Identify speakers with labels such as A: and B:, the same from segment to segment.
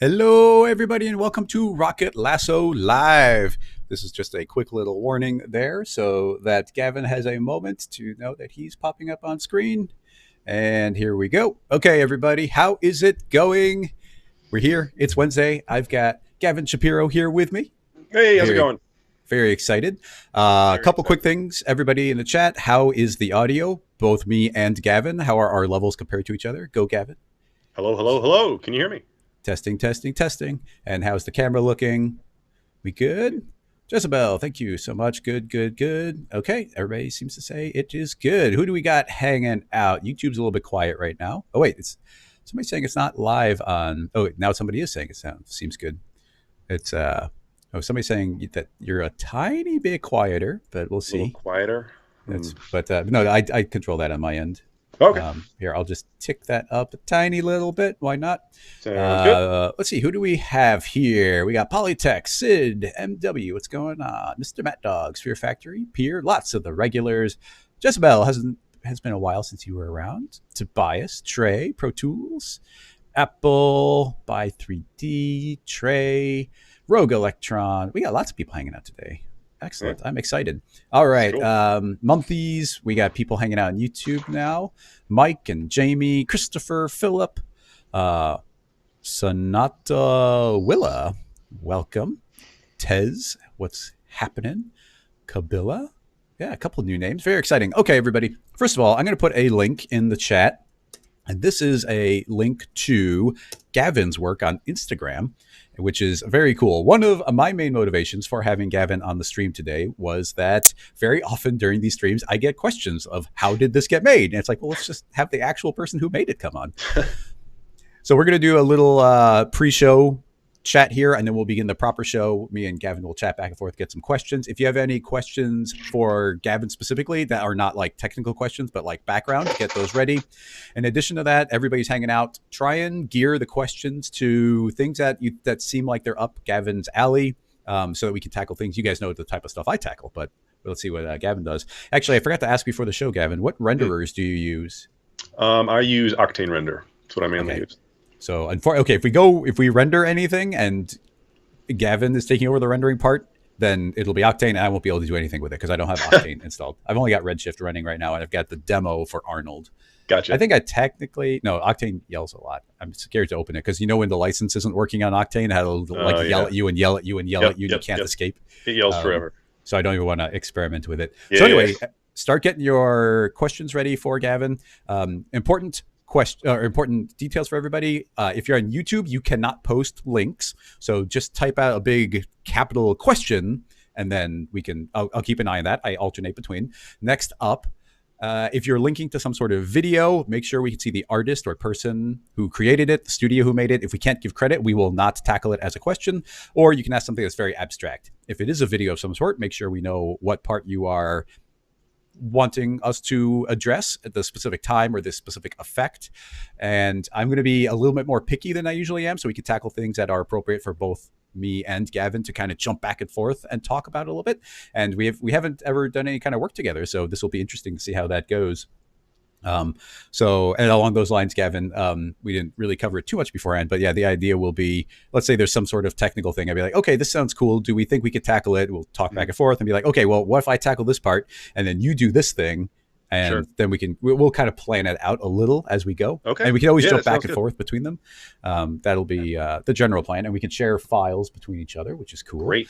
A: Hello, everybody, and welcome to Rocket Lasso Live. This is just a quick little warning there so that Gavin has a moment to know that he's popping up on screen. And here we go. Okay, everybody, how is it going? We're here. It's Wednesday. I've got Gavin Shapiro here with me.
B: Hey, how's it
A: Very,
B: going?
A: very excited. A
B: Very
A: couple quick
B: excited.
A: things, everybody in the chat. How is the audio? Both me and Gavin. How are our levels compared to each other? Go, Gavin.
B: Hello, hello, hello. Can you hear me?
A: Testing, testing, testing. And how's the camera looking? We good? Jezebel, thank you so much. Good, good, good. Okay, everybody seems to say it is good. Who do we got hanging out? YouTube's a little bit quiet right now. Oh, wait, it's somebody saying it's not live on. Oh, now somebody is saying it sounds seems good. It's somebody saying that you're a tiny bit quieter, but we'll
B: A little
A: see.
B: quieter. Hmm.
A: No, I control that on my end.
B: Okay,
A: Here, I'll just tick that up a tiny little bit. Why not?
B: sounds good.
A: Let's see. Who do we have here? We got Polytech, Sid, MW. What's going on? Mr. Matt Dog, Sphere Factory, Pier. Lots of the regulars. Jezebel has been a while since you were around. Tobias, Trey, Pro Tools, Apple, Buy 3D, Trey, Rogue Electron. We got lots of people hanging out today.
B: Yeah,
A: Excellent. I'm excited. All right.
B: cool.
A: Monthlies. We got people hanging out on YouTube now. Mike and Jamie, Christopher, Philip, uh, Sonata Willa. Welcome. Tez. What's happening? Kabila. Yeah, a couple of new names. Very exciting. Okay, everybody. First of all, I'm going to put a link in the chat. And this is a link to Gavin's work on Instagram, which is very cool. One of my main motivations for having Gavin on the stream today was that very often during these streams, I get questions of how did this get made? And it's like, well, let's just have the actual person who made it come on. So we're going to do a little pre-show chat here, and then we'll begin the proper show. Me and Gavin will chat back and forth, get some questions. If you have any questions for Gavin specifically that are not like technical questions, but like background, get those ready. In addition to that, everybody's hanging out. Try and gear the questions to things that seem like they're up Gavin's alley, so that we can tackle things. You guys know the type of stuff I tackle, but let's see what Gavin does. Actually, I forgot to ask before the show, Gavin. What
B: Hmm.
A: renderers do you use?
B: I use Octane Render. That's what I mainly
A: Okay,
B: use.
A: so, okay, if we render anything and Gavin is taking over the rendering part, then it'll be Octane, and I won't be able to do anything with it because I don't have Octane installed. I've only got Redshift running right now, and I've got the demo for Arnold. I
B: Gotcha.
A: think I technically no Octane yells a lot. I'm scared to open it because when the license isn't working on Octane, it'll like
B: Oh
A: yell
B: yeah.
A: at you and yell at you and yell
B: Yep,
A: at you, and you
B: yep,
A: can't
B: yep.
A: escape.
B: It yells
A: Um,
B: forever.
A: so I don't even want to experiment with it. So
B: Yeah, yeah.
A: anyway, start getting your questions ready for Gavin. Important details for everybody. If you're on YouTube, you cannot post links. So just type out a big capital question, and then I'll keep an eye on that. I alternate between. Next up, if you're linking to some sort of video, make sure we can see the artist or person who created it, the studio who made it. If we can't give credit, we will not tackle it as a question. Or you can ask something that's very abstract. If it is a video of some sort, make sure we know what part you are wanting us to address at the specific time or this specific effect. And I'm going to be a little bit more picky than I usually am, so we can tackle things that are appropriate for both me and Gavin to kind of jump back and forth and talk about it a little bit. And we haven't ever done any kind of work together, so this will be interesting to see how that goes. And along those lines, Gavin, we didn't really cover it too much beforehand, but yeah, the idea will be, let's say there's some sort of technical thing. I'd be like, okay, this sounds cool. Do we think we could tackle it? We'll talk back
B: Mhm.
A: and forth and be like, okay, well, what if I tackle this part and then you do this thing?
B: Sure.
A: And then we'll kind of plan it out a little as we go.
B: Okay.
A: And we can always
B: Yeah,
A: jump
B: that
A: back
B: sounds
A: and
B: good.
A: forth between them. That'll be the general plan. And we can share files between each other, which is cool.
B: Great.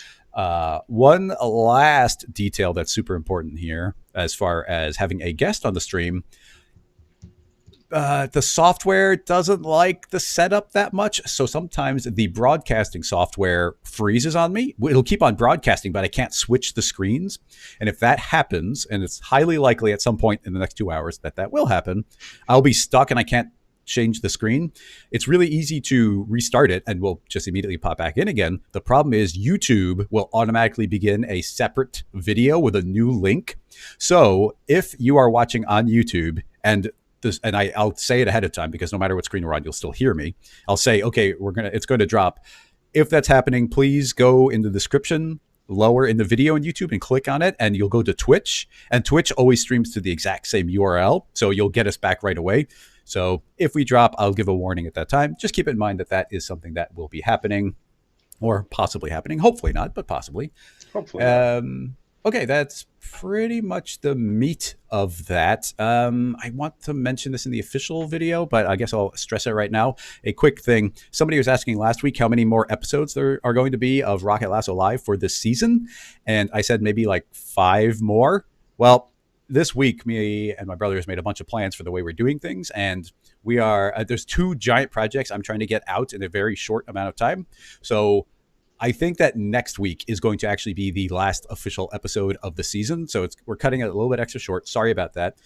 A: One last detail that's super important here, as far as having a guest on the stream, the software doesn't like the setup that much. So sometimes the broadcasting software freezes on me. It'll keep on broadcasting, but I can't switch the screens. And if that happens, and it's highly likely at some point in the next 2 hours that will happen, I'll be stuck and I can't change the screen. It's really easy to restart it and we'll just immediately pop back in again. The problem is YouTube will automatically begin a separate video with a new link. So if you are watching on YouTube and I'll say it ahead of time because no matter what screen we're on, you'll still hear me. I'll say, okay, it's going to drop. If that's happening, please go in the description lower in the video on YouTube and click on it, and you'll go to Twitch. And Twitch always streams to the exact same URL, so you'll get us back right away. So if we drop, I'll give a warning at that time. Just keep in mind that that is something that will be happening or possibly happening. Hopefully not, but possibly.
B: Hopefully not.
A: Okay, that's pretty much the meat of that. I want to mention this in the official video, but I guess I'll stress it right now. A quick thing. Somebody was asking last week how many more episodes there are going to be of Rocket Lasso Live for this season. And I said maybe like 5 more. Well, this week, me and my brother has made a bunch of plans for the way we're doing things. And we are, there's 2 giant projects I'm trying to get out in a very short amount of time. So I think that next week is going to actually be the last official episode of the season. So we're cutting it a little bit extra short. Sorry about that.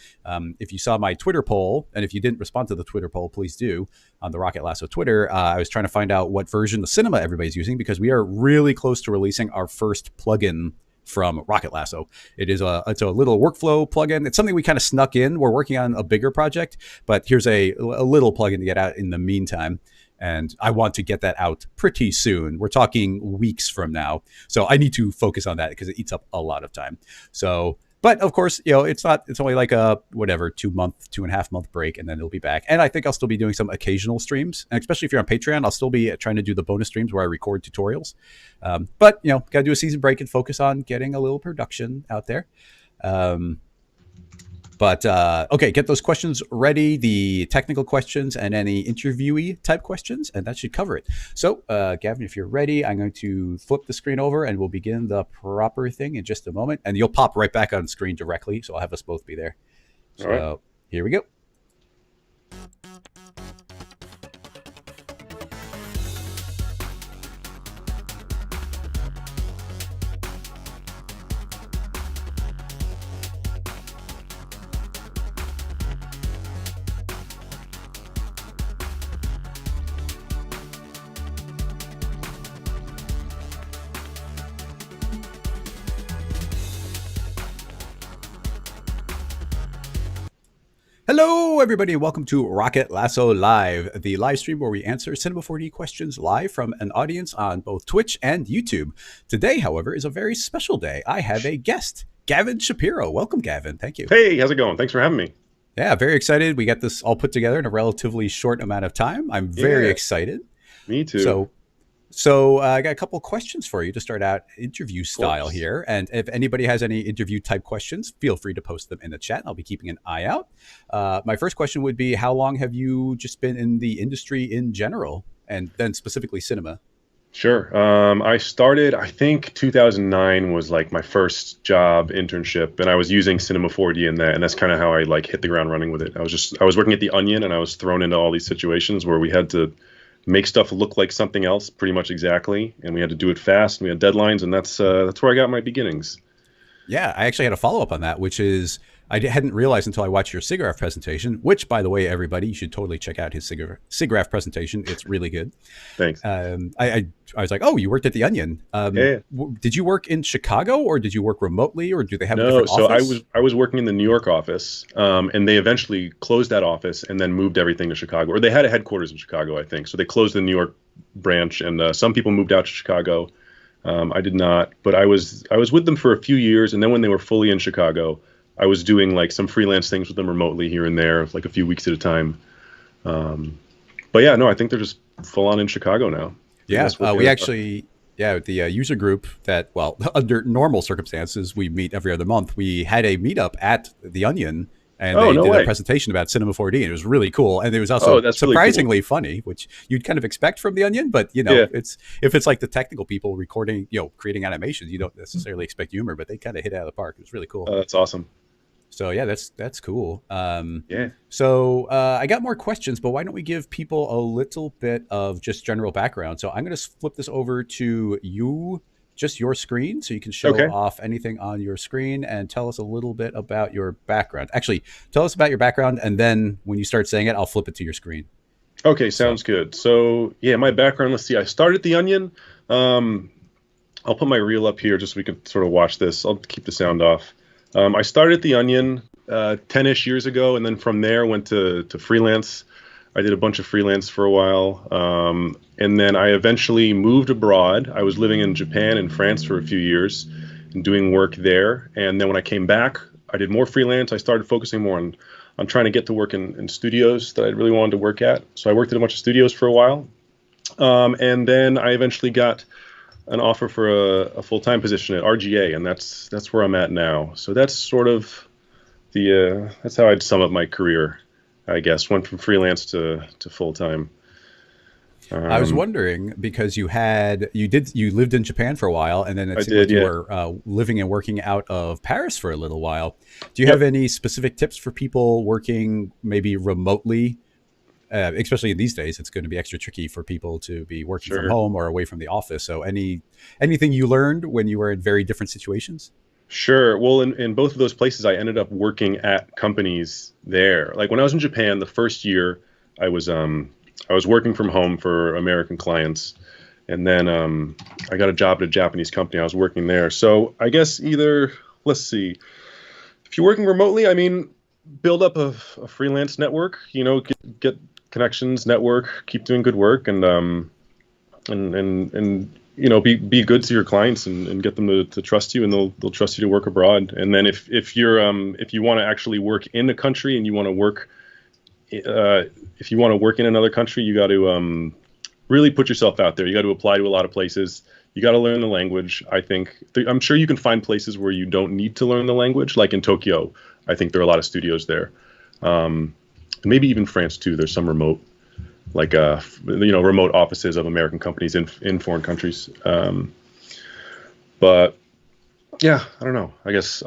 A: If you saw my Twitter poll, and if you didn't respond to the Twitter poll, please do on the Rocket Lasso Twitter. I was trying to find out what version of Cinema everybody's using because we are really close to releasing our first plugin from Rocket Lasso. It's a little workflow plugin. It's something we kind of snuck in. We're working on a bigger project, but here's a little plugin to get out in the meantime. And I want to get that out pretty soon. We're talking weeks from now. So I need to focus on that because it eats up a lot of time. So, but of course, it's only like a 2.5 month break, and then it'll be back. And I think I'll still be doing some occasional streams. And especially if you're on Patreon, I'll still be trying to do the bonus streams where I record tutorials. But, got to do a season break and focus on getting a little production out there. But okay, get those questions ready, the technical questions and any interviewee type questions, and that should cover it. So, Gavin, if you're ready, I'm going to flip the screen over and we'll begin the proper thing in just a moment. And you'll pop right back on screen directly, so I'll have us both be there. So, all right. Here we go. Hello, everybody, and welcome to Rocket Lasso Live, the live stream where we answer Cinema 4D questions live from an audience on both Twitch and YouTube. Today, however, is a very special day. I have a guest, Gavin Shapiro. Welcome, Gavin. Thank you.
B: Hey, how's it going? Thanks for having me.
A: Yeah, very excited. We got this all put together in a relatively short amount of time. I'm very excited.
B: Me too.
A: So I got a couple questions for you to start out interview style here. And if anybody has any interview type questions, feel free to post them in the chat. I'll be keeping an eye out. My first question would be, how long have you just been in the industry in general, and then specifically cinema?
B: Sure. I started, I think 2009 was like my first job internship, and I was using Cinema 4D in that, and that's kind of how I like hit the ground running with it. I was working at the Onion, and I was thrown into all these situations where we had to make stuff look like something else pretty much exactly, and we had to do it fast, and we had deadlines, and that's where I got my beginnings.
A: Yeah, I actually had a follow-up on that, which is I hadn't realized until I watched your SIGGRAPH presentation, which, by the way, everybody, you should totally check out his SIGGRAPH presentation. It's really good.
B: Thanks.
A: I was like, oh, you worked at the Onion.
B: Yeah.
A: Did you work in Chicago, or did you work remotely, or do they have a different office?
B: So I was working in the New York office, and they eventually closed that office and then moved everything to Chicago. Or they had a headquarters in Chicago, I think. So they closed the New York branch, and some people moved out to Chicago. I did not, but I was with them for a few years, and then when they were fully in Chicago, I was doing like some freelance things with them remotely here and there, like a few weeks at a time. But yeah, no, I think they're just full on in Chicago now.
A: Yeah, we actually, the user group that, well, under normal circumstances, we meet every other month. We had a meetup at the Onion, and they did a presentation about Cinema 4D, and it was really cool. And it was also surprisingly really cool. Funny, which you'd kind of expect from the Onion, but if it's like the technical people recording, creating animations, you don't necessarily expect humor, but they kind of hit it out of the park. It was really cool.
B: That's awesome.
A: So yeah, that's cool. So I got more questions, but why don't we give people a little bit of just general background? So I'm going to flip this over to you, just your screen, so you can show off anything on your screen and tell us a little bit about your background. Actually, tell us about your background, and then when you start saying it, I'll flip it to your screen.
B: Okay, sounds good. So yeah, my background, let's see. I started at the Onion. I'll put my reel up here just so we can sort of watch this. I'll keep the sound off. I started at the Onion 10-ish years ago, and then from there went to freelance. I did a bunch of freelance for a while, and then I eventually moved abroad. I was living in Japan and France for a few years and doing work there. And then when I came back, I did more freelance. I started focusing more I'm trying to get to work in studios that I really wanted to work at. So I worked at a bunch of studios for a while. And then I eventually got an offer for a full-time position at RGA, and that's where I'm at now. So that's sort of that's how I'd sum up my career, I guess. Went from freelance to full-time.
A: I was wondering because you lived in Japan for a while, and then it
B: I
A: seemed
B: did,
A: like you
B: yeah.
A: were living and working out of Paris for a little while. Do you have
B: Yep,
A: any specific tips for people working maybe remotely? Especially in these days, it's going to be extra tricky for people to be working from
B: sure.
A: home or away from the office. So, anything you learned when you were in very different situations?
B: Sure. Well, in both of those places, I ended up working at companies there. Like when I was in Japan, the first year, I was um I was working from home for American clients, and then I got a job at a Japanese company. I was working there. So I guess either let's see, if you're working remotely, I mean, build up a freelance network. Get connections, network, keep doing good work, and be good to your clients and get them to trust you, and they'll trust you to work abroad. And then if you want to actually work in a country and you want to work if you want to work in another country, you got to really put yourself out there. You got to apply to a lot of places. You got to learn the language. I think I'm sure you can find places where you don't need to learn the language, like in Tokyo. I think there are a lot of studios there, and maybe even France too. There's some remote, like remote offices of American companies in foreign countries. But yeah, I don't know. That's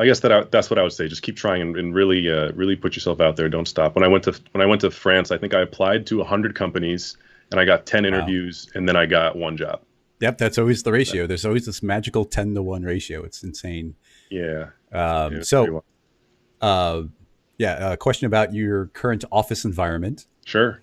B: what I would say. Just keep trying and really put yourself out there. Don't stop. When I went to France, I think I applied to 100 companies and I got 10
A: Wow.
B: interviews, and then I got one job.
A: Yep, that's always the ratio. There's always this magical 10-to-1 ratio. It's insane.
B: Yeah,
A: Um,
B: yeah, it's pretty
A: so,
B: well.
A: uh, yeah, a question about your current office environment.
B: Sure.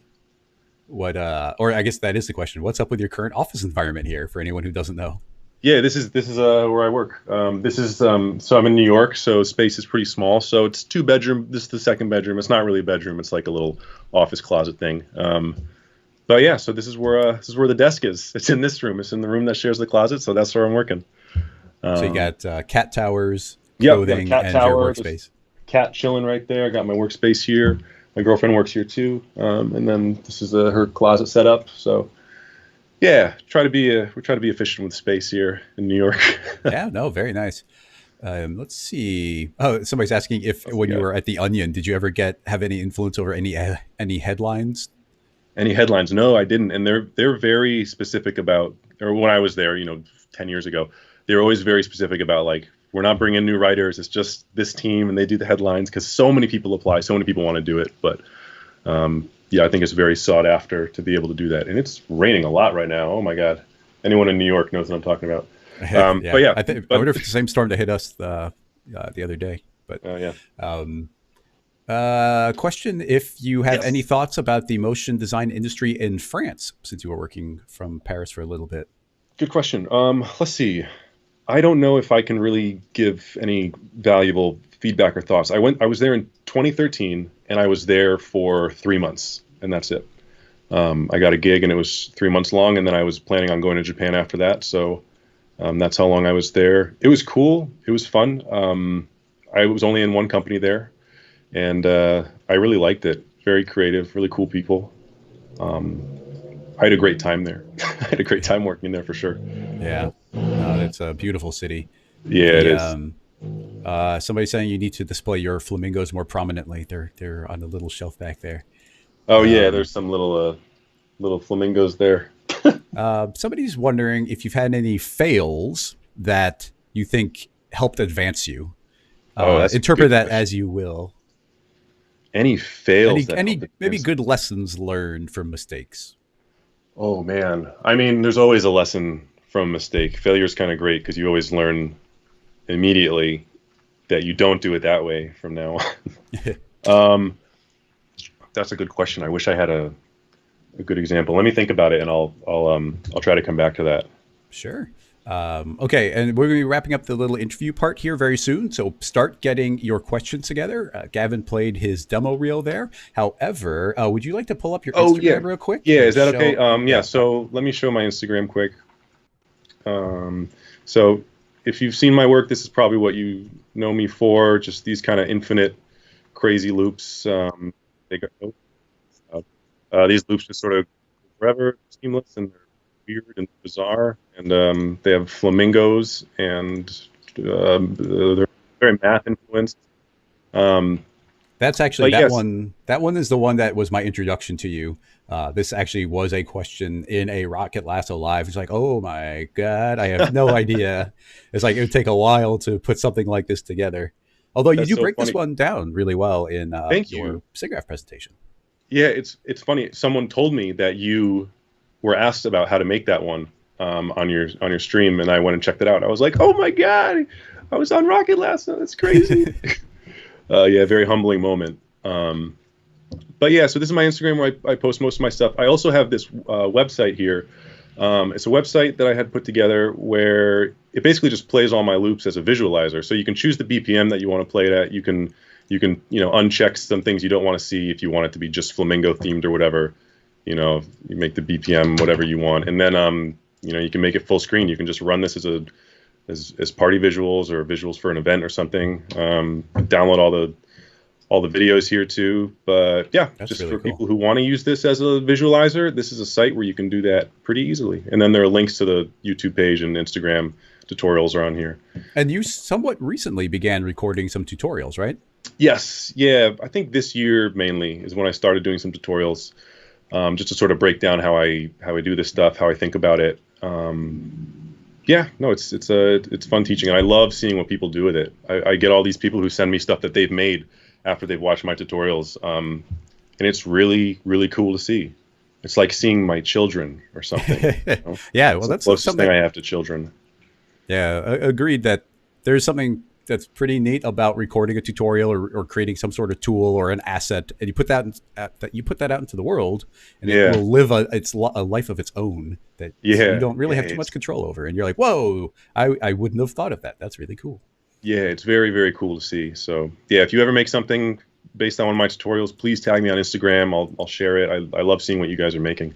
A: Or I guess that is the question. What's up with your current office environment here for anyone who doesn't know?
B: Yeah, this is where I work. This is so I'm in New York, so space is pretty small. So it's two bedroom. This is the second bedroom. It's not really a bedroom. It's like a little office closet thing. But yeah, so this is where the desk is. It's in this room. It's in the room that shares the closet. So that's where I'm working.
A: So you
B: Um,
A: got cat towers,
B: yep, got a
A: clothing,
B: cat
A: and your
B: tower. There's
A: workspace.
B: cat chilling right there. I got my workspace here. My girlfriend works here too. And then this is her closet setup. So yeah, we try to be efficient with space here in New York.
A: Yeah, no, very nice. Let's see. Oh, somebody's asking if
B: That's the
A: when you
B: guy.
A: were at the Onion, did you ever have any influence over any headlines?
B: Any headlines? No, I didn't. And they're very specific about, or when I was there, 10 years ago, they were always very specific about like, we're not bringing new writers. It's just this team, and they do the headlines because so many people apply, so many people want to do it. But yeah, I think it's very sought after to be able to do that. And it's raining a lot right now. Oh my God. Anyone in New York knows what I'm talking about. But
A: Yeah,
B: yeah,
A: I
B: but
A: wonder if it's the same storm that hit us the other day. But
B: yeah.
A: um, question: if you have any
B: Yes.
A: thoughts about the motion design industry in France, since you were working from Paris for a little bit.
B: Good question. Let's see. I don't know if I can really give any valuable feedback or thoughts. I was there in 2013, and I was there for 3 months, and that's it. I got a gig, and it was 3 months long, and then I was planning on going to Japan after that. So that's how long I was there. It was cool. It was fun. I was only in one company there, and I really liked it. Very creative, really cool people. Um, I had a great time there. I had a great time working there for sure.
A: Yeah, no, that's a beautiful city.
B: Yeah, it
A: The
B: is.
A: Somebody's saying you need to display your flamingos more prominently. They're on the little shelf back there.
B: Oh yeah,
A: Um,
B: there's some little flamingos there.
A: Somebody's wondering if you've had any fails that you think helped advance you.
B: Oh, that's a
A: Interpret
B: good
A: that
B: question.
A: as you will.
B: Any fails that helped
A: Any maybe
B: advance me?
A: good lessons learned from mistakes.
B: Oh man, I mean, there's always a lesson from a mistake. Failure is kind of great because you always learn immediately that you don't do it that way from now on. That's a good question. I wish I had a good example. Let me think about it, and I'll try to come back to that.
A: Sure. Okay, and we're going to be wrapping up the little interview part here very soon. So start getting your questions together. Gavin played his demo reel there. However, would you like to pull up your
B: Oh yeah,
A: Instagram real quick
B: yeah.
A: and
B: Is that okay?
A: show?
B: Yeah.
A: Yeah.
B: So let me show my Instagram quick. So if you've seen my work, this is probably what you know me for. Just these kind of infinite crazy loops. They got these loops just sort of forever seamless, and they're weird and bizarre. And they have flamingos, and they're very math influenced. Um,
A: That's actually
B: but
A: that
B: yes,
A: one. That one is the one that was my introduction to you. This actually was a question in a Rocket Lasso live. It's like, oh my god, I have no idea. It's like it would take a while to put something like this together. Although you
B: that's
A: do
B: so
A: break this
B: funny.
A: one down really well in
B: Thank you.
A: your SIGGRAPH presentation.
B: Yeah, it's funny. Someone told me that you were asked about how to make that one on your stream, and I went and checked it out. I was like, oh my god, I was on Rocket Lasso. That's crazy. Yeah, very humbling moment. But yeah, so this is my Instagram where I post most of my stuff. I also have this website here. It's a website that I had put together where it basically just plays all my loops as a visualizer. So you can choose the BPM that you want to play it at. You can uncheck some things you don't want to see if you want it to be just flamingo themed or whatever. You make the BPM whatever you want, and then you can make it full screen. You can just run this as party visuals or visuals for an event or something. Download all the videos here too. But yeah,
A: That's
B: just
A: really
B: for
A: cool.
B: people who want to use this as a visualizer, this is a site where you can do that pretty easily. And then there are links to the YouTube page and Instagram tutorials are on here.
A: And you somewhat recently began recording some tutorials, right?
B: Yes, yeah, I think this year mainly is when I started doing some tutorials, just to sort of break down how I do this stuff, how I think about it. Yeah, no, it's fun teaching, and I love seeing what people do with it. I get all these people who send me stuff that they've made after they've watched my tutorials, and it's really really cool to see. It's like seeing my children or something.
A: Yeah,
B: It's
A: well,
B: the
A: that's
B: closest
A: something.
B: thing I have to children.
A: Yeah, agreed that there's something that's pretty neat about recording a tutorial or creating some sort of tool or an asset, and you put that out into the world, and it
B: Yeah,
A: will live a life of its own that you
B: yeah,
A: don't really
B: yeah.
A: have too much control over. And you're like, whoa, I wouldn't have thought of that. That's really cool.
B: Yeah, it's very, very cool to see. So yeah, if you ever make something based on one of my tutorials, please tag me on Instagram. I'll share it. I love seeing what you guys are making.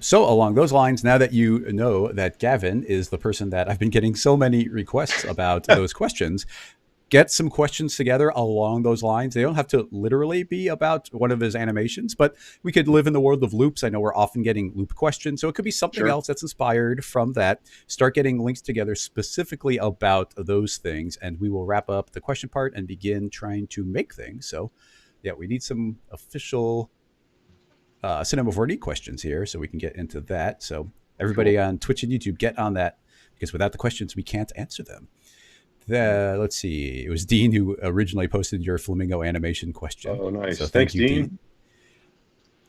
A: So along those lines, now that you know that Gavin is the person that I've been getting so many requests about those questions, get some questions together along those lines. They don't have to literally be about one of his animations, but we could live in the world of loops. I know we're often getting loop questions, so it could be something
B: Sure.
A: else that's inspired from that. Start getting links together specifically about those things, and we will wrap up the question part and begin trying to make things. So, yeah, we need some official Cinema 4D questions here so we can get into that. So, everybody
B: Cool.
A: on Twitch and YouTube, get on that because without the questions, we can't answer them. Let's see. It was Dean who originally posted your flamingo animation question.
B: Oh,
A: So
B: nice.
A: thank
B: Thanks,
A: you,
B: Dean.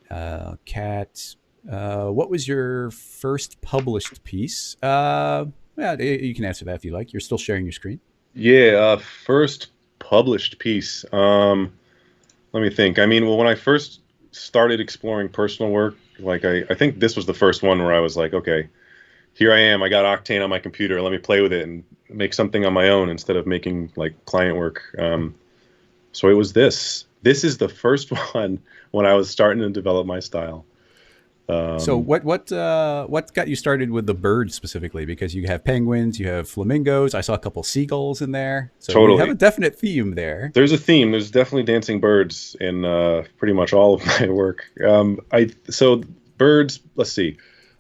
A: Dean. Kat, what was your first published piece? Yeah, you can answer that if you like. You're still sharing your screen.
B: Yeah, first published piece. Let me think. I mean, well, when I first started exploring personal work, like I think this was the first one where I was like, okay, here I am. I got Octane on my computer. Let me play with it and make something on my own instead of making like client work. So it was this. This is the first one when I was starting to develop my style.
A: So
B: Um,
A: what got you started with the birds specifically? Because you have penguins, you have flamingos. I saw a couple seagulls in there, so you have a
B: totally.
A: definite theme there.
B: There's a theme. There's definitely dancing birds in pretty much all of my work. I so birds. Let's see.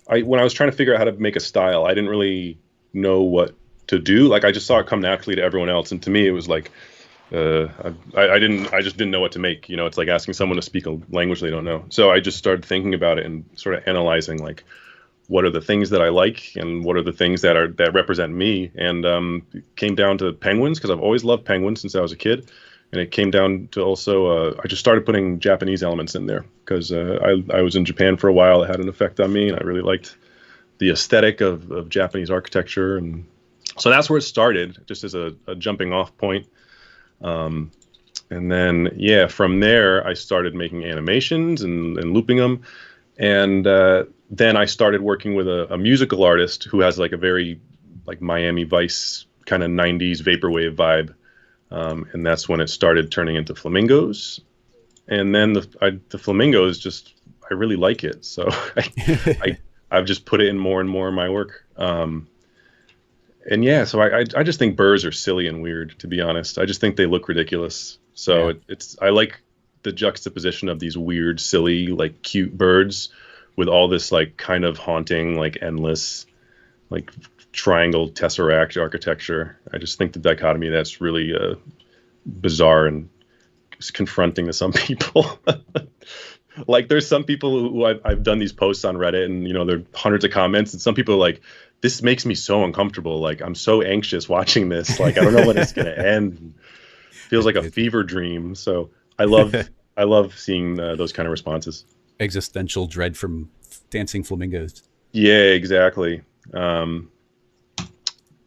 B: When I was trying to figure out how to make a style, I didn't really know what to do. Like I just saw it come naturally to everyone else, and to me, it was like I didn't. I just didn't know what to make. It's like asking someone to speak a language they don't know. So I just started thinking about it and sort of analyzing like what are the things that I like and what are the things that represent me. And it came down to penguins because I've always loved penguins since I was a kid. And it came down to also I just started putting Japanese elements in there because I was in Japan for a while. It had an effect on me, and I really liked the aesthetic of Japanese architecture. And so that's where it started, just as a jumping off point. Um, and then, yeah, from there, I started making animations and looping them. And then I started working with a musical artist who has like a very like Miami Vice kind of 90s vaporwave vibe. And that's when it started turning into flamingos. And then the flamingos just, I really like it. So I've just put it in more and more in my work. And yeah, so I just think birds are silly and weird, to be honest. I just think they look ridiculous. So
A: Yeah.
B: I like the juxtaposition of these weird, silly, like cute birds with all this like kind of haunting, like endless, like triangle tesseract architecture. I just think the dichotomy that's really bizarre and confronting to some people. Like there's some people who I've done these posts on Reddit, and there are hundreds of comments, and some people are like, this makes me so uncomfortable. Like I'm so anxious watching this. Like I don't know when it's gonna end. Feels like a
A: It,
B: fever dream. So I love seeing those kind of responses.
A: existential dread from dancing flamingos.
B: Yeah, exactly. Um,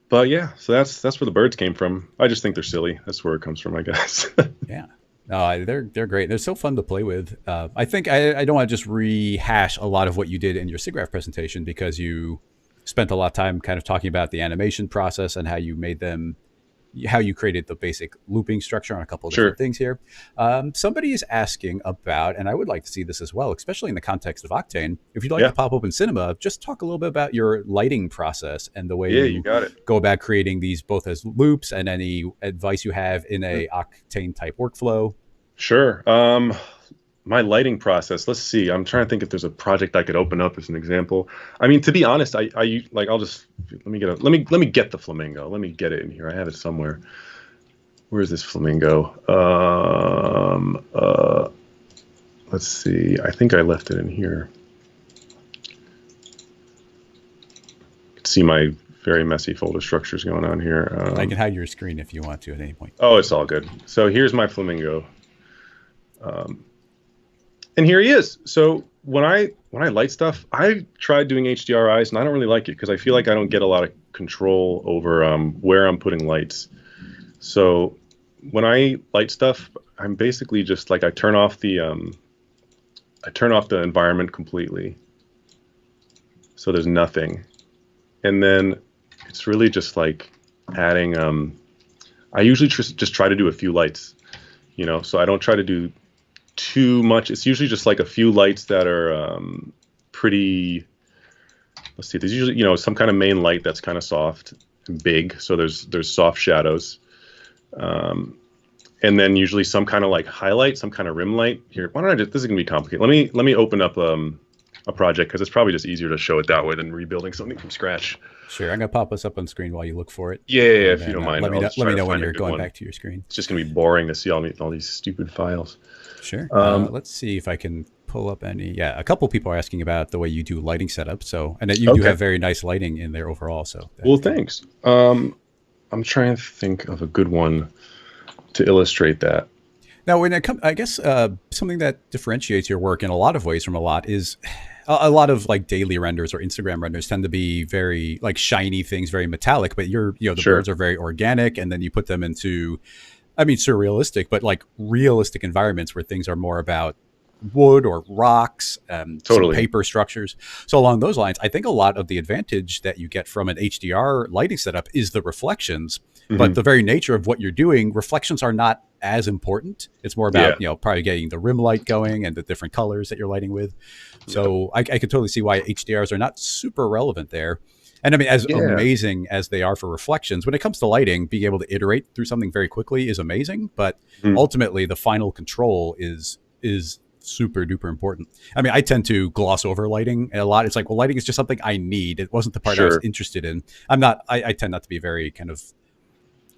B: but yeah, so that's where the birds came from. I just think they're silly. That's where it comes from, I guess.
A: Yeah. No, they're great. They're so fun to play with. I think I don't want to just rehash a lot of what you did in your SIGGRAPH presentation because you spent a lot of time kind of talking about the animation process and how you made them, how you created the basic looping structure on a couple of different
B: Sure.
A: things here. Somebody is asking about, and I would like to see this as well, especially in the context of Octane. If you'd like to
B: Yeah.
A: pop open cinema, just talk a little bit about your lighting process and the way
B: Yeah, you
A: you
B: got it.
A: go about creating these both as loops and any advice you have in a Octane type workflow.
B: Sure. My lighting process. Let's see. I'm trying to think if there's a project I could open up as an example. I mean, to be honest, I like I'll just let me get the flamingo. Let me get it in here. I have it somewhere. Where's this flamingo? Let's see. I think I left it in here. You can see my very messy folder structures going on here.
A: I can hide your screen if you want to at any point.
B: Oh, it's all good. So here's my flamingo. And here he is. So when I light stuff, I tried doing HDRIs, and I don't really like it because I feel like I don't get a lot of control over where I'm putting lights. So when I light stuff, I'm basically just like I turn off the environment completely, so there's nothing, and then it's really just like adding. I usually just try to do a few lights, so I don't try to do too much. It's usually just like a few lights that are pretty. Let's see. There's usually some kind of main light that's kind of soft and big. So there's soft shadows, and then usually some kind of like highlight, some kind of rim light. Here, why don't I just? This is gonna be complicated. Let me open up a project because it's probably just easier to show it that way than rebuilding something from scratch.
A: Sure, I'm gonna pop us up on screen while you look for it.
B: Yeah,
A: And
B: if you
A: then
B: don't mind,
A: let me
B: I'll
A: know,
B: just
A: let
B: try
A: me
B: to
A: know when
B: find a
A: you're
B: good
A: going
B: one.
A: back to your screen.
B: It's just gonna be boring to see all these stupid files.
A: Sure.
B: Um,
A: Let's see if I can pull up any. Yeah, a couple people are asking about the way you do lighting setup. So, and that you do
B: okay.
A: have very nice lighting in there overall. So,
B: Well,
A: that's good.
B: thanks. I'm trying to think of a good one to illustrate that.
A: Now, when it comes, I guess something that differentiates your work in a lot of ways from a lot is a lot of like daily renders or Instagram renders tend to be very like shiny things, very metallic. But the
B: Sure.
A: birds are very organic, and then you put them into, I mean, surrealistic, but like realistic environments where things are more about wood or rocks, some
B: Totally.
A: paper structures. So along those lines, I think a lot of the advantage that you get from an HDR lighting setup is the reflections. But
B: Hmm.
A: the very nature of what you're doing, reflections are not as important. It's more about,
B: Yeah.
A: probably getting the rim light going and the different colors that you're lighting with.
B: Yeah.
A: So I could totally see why HDRs are not super relevant there. And I mean, as
B: Yeah.
A: amazing as they are for reflections, when it comes to lighting, being able to iterate through something very quickly is amazing. But
B: Mhm.
A: ultimately, the final control is super duper important. I mean, I tend to gloss over lighting a lot. It's like, well, lighting is just something I need. It wasn't the part I was
B: Sure.
A: interested in. I'm not. I tend not to be very kind of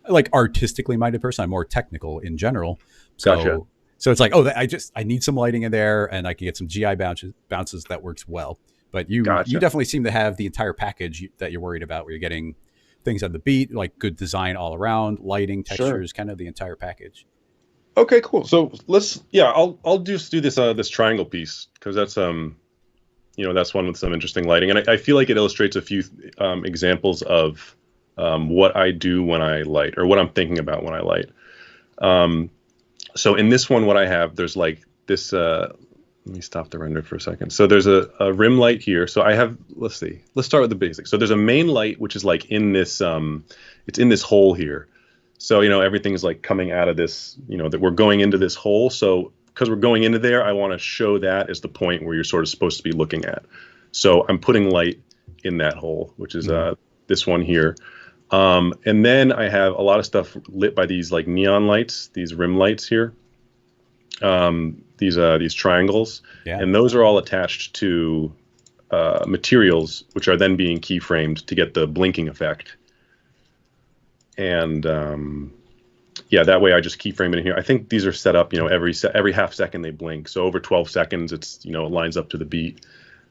A: like artistically minded person. I'm more technical in general.
B: Gotcha.
A: So it's like, oh, I need some lighting in there, and I can get some GI bounces that works well. But you
B: Gotcha.
A: definitely seem to have the entire package that you're worried about, where you're getting things on the beat, like good design all around, lighting,
B: Sure.
A: textures, kind of the entire package.
B: Okay, coll. So I'll just do this triangle piece because that's one with some interesting lighting, and I feel like it illustrates a few examples of what I do when I light, or what I'm thinking about when I light. Um, so in this one, what I have, there's like this. Let me stop the render for a second. So there's a rim light here. So I have. Let's see. Let's start with the basics. So there's a main light which is like in this. It's in this hole here. So everything's like coming out of this. That we're going into this hole. So because we're going into there, I want to show that as the point where you're sort of supposed to be looking at. So I'm putting light in that hole, which is
A: Mhm.
B: this one here. And then I have a lot of stuff lit by these like neon lights, these rim lights here, these triangles,
A: Yeah.
B: and those are all attached to materials, which are then being keyframed to get the blinking effect. And yeah, that way I just keyframe it in here. I think these are set up, every half second they blink. So over 12 seconds, it lines up to the beat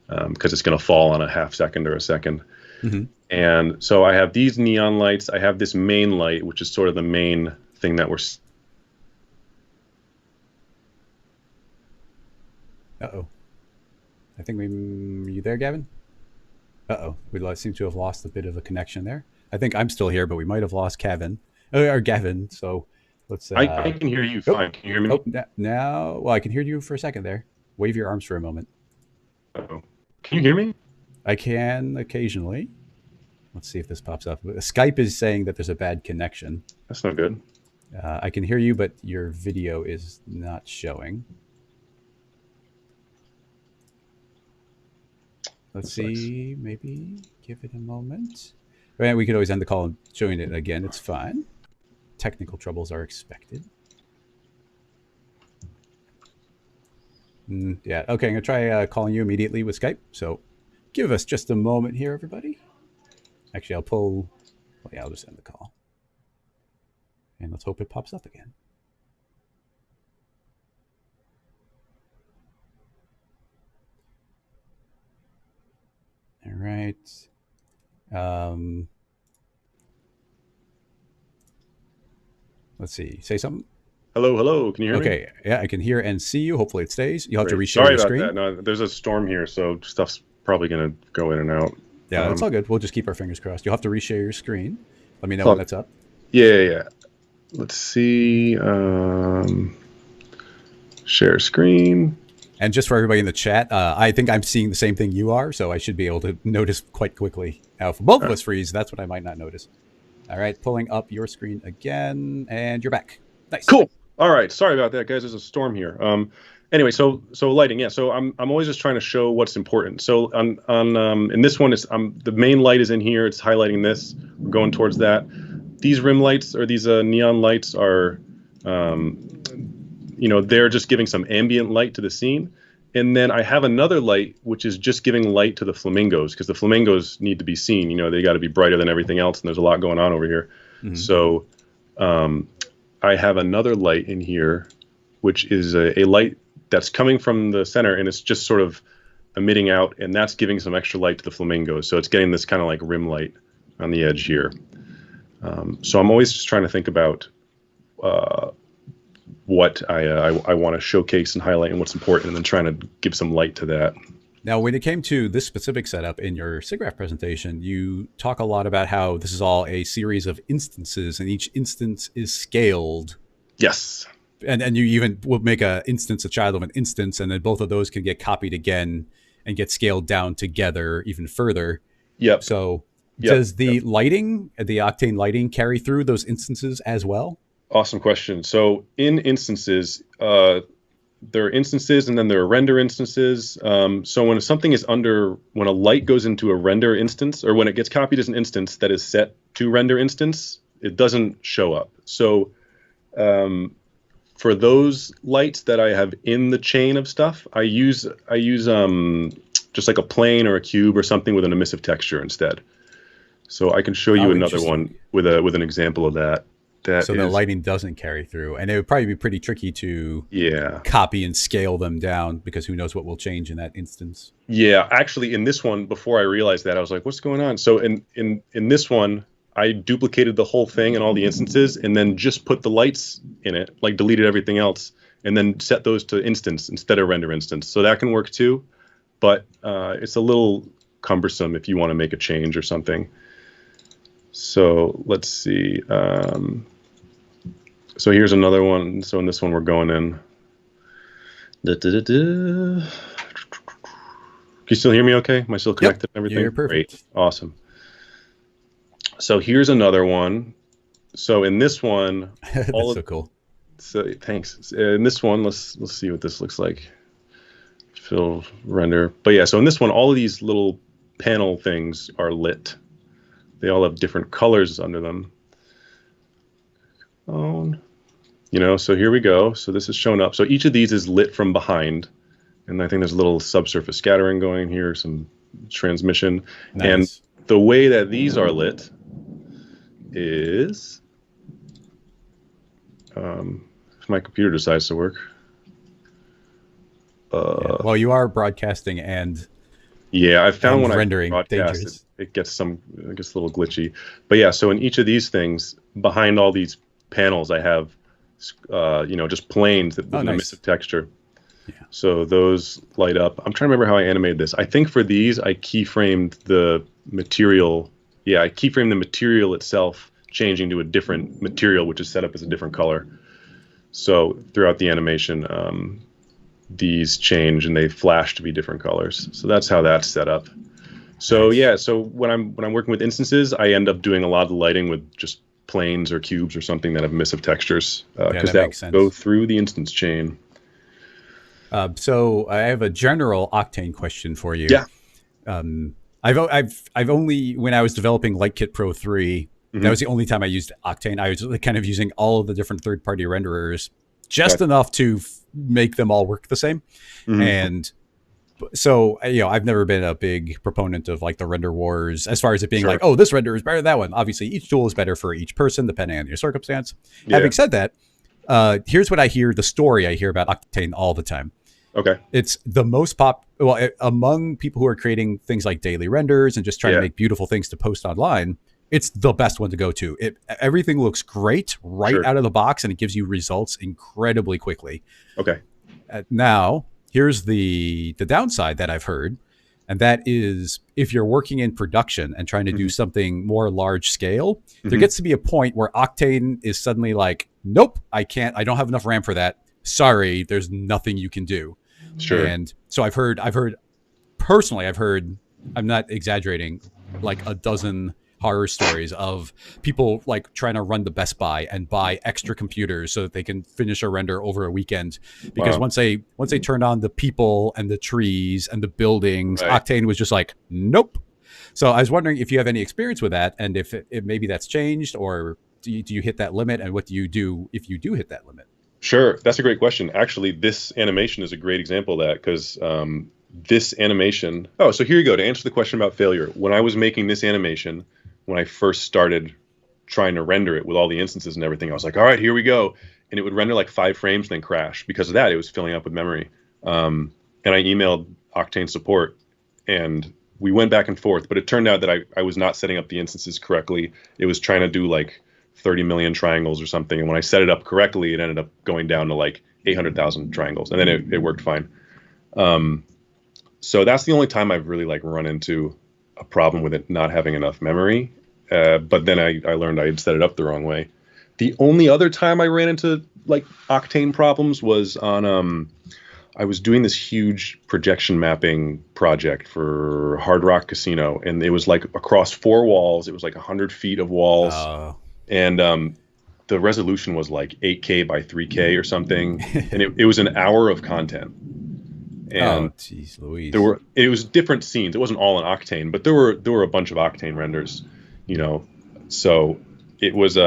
B: because it's going to fall on a half second or a second.
A: Mm-hmm.
B: And so I have these neon lights. I have this main light, which is sort of the main thing that we're.
A: Uh-oh. I think you there, Gavin? Uh-oh. We seem to have lost a bit of a connection there. I think I'm still here, but we might have lost Gavin. So let's.
B: I can hear you fine. Can you hear me?
A: Oh, now, well, I can hear you for a second there. Wave your arms for a moment.
B: Uh-oh. Can you hear me?
A: I can occasionally. Let's see if this pops up. Skype is saying that there's a bad connection.
B: That's not good.
A: I can hear you, but your video is not showing. Let's see. Nice. Maybe give it a moment. Right, we could always end the call and join it again. It's fine. Technical troubles are expected. Yeah. Okay, I'm going to try calling you immediately with Skype. So give us just a moment here, everybody. Actually, I'll just end the call. And let's hope it pops up again. All right. Let's see. Say something.
B: Hello. Can you hear me?
A: Okay. Yeah, I can hear and see you. Hopefully it stays. You'll have to reshare your screen.
B: Sorry about that. No, there's a storm here, so stuff's probably going to go in and out.
A: Yeah, that's all good. We'll just keep our fingers crossed. You'll have to reshare your screen. Let me know when that's up.
B: Yeah. Let's see. Share screen.
A: And just for everybody in the chat, I think I'm seeing the same thing you are, so I should be able to notice quite quickly. Now, if both of us freeze, that's what I might not notice. All right, pulling up your screen again, and you're back. Nice.
B: Cool. All right. Sorry about that, guys. There's a storm here. Anyway, so lighting, yeah. So I'm always just trying to show what's important. So in this one, the main light is in here. It's highlighting this. We're going towards that. These rim lights or these neon lights are, they're just giving some ambient light to the scene. And then I have another light which is just giving light to the flamingos because the flamingos need to be seen. They got to be brighter than everything else, and there's a lot going on over here. Mm-hmm. So I have another light in here, which is a light that's coming from the center, and it's just sort of emitting out, and that's giving some extra light to the flamingos. So it's getting this kind of like rim light on the edge here. So I'm always just trying to think about what I want to showcase and highlight and what's important, and then trying to give some light to that.
A: Now, when it came to this specific setup in your SIGGRAPH presentation, you talk a lot about how this is all a series of instances, and each instance is scaled.
B: Yes.
A: And you even will make a child of an instance, and then both of those can get copied again and get scaled down together even further.
B: Yep.
A: So does the lighting, the Octane lighting, carry through those instances as well?
B: Awesome question. So in instances, there are instances and then there are render instances. So when when a light goes into a render instance, or when it gets copied as an instance that is set to render instance, it doesn't show up. So for those lights that I have in the chain of stuff, I use just like a plane or a cube or something with an emissive texture instead. So I can show you another one with an example of that.
A: So the lighting doesn't carry through, and it would probably be pretty tricky to copy and scale them down because who knows what will change in that instance.
B: Yeah, actually, in this one, before I realized that, I was like, "What's going on?" So in this one, I duplicated the whole thing and all the instances, and then just put the lights in it, like deleted everything else, and then set those to instance instead of render instance. So that can work too, but it's a little cumbersome if you want to make a change or something. So let's see. So here's another one. So in this one, we're going in. Can you still hear me okay? Am I still connected and everything?
A: You're perfect.
B: Great. Awesome. So here's another one. So in this one,
A: that's so cool.
B: So thanks. In this one, let's see what this looks like. Fill render. But yeah, so in this one, all of these little panel things are lit. they all have different colors under them. Oh, you know, so here we go. So this is shown up. So each of these is lit from behind. And I think there's a little subsurface scattering going here, some transmission.
A: Nice.
B: And the way that these are lit is, if my computer decides to work.
A: Yeah. Well, you are broadcasting and
B: yeah, I found when
A: rendering
B: I broadcast it gets a little glitchy. But yeah, so in each of these things, behind all these panels, I have you know, just planes with an emissive texture.
A: Yeah.
B: So those light up. I'm trying to remember how I animated this. I think for these, I keyframed the material. Yeah, I keyframed the material itself, changing to a different material, which is set up as a different color. So throughout the animation, these change and they flash to be different colors. So that's how that's set up. So yeah, so when I'm working with instances, I end up doing a lot of the lighting with just planes or cubes or something that have emissive textures, because that go through the instance chain.
A: So I have a general Octane question for you.
B: Yeah.
A: I've only, when I was developing LightKit Pro 3, that was the only time I used Octane. I was kind of using all of the different third-party renderers just enough to make them all work the same. And so, you know, I've never been a big proponent of like the render wars as far as it being like, oh, this render is better than that one. Obviously, each tool is better for each person, depending on your circumstance. Yeah. Having said that, here's what I hear, the story I hear about Octane all the time.
B: Okay.
A: It's the most among people who are creating things like daily renders and just trying to make beautiful things to post online. It's the best one to go to. Everything looks great out of the box, and it gives you results incredibly quickly.
B: Okay.
A: Now, here's the downside that I've heard, and that is if you're working in production and trying to do something more large scale, there gets to be a point where Octane is suddenly like, nope, I can't. I don't have enough RAM for that. Sorry, there's nothing you can do.
B: Sure.
A: And so I've heard, I'm not exaggerating, like a dozen horror stories of people like trying to run the Best Buy and buy extra computers so that they can finish a render over a weekend. Because once they turned on the people and the trees and the buildings, Octane was just like, nope. So I was wondering if you have any experience with that, and if maybe that's changed, or do you hit that limit, and what do you do if you do hit that limit?
B: Sure. That's a great question. Actually, this animation is a great example of that, because this animation... Oh, so here you go. To answer the question about failure, when I was making this animation, when I first started trying to render it with all the instances and everything, I was like, all right, here we go. And it would render like 5 frames and then crash. Because of that, it was filling up with memory. And I emailed Octane support, and we went back and forth. But it turned out that I was not setting up the instances correctly. It was trying to do like 30 million triangles or something. And when I set it up correctly, it ended up going down to like 800,000 triangles. And then it worked fine. So that's the only time I've really like run into a problem with it not having enough memory. But then I learned I had set it up the wrong way. The only other time I ran into like Octane problems was on, I was doing this huge projection mapping project for Hard Rock Casino. And it was like across 4 walls. It was like 100 feet of walls. And the resolution was like 8K by 3K or something. And it was an hour of content. And
A: geez Louise.
B: It was different scenes. It wasn't all in Octane, but there were a bunch of Octane renders, you know. So it was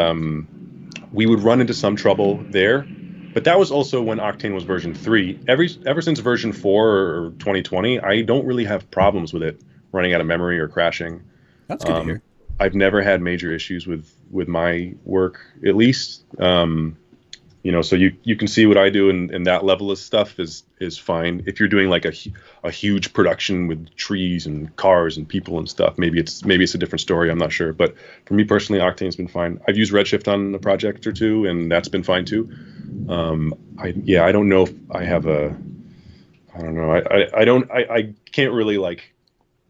B: we would run into some trouble there. But that was also when Octane was version 3. Ever since version 4 or 2020, I don't really have problems with it running out of memory or crashing.
A: That's good to hear.
B: I've never had major issues with my work, at least. You know, so you can see what I do, and that level of stuff is fine. If you're doing like a huge production with trees and cars and people and stuff, maybe it's a different story. I'm not sure, but for me personally, Octane's been fine. I've used Redshift on a project or two, and that's been fine too. I don't know if I have I can't really like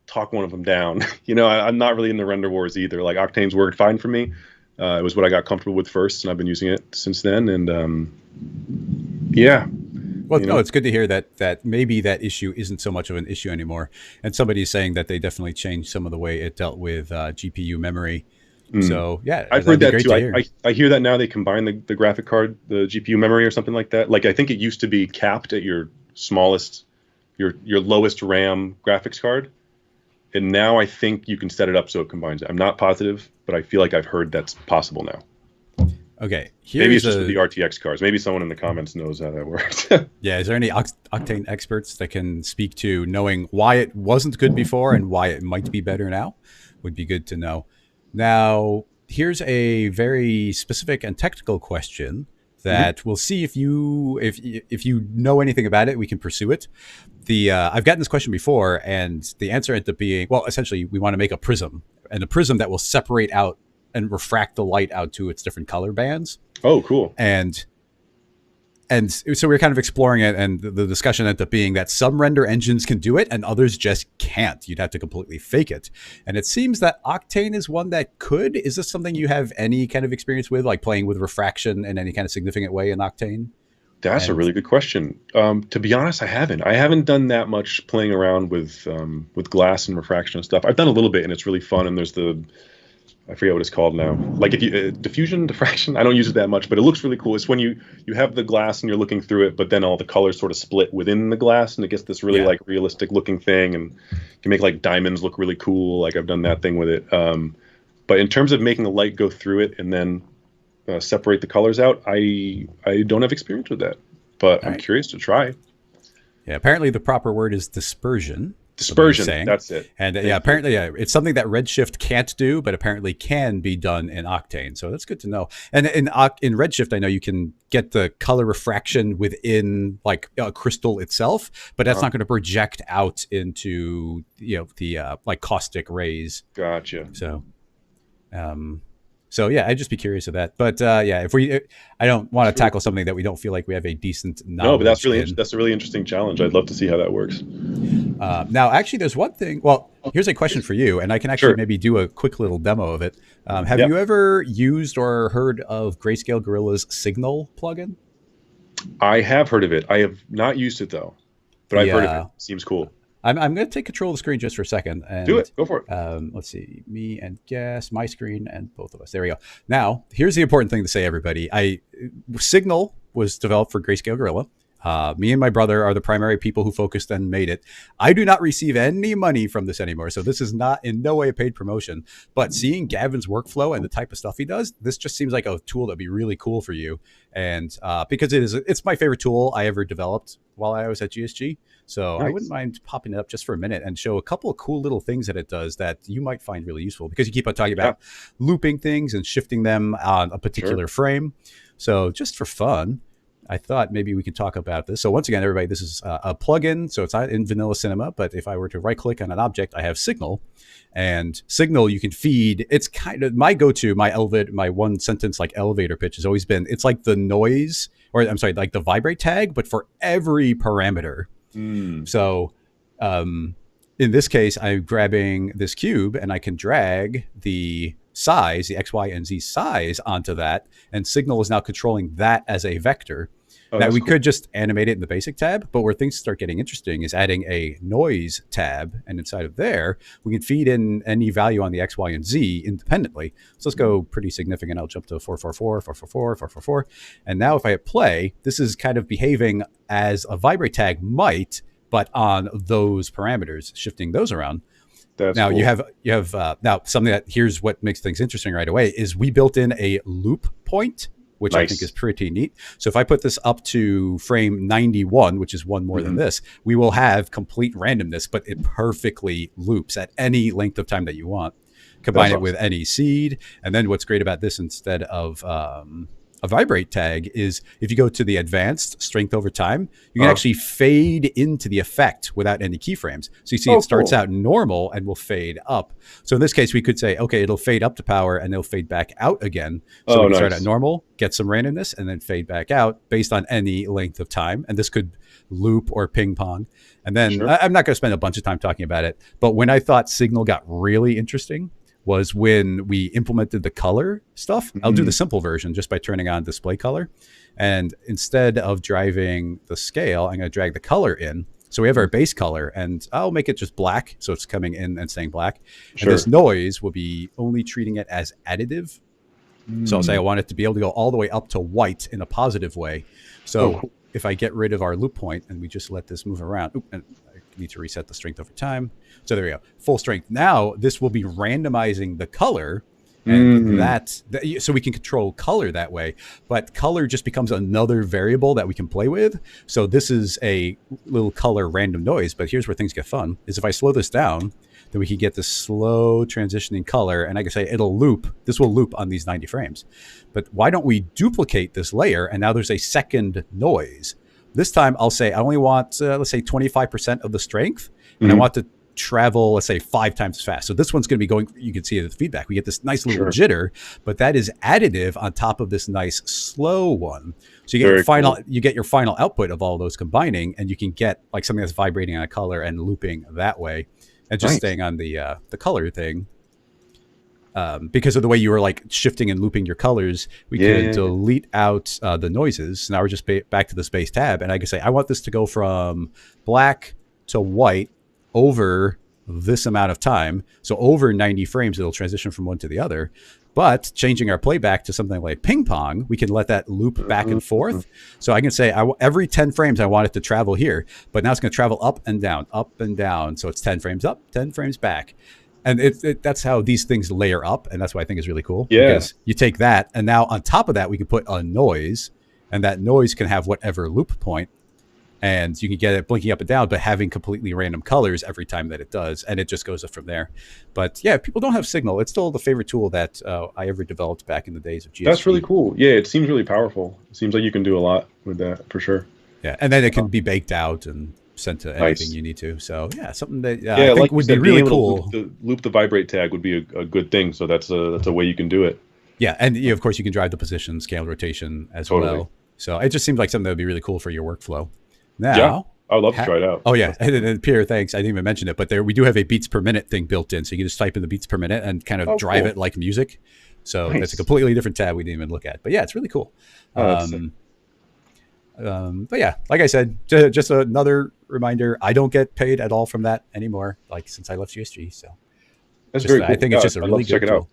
B: talk one of them down. You know, I'm not really in the render wars either. Like Octane's worked fine for me. It was what I got comfortable with first, and I've been using it since then. And yeah.
A: Well, no, it's good to hear that maybe that issue isn't so much of an issue anymore. And somebody's saying that they definitely changed some of the way it dealt with GPU memory. So yeah,
B: I've heard that too. I hear that now they combine the graphic card, the GPU memory, or something like that. Like I think it used to be capped at your smallest, your lowest RAM graphics card. and now I think you can set it up so it combines it. I'm not positive, but I feel like I've heard that's possible now.
A: Okay,
B: Maybe
A: here's
B: it's just with the
A: a
B: RTX cars. Maybe someone in the comments knows how that works.
A: yeah. Is there any Octane experts that can speak to knowing why it wasn't good before and why it might be better now? Would be good to know. Now, here's a very specific and technical question
B: Mhm.
A: that we'll see if you know anything about it. We can pursue it. The I've gotten this question before, and the answer ended up being, well, essentially, we want to make a prism, and a prism that will separate out and refract the light out to its different color bands.
B: Oh, cool.
A: And so we are kind of exploring it, and the discussion ended up being that some render engines can do it and others just can't. You'd have to completely fake it. And it seems that Octane is one that could. Is this something you have any kind of experience with, like playing with refraction in any kind of significant way in Octane?
B: That's a
A: And
B: really good question. To be honest, I haven't. I haven't done that much playing around with glass and refraction and stuff. I've done a little bit, and it's really fun. And there's the I forget what it's called now. Like if you diffusion, diffraction. I don't use it that much, but it looks really cool. It's when you have the glass and you're looking through it, but then all the colors sort of split within the glass, and it gets this really
A: yeah,
B: like realistic looking thing, and you can make like diamonds look really cool. Like I've done that thing with it. But in terms of making the light go through it and then separate the colors out, I don't have experience with that, but
A: all
B: I'm
A: right.
B: curious to try.
A: Yeah, apparently the proper word is dispersion. Somebody was
B: Dispersion.
A: saying,
B: That's it.
A: and yeah,
B: Thank you.
A: apparently, yeah, it's something that Redshift can't do, but apparently can be done in Octane. So that's good to know. And in Redshift, I know you can get the color refraction within like a crystal itself, but that's
B: Uh,
A: not going to project out into the like caustic rays.
B: gotcha.
A: So um, so yeah, I'd just be curious of that. But yeah, I don't want to
B: That's really
A: tackle something that we don't feel like we have a decent
B: no, but
A: knowledge in.
B: that's a really interesting challenge. I'd love to see how that works.
A: Now, actually, there's one thing. Well, here's a question for you, and I can actually
B: Sure.
A: maybe do a quick little demo of it. Have
B: Yeah,
A: you ever used or heard of Grayscale Gorilla's Signal plugin?
B: I have heard of it. I have not used it though, but I've
A: The
B: heard of it. Seems cool.
A: I'm going to take control of the screen just for a second,
B: Do
A: and
B: it. Go for it.
A: let's see, me and Guess, my screen, and both of us. There we go. Now, here's the important thing to say, everybody. Signal was developed for Grayscale Gorilla. Me and my brother are the primary people who focused and made it. I do not receive any money from this anymore, so this is not in no way a paid promotion. But seeing Gavin's workflow and the type of stuff he does, this just seems like a tool that'd be really cool for you. And because it's my favorite tool I ever developed while I was at GSG. So I wouldn't
B: Nice.
A: mind popping it up just for a minute and show a couple of cool little things that it does that you might find really useful, because you keep on talking
B: Yeah,
A: about looping things and shifting them on a
B: sure.
A: particular frame. So just for fun, I thought maybe we could talk about this. So once again, everybody, this is a plugin. So it's not in Vanilla Cinema, but if I were to right click on an object, I have Signal, and Signal you can feed. It's kind of my go-to, my one sentence like elevator pitch has always been, it's like the noise, or I'm sorry, like the vibrate tag, but for every parameter.
B: Mm,
A: So in this case, I'm grabbing this cube and I can drag the size, the X, Y, and Z size onto that. And Signal is now controlling that as a vector.
B: oh,
A: Now,
B: that's
A: we
B: cool.
A: could just animate it in the basic tab, but where things start getting interesting is adding a noise tab. And inside of there, we can feed in any value on the X, Y, and Z independently. So let's go pretty significant. I'll jump to 444, 444, 444. And now if I hit play, this is kind of behaving as a vibrate tag might, but on those parameters, shifting those around.
B: That's
A: Now
B: cool.
A: you have now something that, here's what makes things interesting right away, is we built in a loop point, which I think is
B: Nice.
A: pretty neat. So if I put this up to frame 91, which is one more than
B: Hmm.
A: this, we will have complete randomness, but it perfectly loops at any length of time that you want. Combine
B: That's
A: it with
B: awesome.
A: any seed, and then what's great about this instead of a vibrate tag is if you go to the advanced strength over time, you can
B: Uh,
A: actually fade into the effect without any keyframes. So you see it
B: oh,
A: starts
B: cool.
A: out normal and will fade up. So in this case, we could say, okay, it'll fade up to power and it'll fade back out again. So we
B: Oh,
A: can start at
B: nice.
A: normal, get some randomness, and then fade back out based on any length of time. And this could loop or ping pong. And then
B: Sure.
A: I'm not going to spend a bunch of time talking about it, but when I thought Signal got really interesting was when we implemented the color stuff. I'll do the
B: Mm,
A: simple version just by turning on display color. And instead of driving the scale, I'm going to drag the color in. So we have our base color, and I'll make it just black. So it's coming in and staying black. And this
B: sure.
A: noise will be only treating it as additive. So I'll say I
B: Mm.
A: want it to be able to go all the way up to white in a positive way.
B: Oh,
A: So
B: cool.
A: if I get rid of our loop point and we just let this move around, and need to reset the strength over time. So there we go, full strength. Now this will be randomizing the color, and so we can control color that way. But color just becomes another variable that we can play with. So this is a little color random noise. But here's where things get fun: is if I slow this down, then we can get this slow transitioning color, and I can say it'll loop. This will loop on these 90 frames. But why don't we duplicate this layer? And now there's a second noise. This time I'll say I only want, let's say 25% of the strength, and I want to travel, let's say 5 times as fast. So this one's going to be going, you can see the feedback. We get this nice little jitter, but that is additive on top of this nice slow one. So you get your final, you get your final output of all those combining, and you can get like something that's vibrating on a color and looping that way. And just staying on the color thing, because of the way you were like shifting and looping your colors, we could delete out the noises. Now we're just back to the space tab, and I can say I want this to go from black to white over this amount of time. So over 90 frames, it'll transition from one to the other. But changing our playback to something like ping pong, we can let that loop back and forth. So I can say every 10 frames, I want it to travel here, but now it's going to travel up and down, up and down. So it's 10 frames up, 10 frames back. And that's how these things layer up. And that's what I think is really cool.
B: Yeah.
A: Because you take that, and now on top of that, we can put a noise, and that noise can have whatever loop point. And you can get it blinking up and down, but having completely random colors every time that it does. And it just goes up from there. But yeah, if people don't have Signal, it's still the favorite tool that I ever developed back in the days of GSG.
B: That's really cool. Yeah, it seems really powerful. It seems like you can do a lot with that for sure.
A: Yeah, and then it can be baked out and sent to anything you need to. So yeah, something that I think
B: like
A: would be really cool.
B: Loop the vibrate tag would be a good thing. So that's a way you can do it.
A: Yeah, and of course you can drive the position, scale, rotation as well. So it just seems like something that would be really cool for your workflow. Now,
B: I would love to try it out.
A: Oh yeah, and Pierre, thanks. I didn't even mention it, but we do have a beats per minute thing built in, so you can just type in the beats per minute and kind of drive it like music. So that's a completely different tab we didn't even look at. But yeah, it's really cool. But yeah, like I said, just another reminder: I don't get paid at all from that anymore. Like since I left GSG, so
B: that's very cool.
A: I think it's just a really good tool.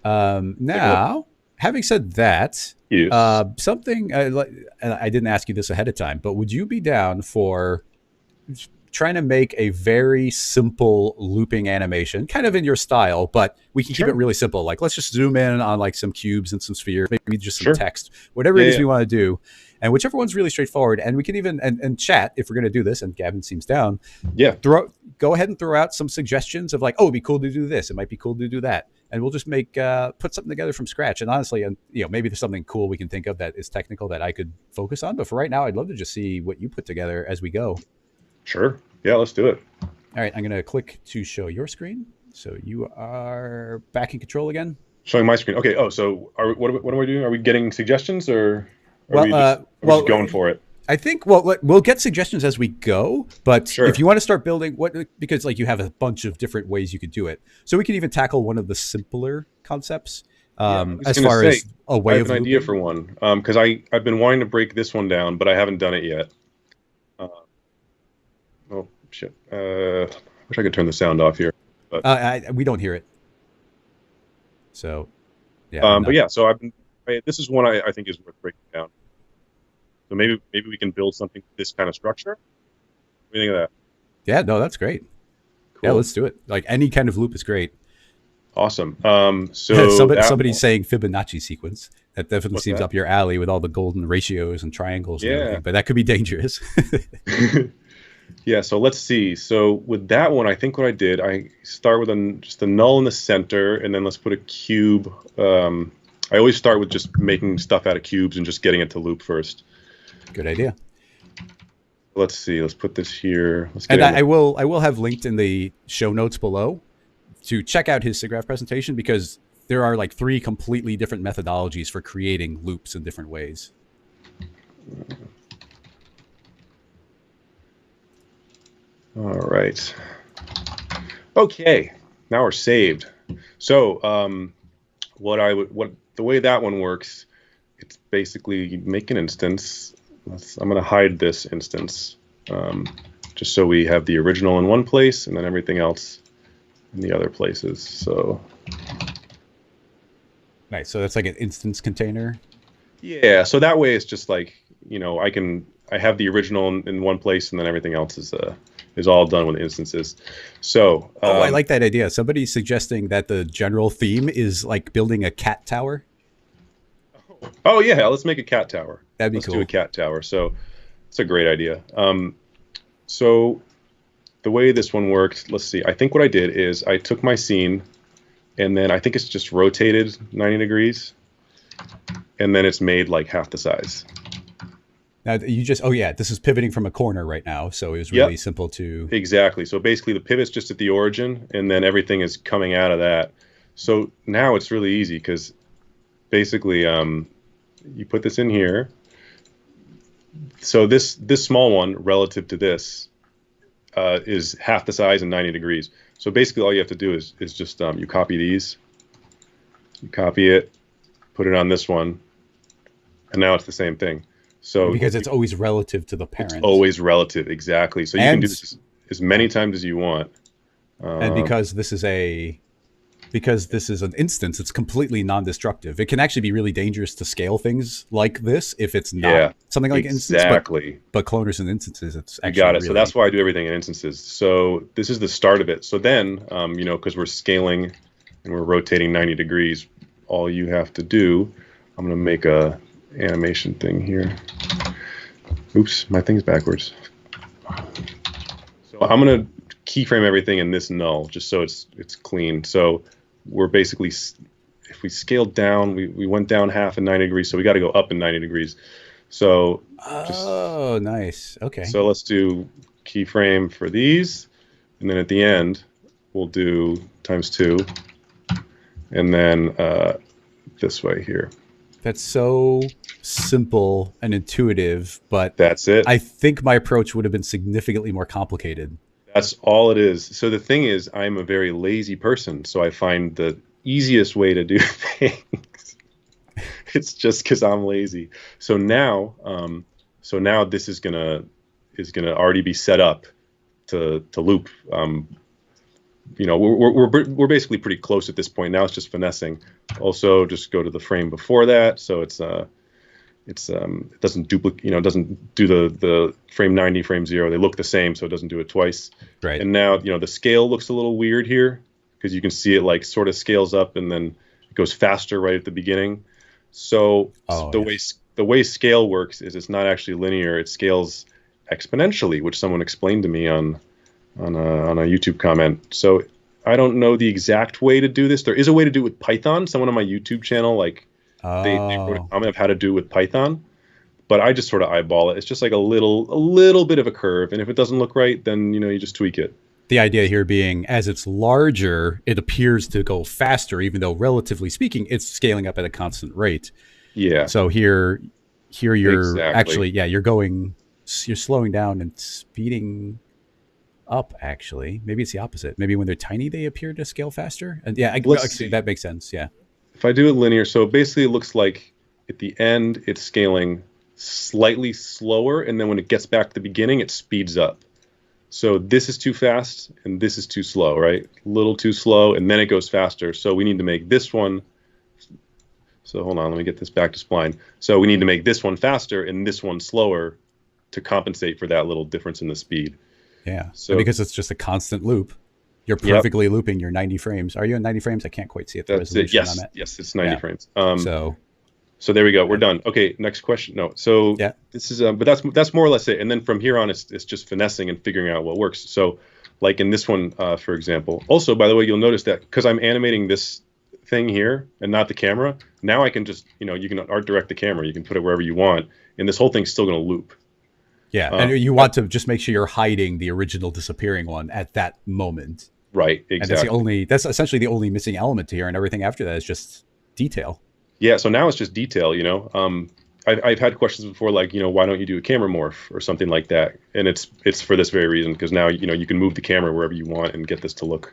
A: Now, having said that. Yes. Something, and I didn't ask you this ahead of time, but would you be down for trying to make a very simple looping animation, kind of in your style, but we can keep it really simple. Like, let's just zoom in on like some cubes and some spheres, maybe just some text, whatever it is we want to do. And whichever one's really straightforward. And we can even, and chat, if we're going to do this, and Gavin seems down. Yeah. Go ahead and throw out some suggestions of like, oh, it'd be cool to do this. It might be cool to do that. And we'll just put something together from scratch. And honestly, maybe there's something cool we can think of that is technical that I could focus on. But for right now, I'd love to just see what you put together as we go.
B: Sure. Yeah, let's do it.
A: All right. I'm going to click to show your screen. So you are back in control again.
B: Showing my screen. Okay. Oh, so what am I doing? Are we getting suggestions or are we just going for it?
A: I think we'll get suggestions as we go, but if you want to start building because like you have a bunch of different ways you could do it, so we can even tackle one of the simpler concepts as far as a way of
B: an idea for one, because I've been wanting to break this one down, but I haven't done it yet. Oh shit! Wish I could turn the sound off here, but
A: we don't hear it. So yeah,
B: but yeah, so this is one I think is worth breaking down. So maybe we can build something with this kind of structure. What do you think of that?
A: Yeah, no, that's great. Cool. Yeah, let's do it. Like any kind of loop is great.
B: Awesome. So
A: somebody's saying Fibonacci sequence. That definitely seems up your alley with all the golden ratios and triangles and everything, but that could be dangerous.
B: Yeah, so let's see. So with that one, I think what I did, I start with just a null in the center, and then let's put a cube. I always start with just making stuff out of cubes and just getting it to loop first.
A: Good idea.
B: Let's see. Let's put this here.
A: I will have linked in the show notes below to check out his SIGGRAPH presentation, because there are like 3 completely different methodologies for creating loops in different ways.
B: All right. Okay. Now we're saved. So the way that one works, it's basically you make an instance. I'm going to hide this instance just so we have the original in one place and then everything else in the other places. So
A: nice. So that's like an instance container.
B: Yeah. So that way it's just like, I have the original in one place and then everything else is is all done with instances. So
A: Oh, I like that idea. Somebody's suggesting that the general theme is like building a cat tower.
B: oh yeah, let's make a cat tower.
A: That'd be
B: Let's do a
A: cool.
B: cat tower. So it's a great idea. So the way this one worked, let's see. I think what I did is I took my scene, and then I think it's just rotated 90 degrees, and then it's made like half the size.
A: Now you just, oh yeah, this is pivoting from a corner right now, so it was really
B: Yep,
A: simple to.
B: exactly. So basically the pivot's just at the origin, and then everything is coming out of that. So now it's really easy because basically you put this in here. So this small one relative to this is half the size and 90 degrees. So basically all you have to do is just you copy these, you copy it, put it on this one, and now it's the same thing. So
A: Because it's always relative to the
B: it's
A: parent.
B: always relative, exactly. So you can
A: And
B: do this as many times as you want.
A: and
B: Um,
A: because this is an instance, it's completely non-destructive. It can actually be really dangerous to scale things like this if it's not
B: yeah,
A: something like instance,
B: exactly.
A: but cloners and instances, it's
B: You
A: actually
B: got it. So
A: really.
B: that's why I do everything in instances. So this is the start of it. So then, because we're scaling and we're rotating 90 degrees, all you have to do, I'm going to make a animation thing here. Oops, my thing's backwards. So I'm going to keyframe everything in this null just so it's clean. So we're basically, if we scaled down, we went down half in 90 degrees, so we got to go up in 90 degrees. So just
A: Oh, nice. Okay.
B: so let's do keyframe for these, and then at the end we'll do ×2, and then this way here.
A: That's so simple and intuitive, but
B: That's it.
A: I think my approach would have been significantly more complicated.
B: That's all it is. So the thing is, I'm a very lazy person, so I find the easiest way to do things. It's just because I'm lazy. So now this is gonna already be set up to loop. We're basically pretty close at this point. Now it's just finessing. Also, just go to the frame before that, so it doesn't duplicate. It doesn't do the frame 90, frame 0. They look the same, so it doesn't do it twice.
A: Right.
B: And now the scale looks a little weird here because you can see it like sort of scales up and then it goes faster right at the beginning. So the way scale works is it's not actually linear. It scales exponentially, which someone explained to me on a YouTube comment. So I don't know the exact way to do this. There is a way to do it with Python. Someone on my YouTube channel they wrote a
A: Oh,
B: comment of how to do it with Python, but I just sort of eyeball it. It's just like a little bit of a curve, and if it doesn't look right, then you just tweak it.
A: the idea here being as it's larger, it appears to go faster, even though relatively speaking, it's scaling up at a constant rate.
B: Yeah,
A: So here you're
B: exactly.
A: actually, yeah, you're slowing down and speeding up. Actually, maybe it's the opposite. Maybe when they're tiny, they appear to scale faster. And yeah,
B: Let's
A: actually,
B: see.
A: that makes sense. Yeah.
B: If I do it linear, so basically it looks like at the end it's scaling slightly slower, and then when it gets back to the beginning, it speeds up. So this is too fast, and this is too slow, right? A little too slow, and then it goes faster. So we need to make this one. So hold on, let me get this back to spline. So we need to make this one faster and this one slower to compensate for that little difference in the speed.
A: Yeah. And
B: So
A: because it's just a constant loop, you're
B: yep,
A: perfectly looping your 90 frames. Are you in 90 frames? I can't quite see at the
B: that's it.
A: resolution I'm
B: Yes,
A: at.
B: yes, it's 90
A: Yeah.
B: frames.
A: So,
B: So there we go. We're done. Okay, next question. No, so
A: yeah.
B: this is, but that's more or less it. And then from here on, it's just finessing and figuring out what works. So, like in this one, for example. Also, by the way, you'll notice that because I'm animating this thing here and not the camera, now I can just, you can art direct the camera. You can put it wherever you want, and this whole thing's still going to loop.
A: Yeah.
B: Uh,
A: And you want to just make sure you're hiding the original disappearing one at that moment.
B: right,
A: And
B: exactly.
A: that's essentially the only missing element here. And everything after that is just detail.
B: Yeah. So now it's just detail. I've had questions before, like, why don't you do a camera morph or something like that? And it's for this very reason, because now you can move the camera wherever you want and get this to look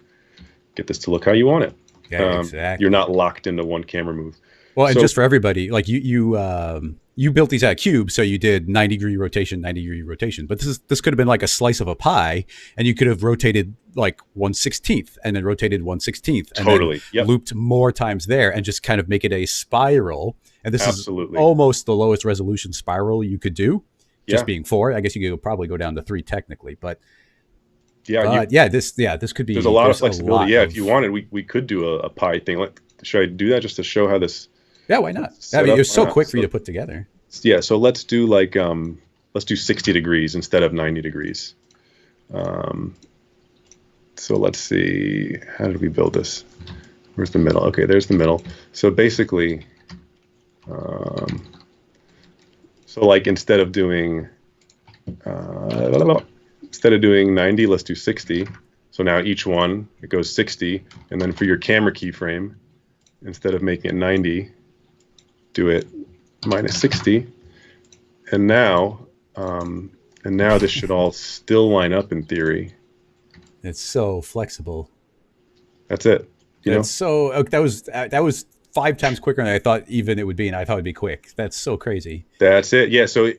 B: how you want it.
A: Yeah,
B: You're
A: exactly.
B: not locked into one camera move.
A: Well, and
B: So
A: just for everybody, like you built these out of cubes, so you did 90-degree rotation, 90-degree rotation. But this could have been like a slice of a pie, and you could have rotated like 1/16th, and then rotated 1/16th, and then
B: totally, yep,
A: looped more times there, and just kind of make it a spiral. And this is
B: absolutely,
A: almost the lowest resolution spiral you could do, just
B: yeah,
A: being 4. I guess you could probably go down to 3 technically, but
B: Yeah,
A: But this could
B: there's a
A: be,
B: lot of
A: there's a
B: flexibility.
A: lot
B: Yeah, if you
A: of,
B: wanted, we could do a pi thing. Should I do that just to show how this
A: yeah, why not? I
B: set
A: mean, it
B: up?
A: was
B: Why
A: so
B: not?
A: quick for you
B: So
A: to put together.
B: yeah, so let's do like let's do 60 degrees instead of 90 degrees. Um, so let's see, how did we build this? Where's the middle? Okay, there's the middle. So basically, um, so like instead of doing 90, let's do 60. So now each one, it goes 60. And then for your camera keyframe, instead of making it 90, do it minus 60. And now, this should all still line up in theory.
A: It's so flexible.
B: That's it. You know,
A: That's so, that was 5 times quicker than I thought even it would be. And I thought it'd be quick. That's so crazy.
B: that's it. Yeah. So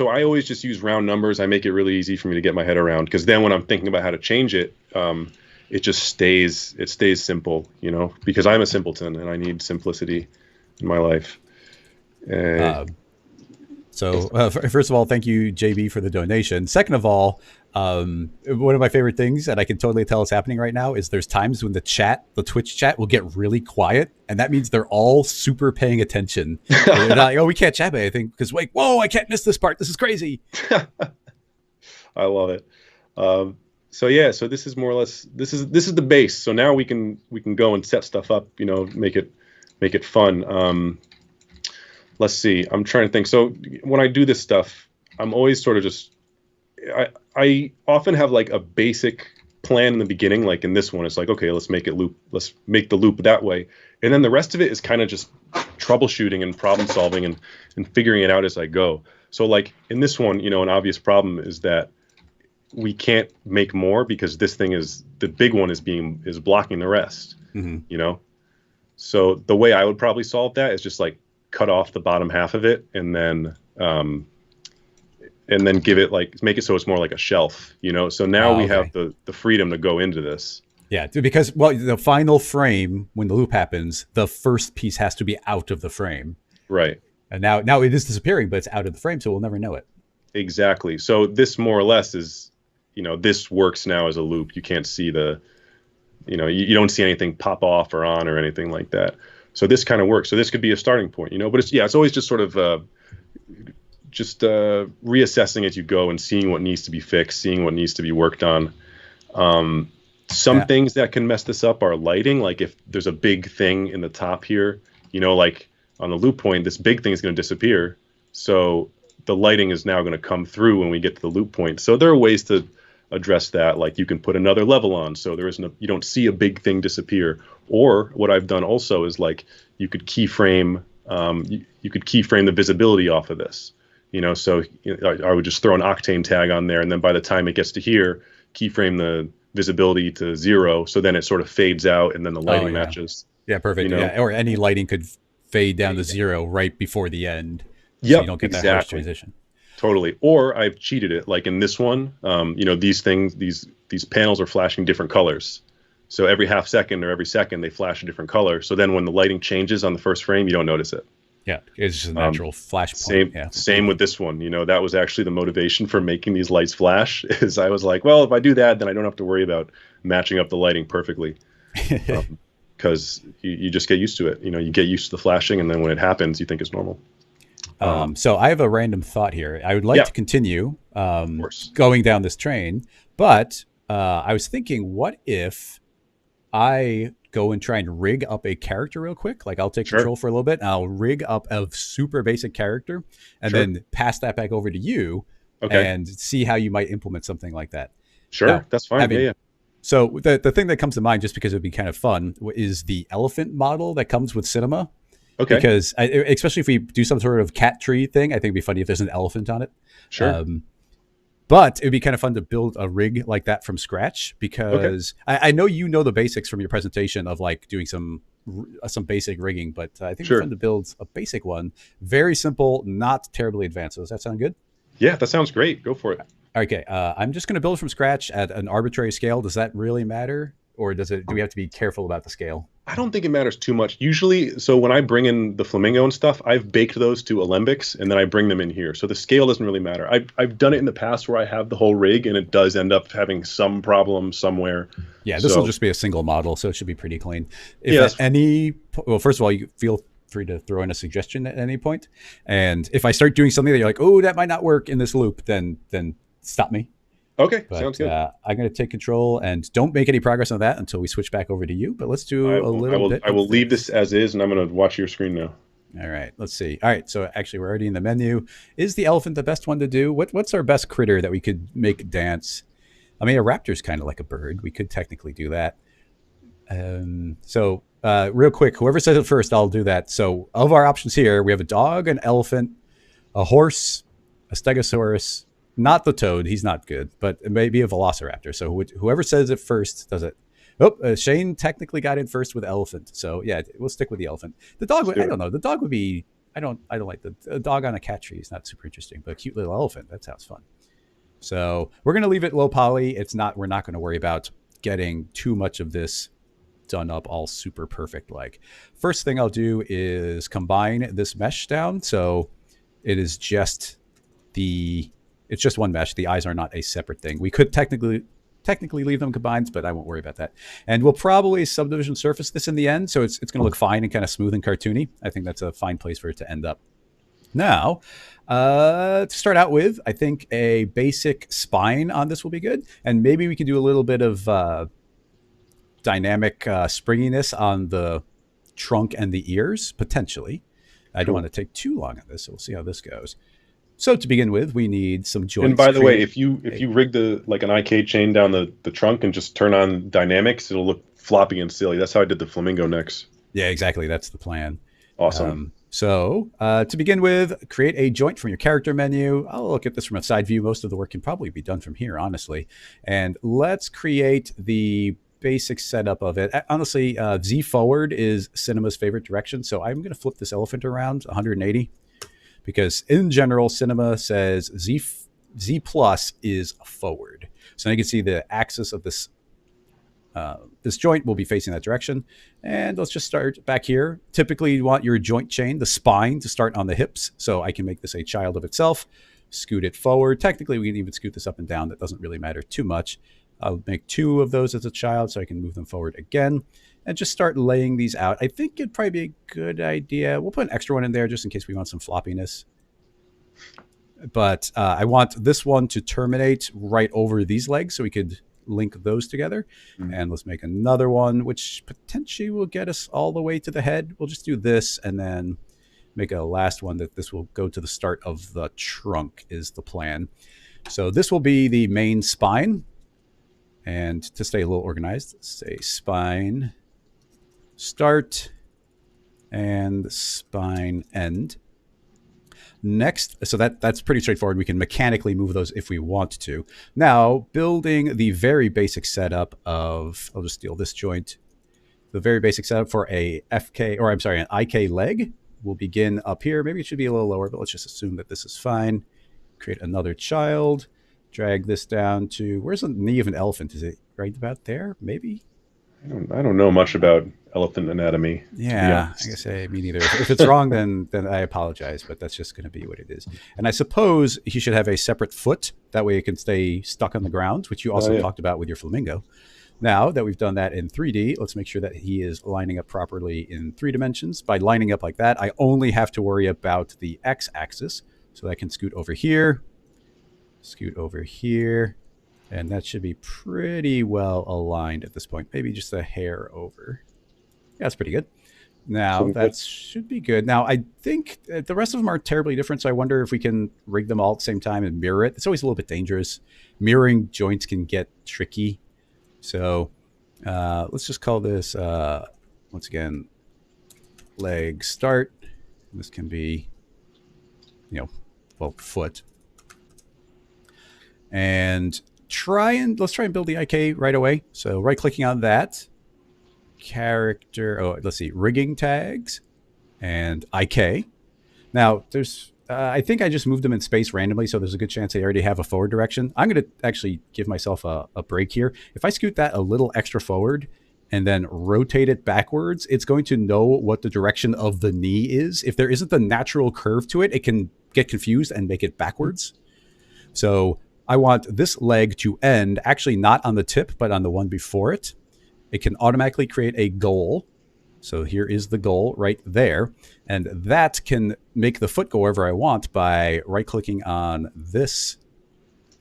B: I always just use round numbers. I make it really easy for me to get my head around, because then when I'm thinking about how to change it, it stays simple, because I'm a simpleton and I need simplicity in my life. Uh,
A: Uh, First of all, thank you, JB, for the donation. Second of all, one of my favorite things, and I can totally tell it's happening right now, is there's times when the Twitch chat will get really quiet, and that means they're all super paying attention. They're not like, oh, we can't chat about anything because, like, whoa, I can't miss this part. This is crazy.
B: I love it. So yeah, so this is more or less this is the base. So now we can go and set stuff up, make it fun. Let's see. I'm trying to think. So when I do this stuff, I'm always sort of just I often have like a basic plan in the beginning. Like in this one, it's like, okay, let's make the loop that way, and then the rest of it is kind of just troubleshooting and problem solving and figuring it out as I go. So like in this one, an obvious problem is that we can't make more because the big one is blocking the rest.
A: Mm-hmm.
B: So the way I would probably solve that is just like cut off the bottom half of it and then give it make it so it's more like a shelf. So now we have the freedom to go into this.
A: Yeah, because the final frame, when the loop happens, the first piece has to be out of the frame.
B: Right.
A: And now it is disappearing, but it's out of the frame, so we'll never know it.
B: Exactly. So this more or less is, this works now as a loop. You can't see you don't see anything pop off or on or anything like that. So this kind of works. So this could be a starting point, but it's always just sort of reassessing as you go and seeing what needs to be fixed, seeing what needs to be worked on. Some things that can mess this up are lighting. Like if there's a big thing in the top here, like on the loop point, this big thing is going to disappear. So the lighting is now going to come through when we get to the loop point. So there are ways to address that. Like you can put another level on, so you don't see a big thing disappear. Or what I've done also is like you could keyframe the visibility off of this. So I would just throw an octane tag on there, and then by the time it gets to here, keyframe the visibility to 0, so then it sort of fades out, and then the lighting matches.
A: Yeah, perfect. Yeah, or any lighting could fade down to 0 right before the end. So you don't get that harsh transition.
B: Totally. Or I've cheated it, like in this one. These panels are flashing different colors. So every half second or every second they flash a different color. So then when the lighting changes on the first frame, you don't notice it.
A: Yeah, it's just a natural flash point.
B: Same with this one. That was actually the motivation for making these lights flash. Is I was like, well, if I do that, then I don't have to worry about matching up the lighting perfectly, because you just get used to it. You get used to the flashing, and then when it happens, you think it's normal.
A: So I have a random thought here. I would like to continue going down this train, but I was thinking, what if I go and try and rig up a character real quick? Like I'll take control for a little bit, and I'll rig up a super basic character, and then pass that back over to you, and see how you might implement something like that.
B: Sure, now, that's fine. Yeah.
A: So the thing that comes to mind, just because it would be kind of fun, is the elephant model that comes with Cinema.
B: Okay.
A: Because especially if we do some sort of cat tree thing, I think it'd be funny if there's an elephant on it.
B: Sure.
A: But it'd be kind of fun to build a rig like that from scratch, because I know the basics from your presentation of like doing some basic rigging, but I think it'd be fun to build a basic one. Very simple, not terribly advanced. So does that sound good?
B: Yeah, that sounds great. Go for it.
A: Okay. I'm just going to build from scratch at an arbitrary scale. Does that really matter? Or do we have to be careful about the scale?
B: I don't think it matters too much. Usually, so when I bring in the flamingo and stuff, I've baked those to alembics and then I bring them in here. So the scale doesn't really matter. I've done it in the past where I have the whole rig and it does end up having some problem somewhere.
A: Yeah, this will
B: So
A: just be a single model, so it should be pretty clean. If
B: yeah,
A: at
B: that's
A: any, well, first of all, you feel free to throw in a suggestion at any point. And if I start doing something that you're like, oh, that might not work in this loop, then stop me.
B: okay. Sounds
A: But
B: good.
A: I'm going to take control and don't make any progress on that until we switch back over to you. But let's do a
B: I
A: little
B: will
A: bit
B: I will
A: of
B: leave
A: this.
B: this as is and I'm going to watch your screen now.
A: All right, let's see. All right, so actually we're already in the menu. Is the elephant the best one to do? What's our best critter that we could make dance? I mean, a raptor's kind of like a bird. We could technically do that. Real quick, whoever says it first, I'll do that. So of our options here, we have a dog, an elephant, a horse, a stegosaurus, not the toad. He's not good, but it may be a velociraptor. So whoever says it first does it. Oh, Shane technically got in first with elephant. So yeah, we'll stick with the elephant. The dog,
B: Let's do
A: I don't
B: it.
A: know. The dog would be. I don't like the dog on a cat tree is not super interesting, but a cute little elephant that sounds fun. So we're gonna leave it low poly. It's not. We're not going to worry about getting too much of this done up all super perfect. Like first thing I'll do is combine this mesh down. So it is just the it's just one mesh. The eyes are not a separate thing. We could technically leave them combined, but I won't worry about that. And we'll probably subdivision surface this in the end, so it's going to look fine and kind of smooth and cartoony. I think that's a fine place for it to end up. Now, to start out with, I think a basic spine on this will be good, and maybe we can do a little bit of dynamic springiness on the trunk and the ears potentially. I don't want
B: Cool.
A: to take too long on this, so we'll see how this goes. So to begin with, we need some
B: And
A: joints.
B: by the way,
A: Create
B: if you
A: a
B: rig the like an IK chain down the trunk and just turn on dynamics, it'll look floppy and silly. That's how I did the flamingo necks.
A: Yeah, exactly. That's the plan.
B: Awesome.
A: To begin with, create a joint from your character menu. I'll look at this from a side view. Most of the work can probably be done from here, honestly. And let's create the basic setup of it. Honestly, Z forward is Cinema's favorite direction. So I'm going to flip this elephant around 180 because in general, Cinema says Z plus is forward. So now you can see the axis of this joint will be facing that direction. And let's just start back here. Typically, you want your joint chain, the spine, to start on the hips. So I can make this a child of itself, scoot it forward. Technically, we can even scoot this up and down. That doesn't really matter too much. I'll make two of those as a child so I can move them forward again and just start laying these out. I think it'd probably be a good idea. We'll put an extra one in there just in case we want some floppiness. But I want this one to terminate right over these legs so we could link those together.
B: Mm.
A: And let's make another one, which potentially will get us all the way to the head. We'll just do this and then make a last one that this will go to the start of the trunk is the plan. So this will be the main spine. And to stay a little organized, say spine start and spine end. Next, so that's pretty straightforward. We can mechanically move those if we want to. Now, building the very basic setup of, I'll just steal this joint. The very basic setup for a FK, or I'm sorry, an IK leg will begin up here. Maybe it should be a little lower, but let's just assume that this is fine. Create another child. Drag this down to, where's the knee of an elephant? Is it right about there? Maybe?
B: I don't know much about elephant anatomy, to be
A: Yeah, I
B: honest.
A: guess me neither. If it's wrong, then I apologize, but that's just going to be what it is. And I suppose he should have a separate foot. That way it can stay stuck on the ground, which you
B: Oh
A: also
B: yeah.
A: talked about with your flamingo. Now that we've done that in 3D, let's make sure that he is lining up properly in 3 dimensions. By lining up like that, I only have to worry about the x-axis. So I can scoot over here, and that should be pretty well aligned at this point. Maybe just a hair over. Yeah, that's pretty good.
B: So
A: Now that should be good. Now I think the rest of them aren't terribly different, so I wonder if we can rig them all at the same time and mirror it. It's always a little bit dangerous. Mirroring joints can get tricky. So let's just call this once again leg start. This can be, foot. And let's try and build the IK right away. So right clicking on that character. Oh, let's see, rigging tags and IK. Now I think I just moved them in space randomly, so there's a good chance they already have a forward direction. I'm going to actually give myself a break here. If I scoot that a little extra forward and then rotate it backwards, it's going to know what the direction of the knee is. If there isn't the natural curve to it, it can get confused and make it backwards. So I want this leg to end actually not on the tip, but on the one before it. It can automatically create a goal. So here is the goal right there. And that can make the foot go wherever I want by right-clicking on this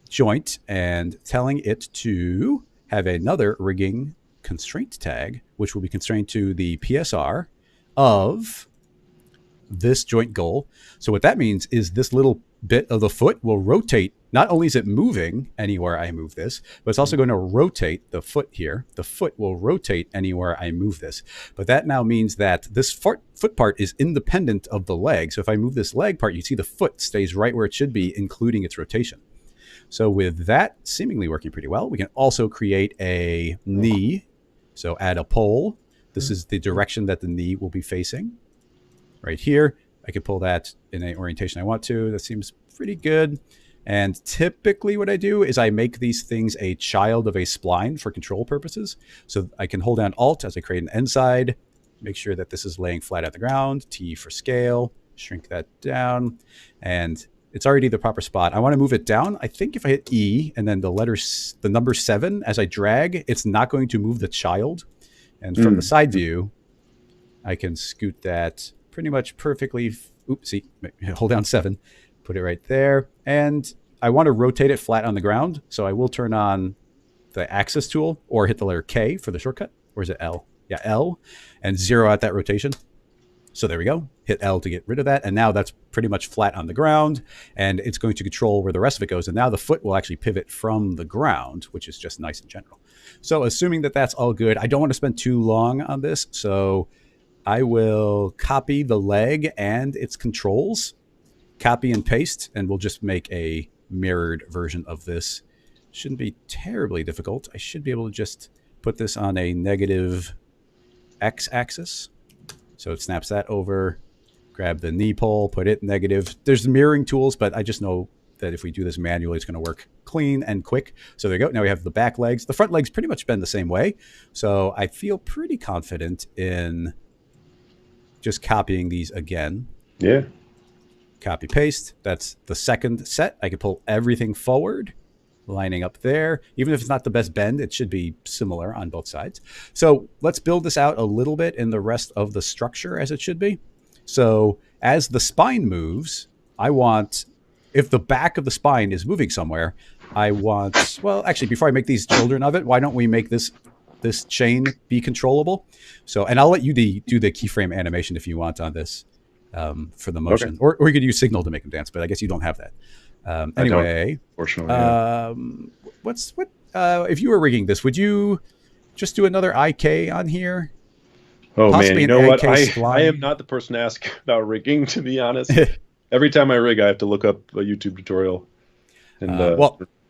A: joint and telling it to have another rigging constraint tag, which will be constrained to the PSR of this joint goal. So what that means is this little bit of the foot will rotate. Not only is it moving anywhere I move this, but it's also going to rotate the foot here. The foot will rotate anywhere I move this. But that now means that this foot part is independent of the leg. So if I move this leg part, you see the foot stays right where it should be, including its rotation. So with that seemingly working pretty well, we can also create a knee. So add a pole. This is the direction that the knee will be facing. Right here, I can pull that in any orientation I want to. That seems pretty good. And typically what I do is I make these things a child of a spline for control purposes. So I can hold down Alt as I create an end side, make sure that this is laying flat on the ground, T for scale, shrink that down, and it's already the proper spot. I want to move it down. I think if I hit E and then the number 7 as I drag, it's not going to move the child. And from the side view, I can scoot that pretty much perfectly. Oops, see, hold down 7, put it right there. And I want to rotate it flat on the ground. So I will turn on the axis tool or hit the letter K for the shortcut. Or is it L? Yeah, L, and zero out that rotation. So there we go. Hit L to get rid of that. And now that's pretty much flat on the ground. And it's going to control where the rest of it goes. And now the foot will actually pivot from the ground, which is just nice in general. So assuming that that's all good, I don't want to spend too long on this. So I will copy the leg and its controls, copy and paste, and we'll just make a mirrored version of this. Shouldn't be terribly difficult. I should be able to just put this on a negative X axis. So it snaps that over, grab the knee pole, put it negative. There's mirroring tools, but I just know that if we do this manually, it's going to work clean and quick. So there you go. Now we have the back legs. The front legs pretty much bend the same way. So I feel pretty confident in just copying these again.
B: Yeah.
A: Copy, paste. That's the second set. I can pull everything forward, lining up there. Even if it's not the best bend, it should be similar on both sides. So let's build this out a little bit in the rest of the structure as it should be. So as the spine moves, I want, if the back of the spine is moving somewhere, I want, well, actually, before I make these children of it, why don't we make this chain be controllable? So, and I'll let you do the keyframe animation if you want on this for the motion. Okay. Or you could use Signal to make them dance, but I guess you don't have that. Anyway,
B: fortunately,
A: if you were rigging this, would you just do another IK on here?
B: Oh man, you know what? I am not the person to ask about rigging, to be honest. Every time I rig, I have to look up a YouTube tutorial and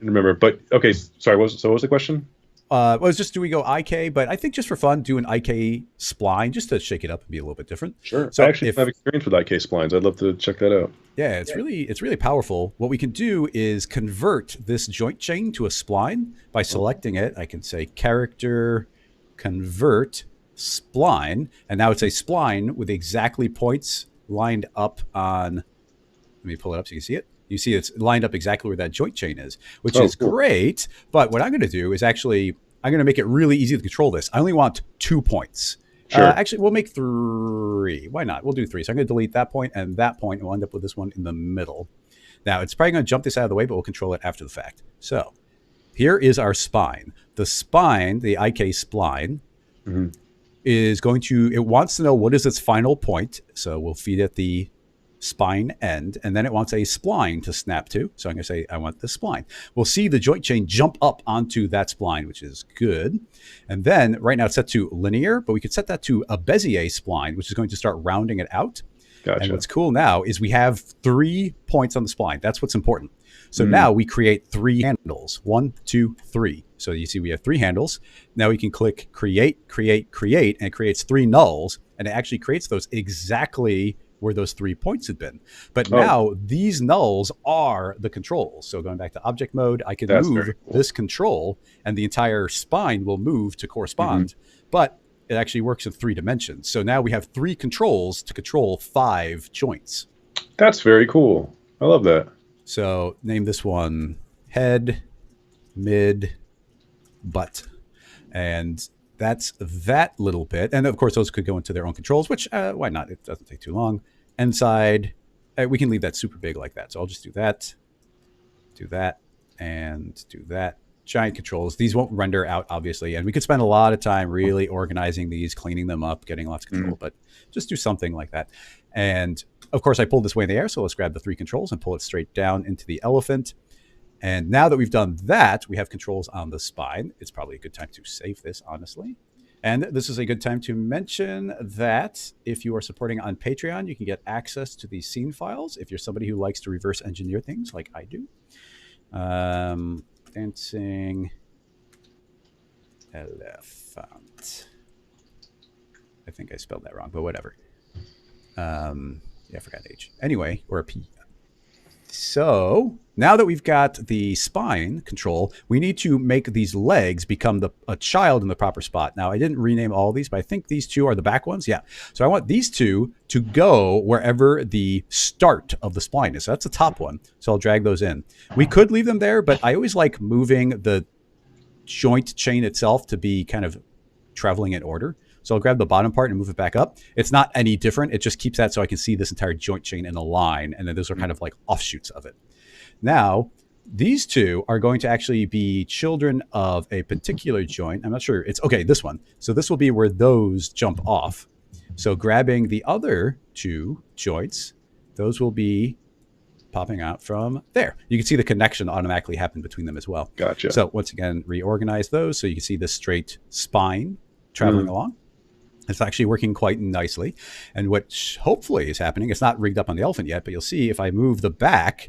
B: remember. But okay, sorry. What was the question?
A: Well, it's just, do we go IK? But I think just for fun, do an IK spline just to shake it up and be a little bit different.
B: Sure. So I actually have experience with IK splines. I'd love to check that out.
A: Yeah, it's really powerful. What we can do is convert this joint chain to a spline by selecting it. I can say character convert spline, and now it's a spline with exactly points lined up on. Let me pull it up so you can see it. You see it's lined up exactly where that joint chain is, which is great. But what I'm going to do is actually, I'm going to make it really easy to control this. I only want 2 points. Sure. Actually, we'll make 3. Why not? We'll do 3. So I'm going to delete that point, and we'll end up with this one in the middle. Now, it's probably going to jump this out of the way, but we'll control it after the fact. So here is our spine. The spine, the IK spline, is going to, it wants to know what is its final point. So we'll feed it the spine end, and then it wants a spline to snap to. So I'm going to say, I want the spline. We'll see the joint chain jump up onto that spline, which is good. And then right now it's set to linear, but we could set that to a Bezier spline, which is going to start rounding it out. Gotcha. And what's cool now is we have 3 points on the spline. That's what's important. So now we create 3 handles. 1, 2, 3. So you see we have 3 handles. Now we can click create, and it creates 3 nulls, and it actually creates those exactly where those 3 points had been. But
B: Oh,
A: now these nulls are the controls. So going back to object mode, I can
B: that's
A: move
B: very cool.
A: this control and the entire spine will move to
B: Hmm.
A: correspond. But it actually works in 3 dimensions. So now we have 3 controls to control 5 joints.
B: That's very cool. I love that.
A: So name this one head, mid, butt. And that's that little bit. And of course, those could go into their own controls, which why not? It doesn't take too long. Inside, we can leave that super big like that. So I'll just do that, and do that. Giant controls. These won't render out, obviously. And we could spend a lot of time really organizing these, cleaning them up, getting lots of control,
B: Mm.
A: but just do something like that. And of course, I pulled this way in the air. So let's grab the 3 controls and pull it straight down into the elephant. And now that we've done that, we have controls on the spine. It's probably a good time to save this, honestly. And this is a good time to mention that if you are supporting on Patreon, you can get access to these scene files if you're somebody who likes to reverse engineer things like I do. Dancing elephant. I think I spelled that wrong, but whatever. Yeah, I forgot H. Anyway, or a P. So now that we've got the spine control, we need to make these legs become a child in the proper spot. Now, I didn't rename all these, but I think these 2 are the back ones. Yeah. So I want these 2 to go wherever the start of the spine is. So that's the top one. So I'll drag those in. We could leave them there, but I always like moving the joint chain itself to be kind of traveling in order. So I'll grab the bottom part and move it back up. It's not any different. It just keeps that so I can see this entire joint chain in a line. And then those are kind of like offshoots of it. Now, these 2 are going to actually be children of a particular joint. I'm not sure. It's okay, this one. So this will be where those jump off. So grabbing the other 2 joints, those will be popping out from there. You can see the connection automatically happen between them as well.
B: Gotcha.
A: So once again, reorganize those so you can see this straight spine traveling along. It's actually working quite nicely. And what hopefully is happening, it's not rigged up on the elephant yet, but you'll see if I move the back,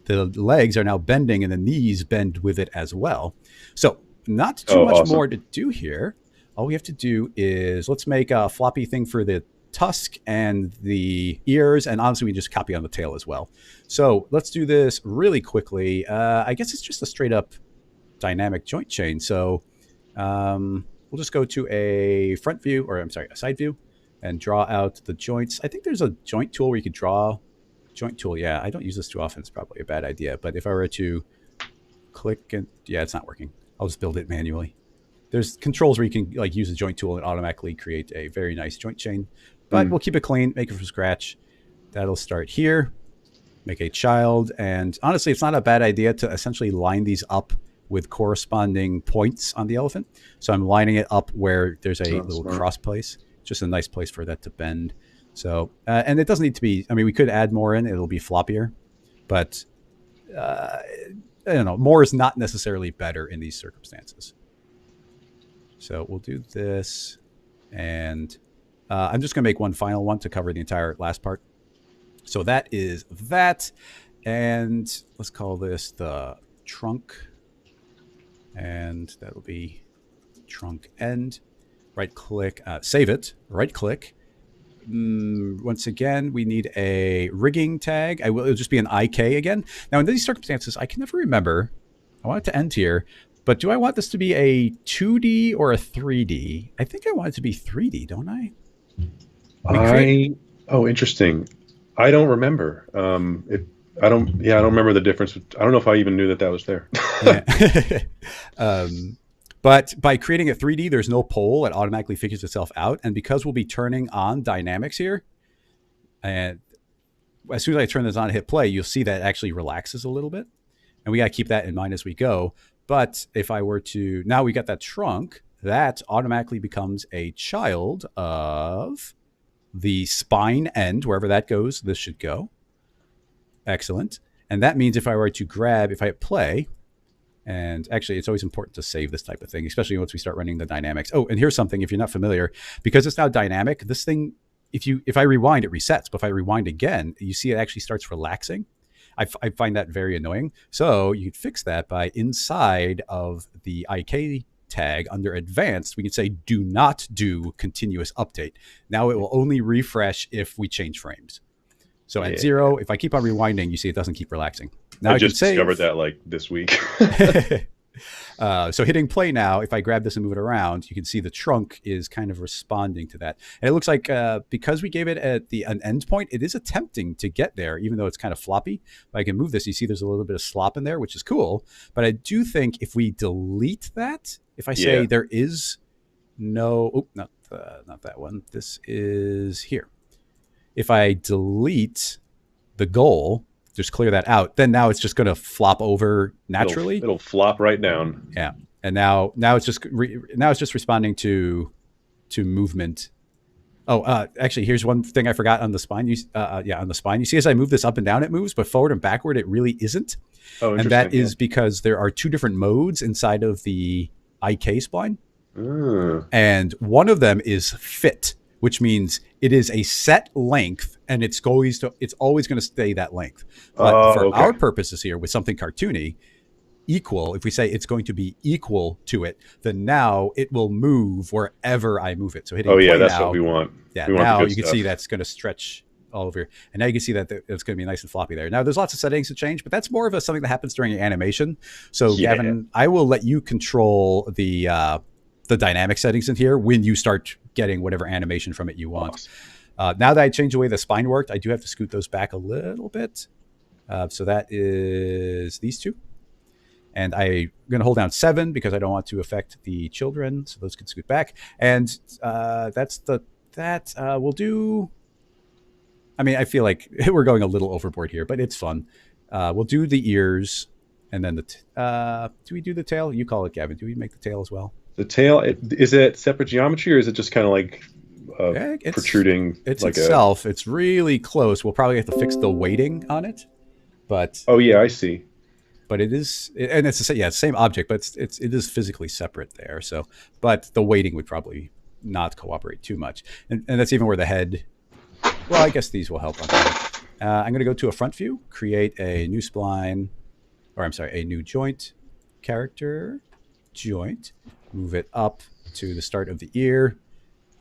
A: the legs are now bending and the knees bend with it as well. So not too much
B: Awesome.
A: more to do here. All we have to do is let's make a floppy thing for the tusk and the ears. And honestly, we just copy on the tail as well. So let's do this really quickly. I guess it's just a straight up dynamic joint chain. So we'll just go to a front view, or I'm sorry, a side view, and draw out the joints. I think there's a joint tool where you could draw joint tool. Yeah, I don't use this too often. It's probably a bad idea. But if I were to click and yeah, it's not working. I'll just build it manually. There's controls where you can like use a joint tool and automatically create a very nice joint chain. But we'll keep it clean, make it from scratch. That'll start here. Make a child. And honestly, it's not a bad idea to essentially line these up with corresponding points on the elephant. So I'm lining it up where there's a little cross place. Just a nice place for that to bend. So, and it doesn't need to be, I mean, we could add more in, it'll be floppier, but I don't know, more is not necessarily better in these circumstances. So we'll do this, and I'm just going to make one final one to cover the entire last part. So that is that, and let's call this the trunk, and that'll be trunk end. Right click, save it, right click. Once again, we need a rigging tag. It'll just be an IK again. Now, in these circumstances, I can never remember. I want it to end here, but do I want this to be a 2D or a 3D? I think I want it to be 3D, don't I?
B: Oh, interesting. I don't remember. I don't remember the difference. I don't know if I even knew that was there.
A: But by creating a 3D, there's no pole. It automatically figures itself out. And because we'll be turning on dynamics here, and as soon as I turn this on and hit play, you'll see that it actually relaxes a little bit. And we got to keep that in mind as we go. But if I were to, now we got that trunk, that automatically becomes a child of the spine end, wherever that goes, this should go. Excellent. And that means if I were to grab, if I hit play, and actually, it's always important to save this type of thing, especially once we start running the dynamics. Oh, and here's something, if you're not familiar, because it's now dynamic, this thing, if I rewind, it resets. But if I rewind again, you see it actually starts relaxing. I find that very annoying. So you could fix that by inside of the IK tag under advanced, we can say do not do continuous update. Now it will only refresh if we change frames. So at
B: Yeah.
A: 0, if I keep on rewinding, you see it doesn't keep relaxing. Now
B: I
A: I can
B: just discovered
A: save.
B: that like this week.
A: So hitting play now, if I grab this and move it around, you can see the trunk is kind of responding to that. And it looks like because we gave it at an end point, it is attempting to get there, even though it's kind of floppy. But I can move this. You see there's a little bit of slop in there, which is cool. But I do think if we delete that, if I say
B: Yeah.
A: there is no, not that one. This is here. If I delete the goal, just clear that out, then now it's just going to flop over naturally.
B: It'll flop right down.
A: Yeah, and now it's just now it's just responding to movement. Oh, actually, here's one thing I forgot on the spine. On the spine, you see as I move this up and down, it moves, but forward and backward, it really isn't.
B: Oh,
A: And
B: interesting.
A: that is because there are 2 different modes inside of the IK spline, and one of them is fit, which means it is a set length and it's always going to stay that length. But for our purposes here, with something cartoony, equal, if we say it's going to be equal to it, then now it will move wherever I move it. So hitting play
B: that's
A: now,
B: what we want.
A: Yeah,
B: we want
A: now
B: the good
A: you can
B: stuff.
A: see that's going to stretch all over here. And now you can see that it's going to be nice and floppy there. Now there's lots of settings to change, but that's more of something that happens during animation. So Gavin, I will let you control the dynamic settings in here when you start getting whatever animation from it you want. Awesome. Now that I changed the way the spine worked, I do have to scoot those back a little bit. So that is these 2. And I'm going to hold down 7 because I don't want to affect the children. So those can scoot back. And we'll do. I mean, I feel like we're going a little overboard here, but it's fun. We'll do the ears and then do we do the tail? You call it, Gavin. Do we make the tail as well?
B: The tail, is it separate geometry or is it just kind of like protruding?
A: It's
B: like
A: itself. It's really close. We'll probably have to fix the weighting on it. But
B: oh yeah, I see.
A: But it is, and it's the same object, but it is physically separate there. So, but the weighting would probably not cooperate too much, and that's even where the head. Well, I guess these will help on that. I'm going to go to a front view, create a new spline, a new joint, character, joint, move it up to the start of the ear.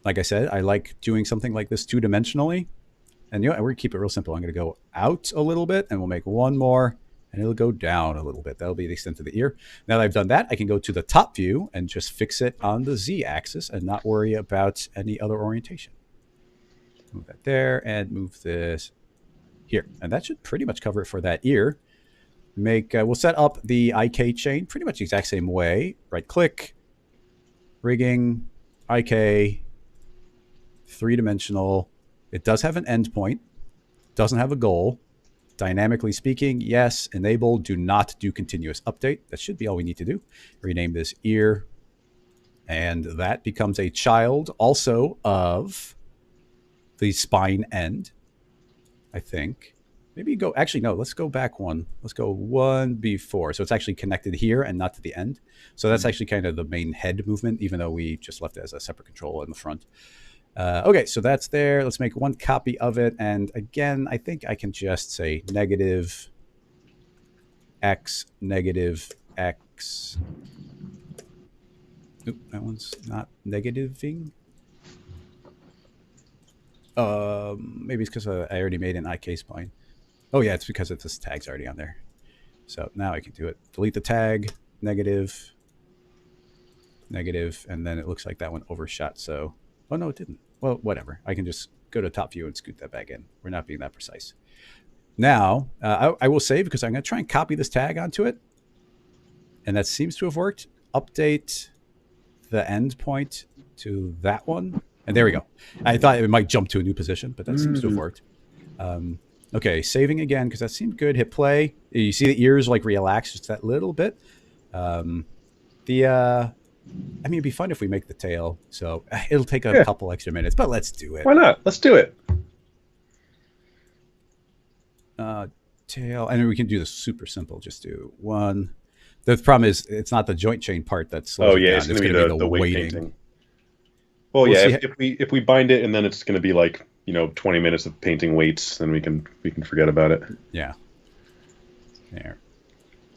A: Like I said, I like doing something like this 2-dimensionally, and we're going to keep it real simple. I'm going to go out a little bit, and we'll make one more. And it'll go down a little bit. That'll be the extent of the ear. Now that I've done that, I can go to the top view and just fix it on the Z-axis and not worry about any other orientation. Move that there and move this here. And that should pretty much cover it for that ear. We'll set up the IK chain pretty much the exact same way. Right-click, rigging, IK, 3-dimensional. It does have an endpoint. Doesn't have a goal. Dynamically speaking, yes. Enable, do not do continuous update. That should be all we need to do. Rename this ear. And that becomes a child also of the spine end, I think. Maybe go, actually, no, let's go back one. Let's go one before. So it's actually connected here and not to the end. So that's actually kind of the main head movement, even though we just left it as a separate control in the front. Okay, so that's there. Let's make one copy of it. And again, I think I can just say negative X, negative X. Oop, that one's not negativing. Maybe it's because I already made an IK spline. Oh yeah, it's because this tag's already on there. So now I can do it. Delete the tag, negative, negative, and then it looks like that one overshot. So, oh no, it didn't. Well, whatever. I can just go to top view and scoot that back in. We're not being that precise. Now, I will save because I'm going to try and copy this tag onto it. And that seems to have worked. Update the endpoint to that one. And there we go. I thought it might jump to a new position, but that seems to have worked. Okay, saving again because that seemed good. Hit play. You see the ears like relax just that little bit. I mean, it'd be fun if we make the tail. So it'll take a couple extra minutes, but let's do it.
B: Why not? Let's do it.
A: Tail. And we can do this super simple. Just do one. The problem is it's not the joint chain part that's slows it down.
B: It's going to be the weight painting. Well,
A: We'll
B: yeah, if we bind it and then it's going to be like, 20 minutes of painting weights, then we can forget about it.
A: Yeah. There.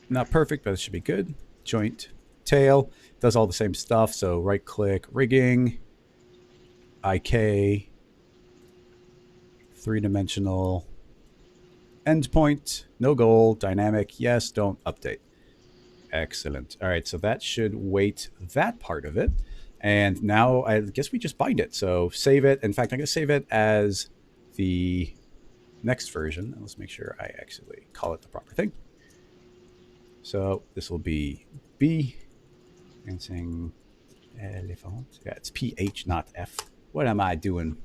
A: Not perfect, but it should be good. Joint, tail, does all the same stuff. So right click, rigging, IK, 3-dimensional, Endpoint, no goal, dynamic, yes, don't update. Excellent. All right, so that should weight that part of it. And now I guess we just bind it. So save it. In fact, I'm going to save it as the next version. Let's make sure I actually call it the proper thing. So this will be B. And saying elephant. Yeah, it's PH, not F. What am I doing?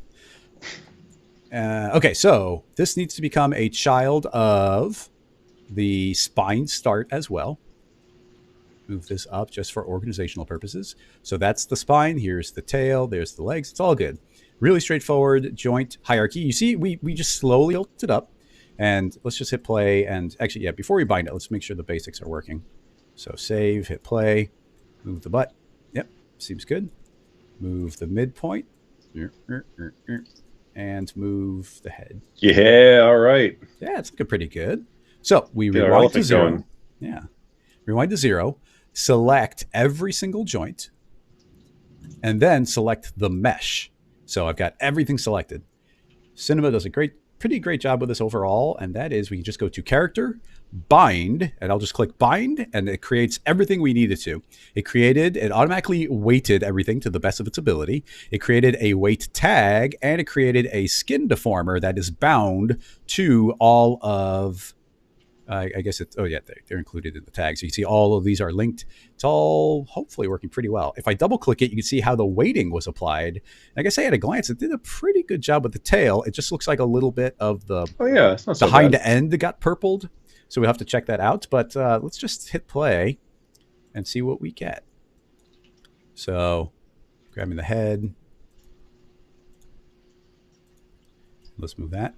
A: Okay, so this needs to become a child of the spine start as well. Move this up just for organizational purposes. So that's the spine. Here's the tail. There's the legs. It's all good. Really straightforward joint hierarchy. You see, we just slowly built it up. And let's just hit play. And actually, yeah, before we bind it, let's make sure the basics are working. So save, hit play, move the butt. Yep, seems good. Move the midpoint. And move the head.
B: Yeah, all right.
A: Yeah, it's looking pretty good. So we rewind to 0.
B: Going.
A: Yeah. Rewind to 0. Select every single joint. And then select the mesh. So I've got everything selected. Cinema does a pretty great job with this overall. And that is we can just go to character, bind, and I'll just click bind, and it creates everything we needed to. It automatically weighted everything to the best of its ability. It created a weight tag, and it created a skin deformer that is bound to all of, I guess it's, oh yeah, they're included in the tags. So you see all of these are linked. It's all hopefully working pretty well. If I double click it, you can see how the weighting was applied. Like I say, at a glance, it did a pretty good job with the tail. It just looks like a little bit of the,
B: it's not so
A: the hind
B: bad.
A: end got purpled. So we'll have to check that out. But let's just hit play and see what we get. So grabbing the head. Let's move that.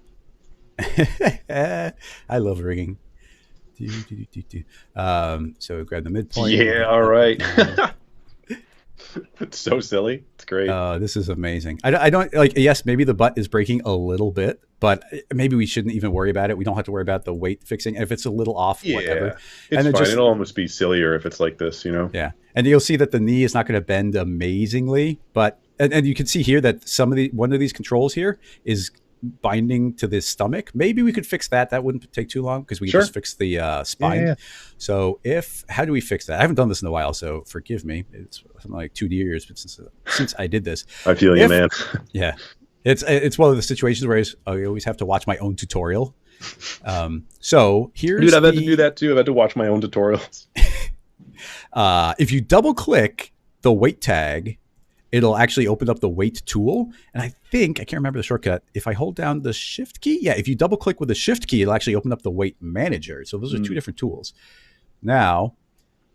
A: I love rigging. So grab the midpoint.
B: Yeah, all right. It's so silly. It's great.
A: This is amazing. I don't like. Yes, maybe the butt is breaking a little bit, but maybe we shouldn't even worry about it. We don't have to worry about the weight fixing. If it's a little off, whatever.
B: It's fine. It'll almost be sillier if it's like this, Yeah,
A: and you'll see that the knee is not going to bend amazingly, but and you can see here that one of these controls here is binding to the stomach. Maybe we could fix that. That wouldn't take too long because we can just fix the spine. Yeah. So how do we fix that? I haven't done this in a while, so forgive me. It's something like 2 years, but since I did this,
B: I feel you, man.
A: Yeah, it's one of the situations where I always have to watch my own tutorial. So here's
B: I've had to do that too. I've had to watch my own tutorials.
A: If you double click the weight tag, it'll actually open up the weight tool. And I can't remember the shortcut. If I hold down the shift key, if you double click with the shift key, it'll actually open up the weight manager. So those are two different tools. Now,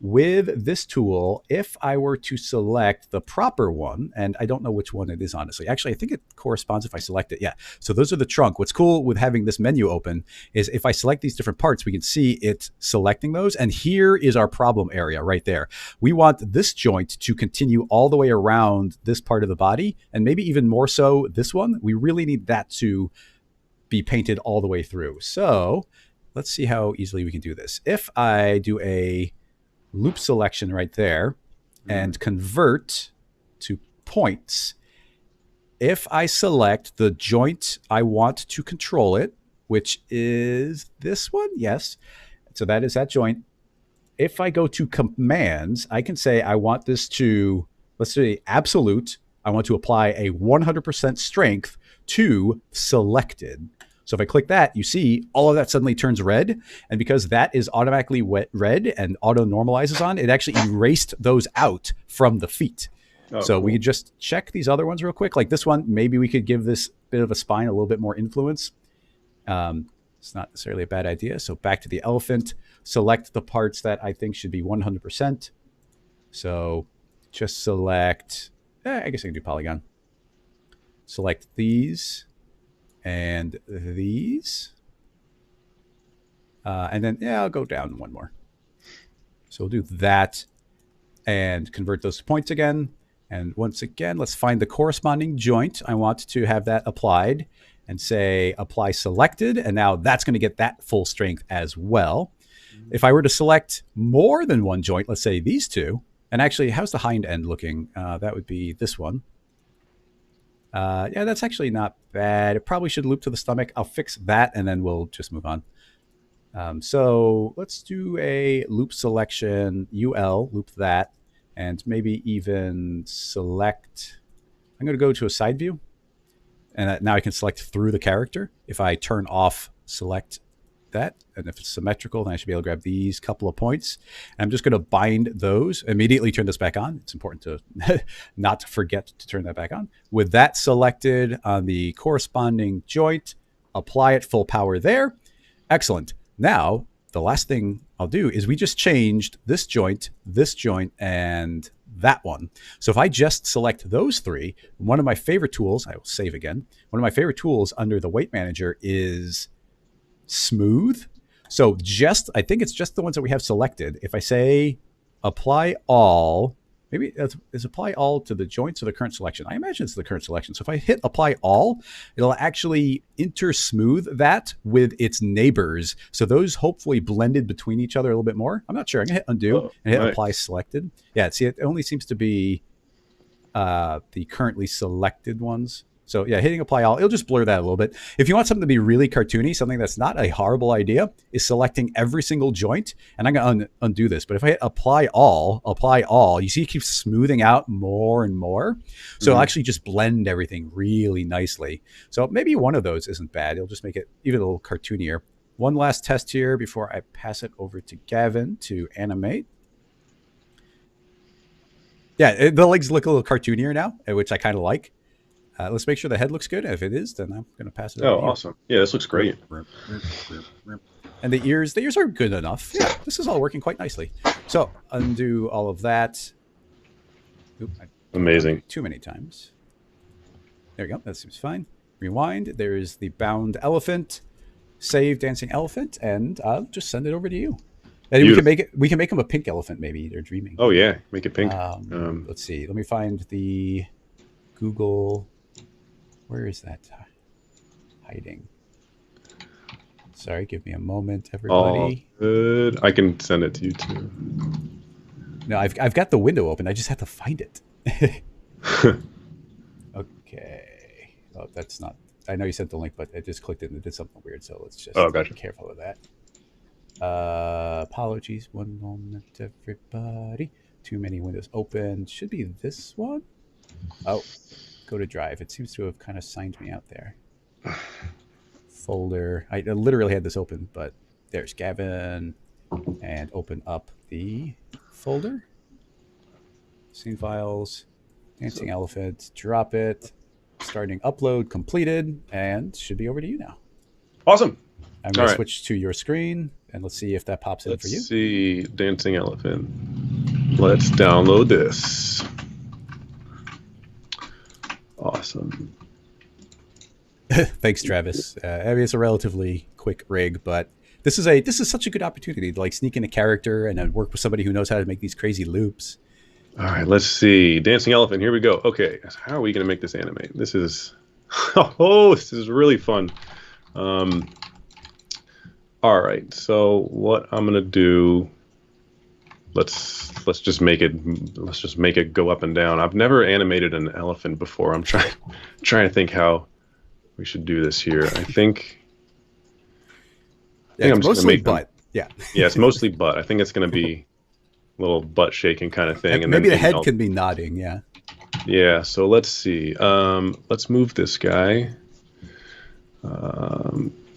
A: with this tool, if I were to select the proper one, and I don't know which one it is, honestly. Actually, I think it corresponds if I select it. Yeah. So those are the trunk. What's cool with having this menu open is if I select these different parts, we can see it selecting those. And here is our problem area right there. We want this joint to continue all the way around this part of the body, and maybe even more so this one. We really need that to be painted all the way through. So let's see how easily we can do this. If I do a loop selection right there and convert to points, if I select the joint I want to control it, which is this one, yes, so that is that joint. If I go to commands, I can say I want this to, let's say absolute, I want to apply a 100% strength to selected. So if I click that, you see all of that suddenly turns red. And because that is automatically red and auto normalizes on, it actually erased those out from the feet. So we could just check these other ones real quick. Like this one, maybe we could give this bit of a spine a little bit more influence. It's not necessarily a bad idea. So back to the elephant, select the parts that I think should be 100%. So just select, I guess I can do polygon. Select these. And these. And then, I'll go down one more. So we'll do that and convert those to points again. And once again, let's find the corresponding joint. I want to have that applied and say apply selected. And now that's going to get that full strength as well. If I were to select more than one joint, let's say these two, and actually, how's the hind end looking? That would be this one. That's actually not bad. It probably should loop to the stomach. I'll fix that and then we'll just move on. So let's do a loop selection, UL, loop that, and maybe even select. I'm going to go to a side view, and now I can select through the character. If I turn off select that, and if it's symmetrical, then I should be able to grab these couple of points. And I'm just going to bind those, immediately turn this back on. It's important to not forget to turn that back on. With that selected on the corresponding joint, apply it full power there. Excellent. Now, the last thing I'll do is we just changed this joint, and that one. So if I just select those three, one of my favorite tools, I will save again. One of my favorite tools under the weight manager is smooth. So I think it's just the ones that we have selected. If I say apply all, maybe is apply all to the joints or the current selection? I imagine it's the current selection. So if I hit apply all, it'll actually intersmooth that with its neighbors. So those hopefully blended between each other a little bit more. I'm not sure. I'm going to hit undo and hit apply selected. Yeah, see, it only seems to be the currently selected ones. So yeah, hitting apply all, it'll just blur that a little bit. If you want something to be really cartoony, something that's not a horrible idea, is selecting every single joint. And I'm going to undo this. But if I hit apply all, you see it keeps smoothing out more and more. So it'll actually just blend everything really nicely. So maybe one of those isn't bad. It'll just make it even a little cartoonier. One last test here before I pass it over to Gavin to animate. Yeah, the legs look a little cartoonier now, which I kind of like. Let's make sure the head looks good. If it is, then I'm going to pass it over to you.
B: Awesome. Yeah, this looks great.
A: And the ears are good enough. Yeah, this is all working quite nicely. So undo all of that.
B: Amazing.
A: Too many times. There we go. That seems fine. Rewind. There's the bound elephant. Save dancing elephant, and I'll just send it over to you. And we can make them a pink elephant. Maybe they're dreaming.
B: Oh yeah, make it pink.
A: Let's see. Let me find the Google. Where is that hiding? Sorry, give me a moment, everybody.
B: Oh, good. I can send it to you too.
A: No, I've got the window open. I just have to find it. Okay. Oh, that's not. I know you sent the link, but I just clicked it and it did something weird. So let's just be careful of that. Apologies. One moment, everybody. Too many windows open. Should be this one. Oh. Go to drive. It seems to have kind of signed me out there. Folder. I literally had this open, but there's Gavin. And open up the folder. Scene files. Dancing elephant. Drop it. Starting upload completed. And should be over to you now.
B: Awesome.
A: I'm going to switch to your screen. And let's see if that pops in for you.
B: Let's see. Dancing elephant. Let's download this. Awesome.
A: Thanks, Travis. I mean, it's a relatively quick rig, but this is such a good opportunity to like sneak in a character and then work with somebody who knows how to make these crazy loops.
B: All right, let's see. Dancing elephant. Here we go. Okay, how are we going to make this animate? This is this is really fun. All right, so what I'm going to do? Let's just make it go up and down. I've never animated an elephant before. I'm trying to think how we should do this here. I think
A: it's mostly butt. Yeah,
B: it's mostly butt. I think it's going to be a little butt shaking kind of thing.
A: And maybe the head can be nodding. Yeah.
B: Yeah. So let's see. Let's move this guy.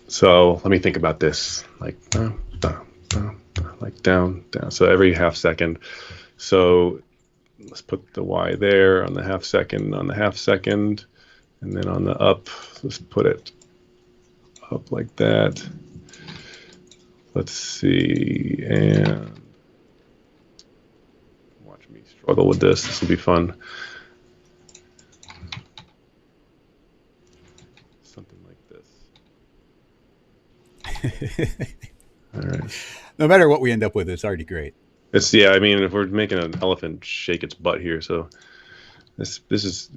B: So let me think about this. Like down. So every half second. So let's put the Y there on the half second, and then on the up, let's put it up like that. Let's see, and watch me struggle with this. This will be fun. Something like this. All right.
A: No matter what we end up with, it's already great.
B: I mean, if we're making an elephant shake its butt here, so this is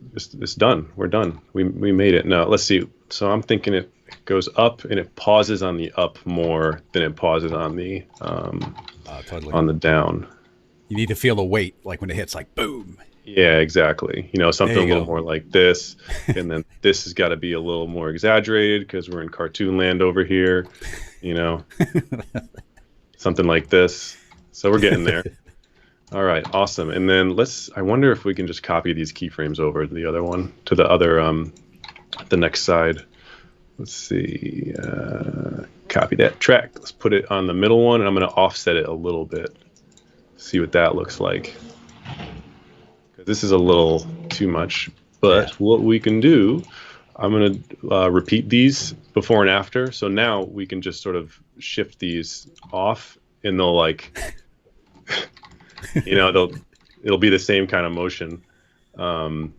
B: done. We're done. We made it. Now let's see. So I'm thinking it goes up and it pauses on the up more than it pauses on the
A: totally
B: on the down.
A: You need to feel the weight, like when it hits, like boom.
B: Yeah, exactly. You know,
A: There
B: something a
A: you
B: little
A: go.
B: more like this, and then this has got to be a little more exaggerated because we're in cartoon land over here. You know, something like this. So we're getting there. All right, awesome. And then I wonder if we can just copy these keyframes over to the other one, to the other, the next side. Let's see, copy that track. Let's put it on the middle one, and I'm going to offset it a little bit. See what that looks like. 'Cause this is a little too much, but
A: Yeah.
B: what we can do, I'm going to repeat these before and after. So now we can just sort of shift these off, and they'll like, it'll be the same kind of motion. Um,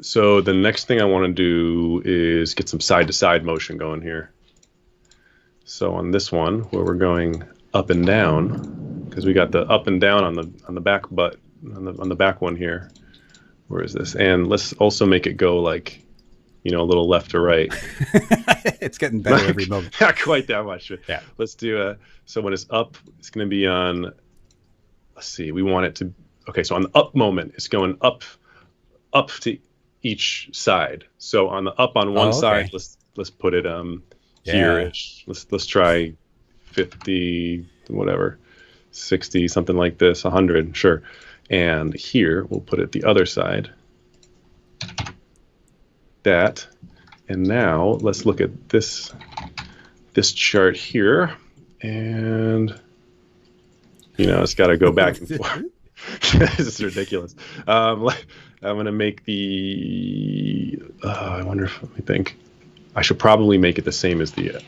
B: so the next thing I want to do is get some side to side motion going here. So on this one, where we're going up and down, because we got the up and down on the back butt on the back one here. Where is this? And let's also make it go like, a little left or right.
A: It's getting better every moment.
B: Not quite that much.
A: Yeah.
B: Let's do so when it's up, it's going to be on. Let's see. We want it to. Okay, so on the up moment, it's going up to each side. So on the up on one
A: Oh,
B: side,
A: okay.
B: let's put it
A: Yeah.
B: here-ish. Let's try 50, whatever, 60, something like this, 100, sure. And here we'll put it the other side. That. And now let's look at this chart here, and it's got to go back and forth. This is ridiculous. I'm going to make I wonder if, let me think. I should probably make it the same as the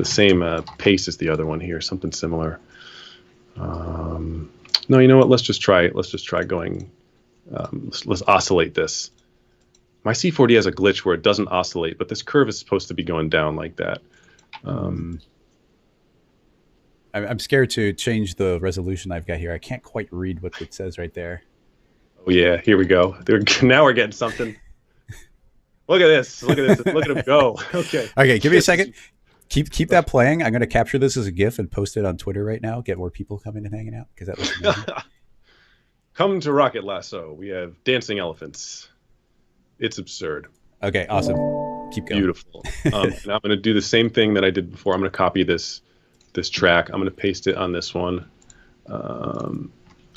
B: same pace as the other one here, something similar. No, you know what? Let's just try it. Let's just try going. Let's oscillate this. My C4D has a glitch where it doesn't oscillate, but this curve is supposed to be going down like that.
A: I'm scared to change the resolution I've got here. I can't quite read what it says right there.
B: Oh yeah, here we go. Now we're getting something. Look at this. Look at this. Look at him go. Okay.
A: Okay, give me a second. Keep that playing. I'm going to capture this as a GIF and post it on Twitter right now. Get more people coming and hanging out because that looks amazing.
B: Come to Rocket Lasso. We have dancing elephants. It's absurd.
A: Okay, awesome. Keep going.
B: Beautiful. And I'm going to do the same thing that I did before. I'm going to copy this track. I'm going to paste it on this one.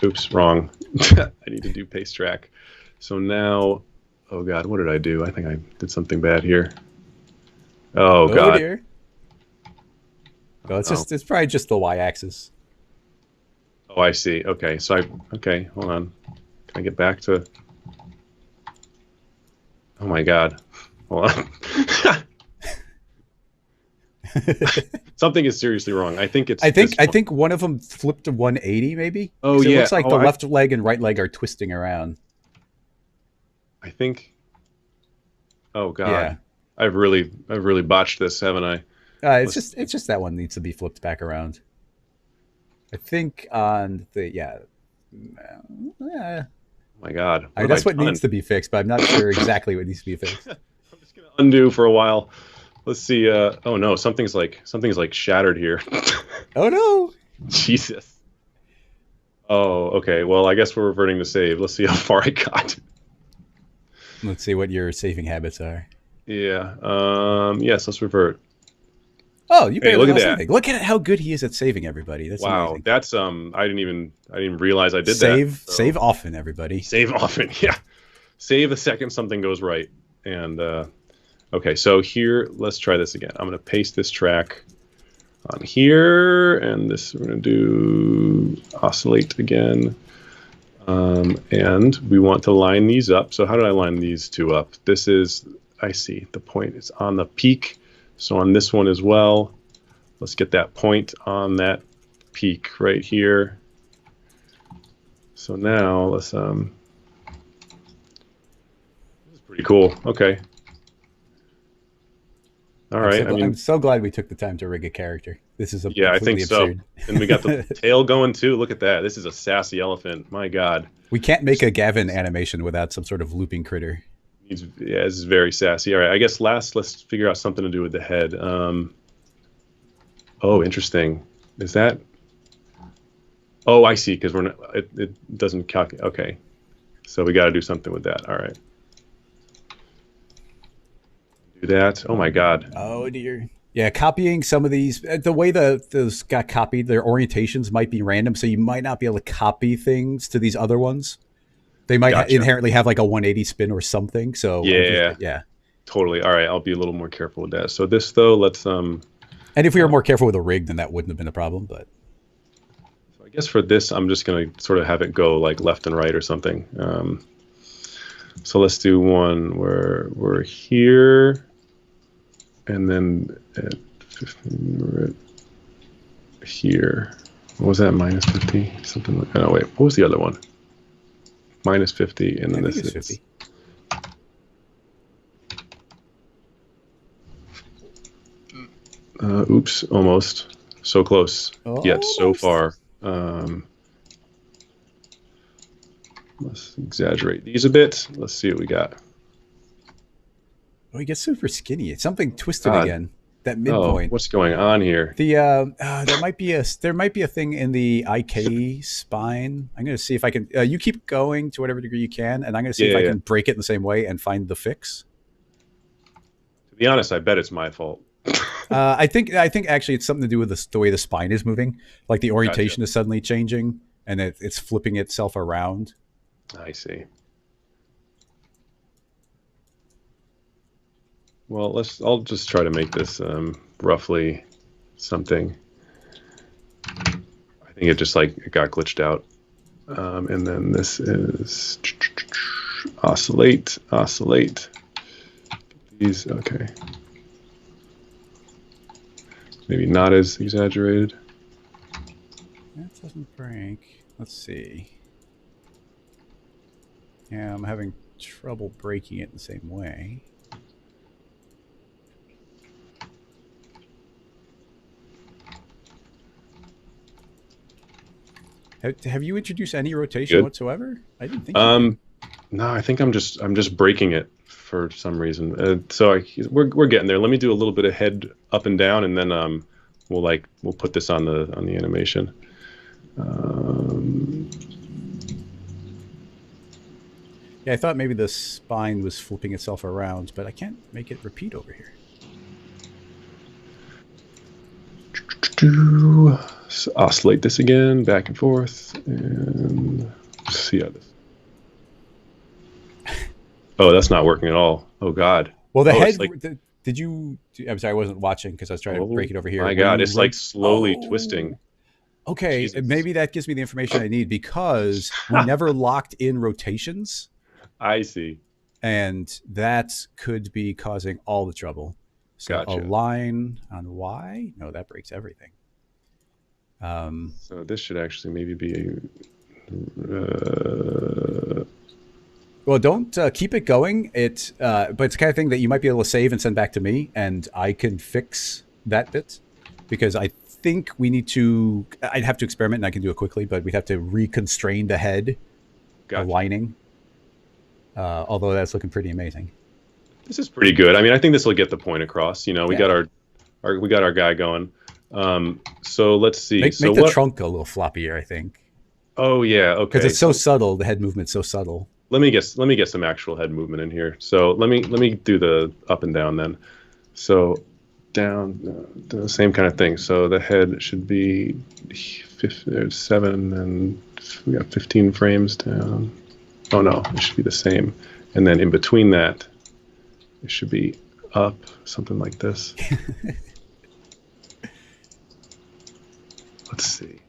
B: Oops, wrong. I need to do paste track. So now, oh God, what did I do? I think I did something bad here. Oh God.
A: Dear. Well, it's probably just the y-axis.
B: Oh, I see. Okay, so okay, hold on. Can I get back to? Oh my God. Hold on. Something is seriously wrong. I think
A: I think one of them flipped to 180 maybe.
B: Oh
A: It
B: yeah.
A: looks like the left leg and right leg are twisting around.
B: I think. Oh God.
A: Yeah.
B: I've really botched this, haven't I?
A: It's just that one needs to be flipped back around. I think on the
B: Oh my God.
A: that's what needs to be fixed, but I'm not sure exactly what needs to be fixed.
B: I'm just gonna undo for a while. Let's see. Oh no, something's like shattered here.
A: Oh no!
B: Jesus. Oh, okay. Well, I guess we're reverting to save. Let's see how far I got.
A: Let's see what your saving habits are.
B: Yeah. Yes. Let's revert.
A: Oh, you barely
B: look at
A: lost
B: that.
A: anything. Look at how good he is at saving everybody. That's
B: Wow.
A: amazing.
B: That's I didn't even realize I did
A: Save,
B: that. So.
A: Save often, everybody.
B: Save often. Yeah. Save the second something goes right. And okay, so here, let's try this again. I'm going to paste this track on here, and this we're going to do oscillate again. And we want to line these up. So how did I line these two up? This is, I see, the point is on the peak. So on this one as well, let's get that point on that peak right here. So now let's, this is pretty cool. Okay. All right.
A: I'm so glad we took the time to rig a character. This is
B: I think
A: absurd.
B: so. And we got the tail going too. Look at that. This is a sassy elephant. My God.
A: We can't make a Gavin animation without some sort of looping critter.
B: This is very sassy. All right. I guess let's figure out something to do with the head. Oh, interesting. Is that? Oh, I see. Because it doesn't calculate. Okay. So we got to do something with that. All right. Do that. Oh my God.
A: Oh dear. Yeah, copying some of these, the way those got copied, their orientations might be random, so you might not be able to copy things to these other ones. They might
B: Gotcha.
A: inherently have like a 180 spin or something. So I just
B: Yeah,
A: yeah.
B: totally. All right. I'll be a little more careful with that. So this though, let's
A: And if we were
B: uh,
A: more careful with a rig, then that wouldn't have been a problem. But
B: so I guess for this, I'm just gonna sort of have it go like left and right or something. So let's do one where we're here, and then at 15, we're at here. What was that? Minus 50? Something like. Oh wait. What was the other one? Minus 50, and
A: yeah, I
B: then
A: think
B: this
A: it's
B: is.
A: 50.
B: Oops, almost. So close, yet so
A: Almost.
B: far. Let's exaggerate these a bit. Let's see what we got.
A: Oh, he gets super skinny. It's something twisted
B: God,
A: again. That
B: oh,
A: midpoint.
B: what's going on here?
A: There might be a thing in the IK spine. I'm going to see if I can. You keep going to whatever degree you can, and I'm going to see
B: Yeah,
A: if
B: yeah,
A: I
B: yeah.
A: can break it in the same way and find the fix.
B: To be honest, I bet it's my fault.
A: I think actually it's something to do with the way the spine is moving. Like the
B: Gotcha.
A: orientation is suddenly changing, and it's flipping itself around.
B: I see. Well, I'll just try to make this roughly something. I think it just like it got glitched out. And then this is oscillate, oscillate. These, okay. Maybe not as exaggerated.
A: That doesn't break. Let's see. Yeah, I'm having trouble breaking it in the same way. Have you introduced any rotation
B: Good.
A: whatsoever? I didn't think you did.
B: Um, no, I think I'm just breaking it for some reason. We're getting there. Let me do a little bit of head up and down, and then we'll put this on the animation. Um,
A: Yeah, I thought maybe the spine was flipping itself around, but I can't make it repeat over here.
B: Oscillate this again, back and forth, and see how this. Oh, that's not working at all. Oh God.
A: Well, the
B: Oh, it's
A: head.
B: like.
A: Did you? I'm sorry, I wasn't watching because I was trying to break
B: Oh
A: it over here.
B: my
A: Were
B: God,
A: you
B: it's like
A: right?
B: slowly twisting.
A: Oh, okay.
B: Jesus.
A: Maybe that gives me the information I need because we never locked in rotations,
B: I see.
A: and that could be causing all the trouble. So a
B: Gotcha.
A: line on Y? No, that breaks everything. Um,
B: So this should actually maybe be. Uh,
A: well, don't keep it going. But it's the kind of thing that you might be able to save and send back to me, and I can fix that bit because I think we need to. I'd have to experiment, and I can do it quickly, but we'd have to reconstrain the head
B: gotcha.
A: aligning. Although that's looking pretty amazing.
B: This is pretty good. I mean, I think this will get the point across. We got
A: Yeah,
B: our guy going. So let's see. So
A: make the
B: what?
A: trunk a little floppier. I think
B: Oh yeah.
A: because
B: Okay.
A: it's so
B: So
A: subtle. The head movement's so subtle.
B: let me get some actual head movement in here. So let me do the up and down then. So down, the same kind of thing. So the head should be 7, and we got 15 frames down. Oh no, it should be the same. And then in between that, it should be up, something like this. Let's see.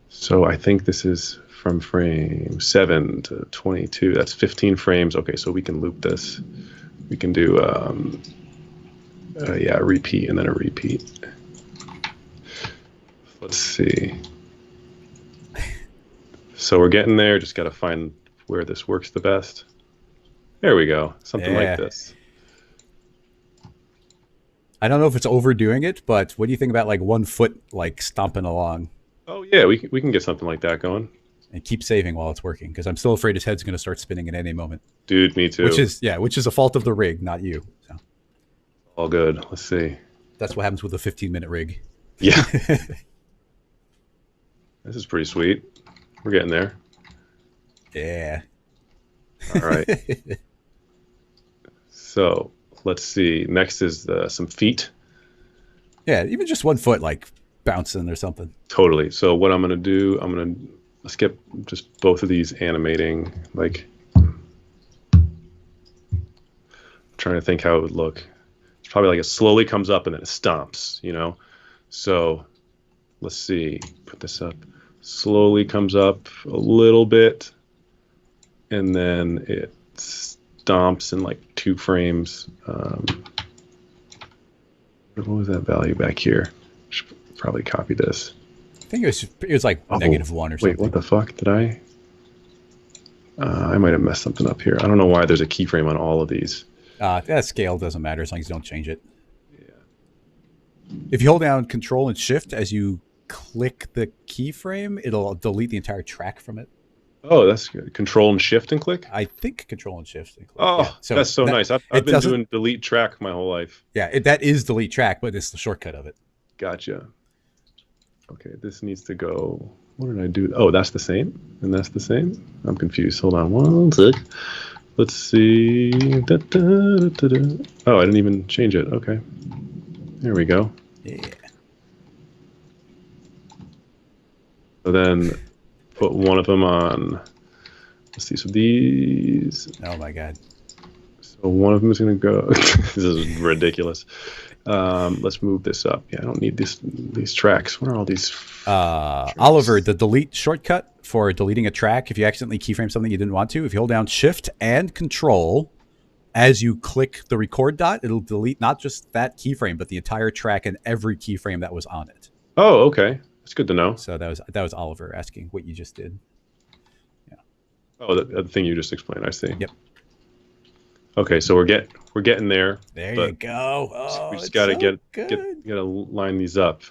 B: So I think this is from frame 7 to 22. That's 15 frames. Okay, so we can loop this. We can do, a repeat and then a repeat. Let's see. So we're getting there. Just got to find where this works the best. There we go. Something like
A: Yeah,
B: this.
A: I don't know if it's overdoing it, but what do you think about like 1 foot like stomping along
B: Oh yeah, we can get something like that going.
A: and keep saving while it's working? Because I'm still afraid his head's going to start spinning at any moment.
B: Dude, me too.
A: Which is a fault of the rig, not you. So
B: All good. Let's see.
A: that's what happens with a 15-minute rig.
B: Yeah, this is pretty sweet. We're getting there.
A: Yeah.
B: All right. So let's see. Next is some feet.
A: Yeah, even just 1 foot like bouncing or something.
B: Totally. So what I'm gonna do, I'm gonna skip just both of these animating. Like, trying to think how it would look. It's probably like it slowly comes up and then it stomps. So let's see. Put this up. Slowly comes up a little bit, and then it stomps in like 2 frames. What was that value back here? Should probably copy this.
A: I think it was like
B: Oh,
A: -1 or
B: wait, what
A: something.
B: the fuck did I? I might have messed something up here. I don't know why there's a keyframe on all of these.
A: That scale doesn't matter as long as you don't change it. If you hold down Control and Shift as you click the keyframe, it'll delete the entire track from it.
B: Oh, that's good. Control and Shift and click.
A: I think Control and Shift and click. Yeah.
B: Oh,
A: So
B: that's so nice. I've been
A: doesn't.
B: doing delete track my whole life.
A: Yeah, that is delete track, but it's the shortcut of it.
B: Gotcha. Okay, this needs to go. What did I do? Oh, that's the same, and that's the same. I'm confused. Hold on one sec. Let's see. Da, da, da, da. Oh, I didn't even change it. Okay, there we go.
A: Yeah.
B: So then put one of them on. Let's see. So these.
A: Oh my god.
B: So one of them is going to go. This is ridiculous. Let's move this up. Yeah, I don't need these tracks. What are all these?
A: Oliver, the delete shortcut for deleting a track, if you accidentally keyframe something you didn't want to, if you hold down Shift and Control as you click the record dot, it'll delete not just that keyframe, but the entire track and every keyframe that was on it.
B: Oh, okay. That's good to know.
A: So that was Oliver asking what you just did. Yeah.
B: Oh, the thing you just explained. I see.
A: Yep.
B: Okay, so we're getting there.
A: There you go.
B: We just gotta gotta line these up.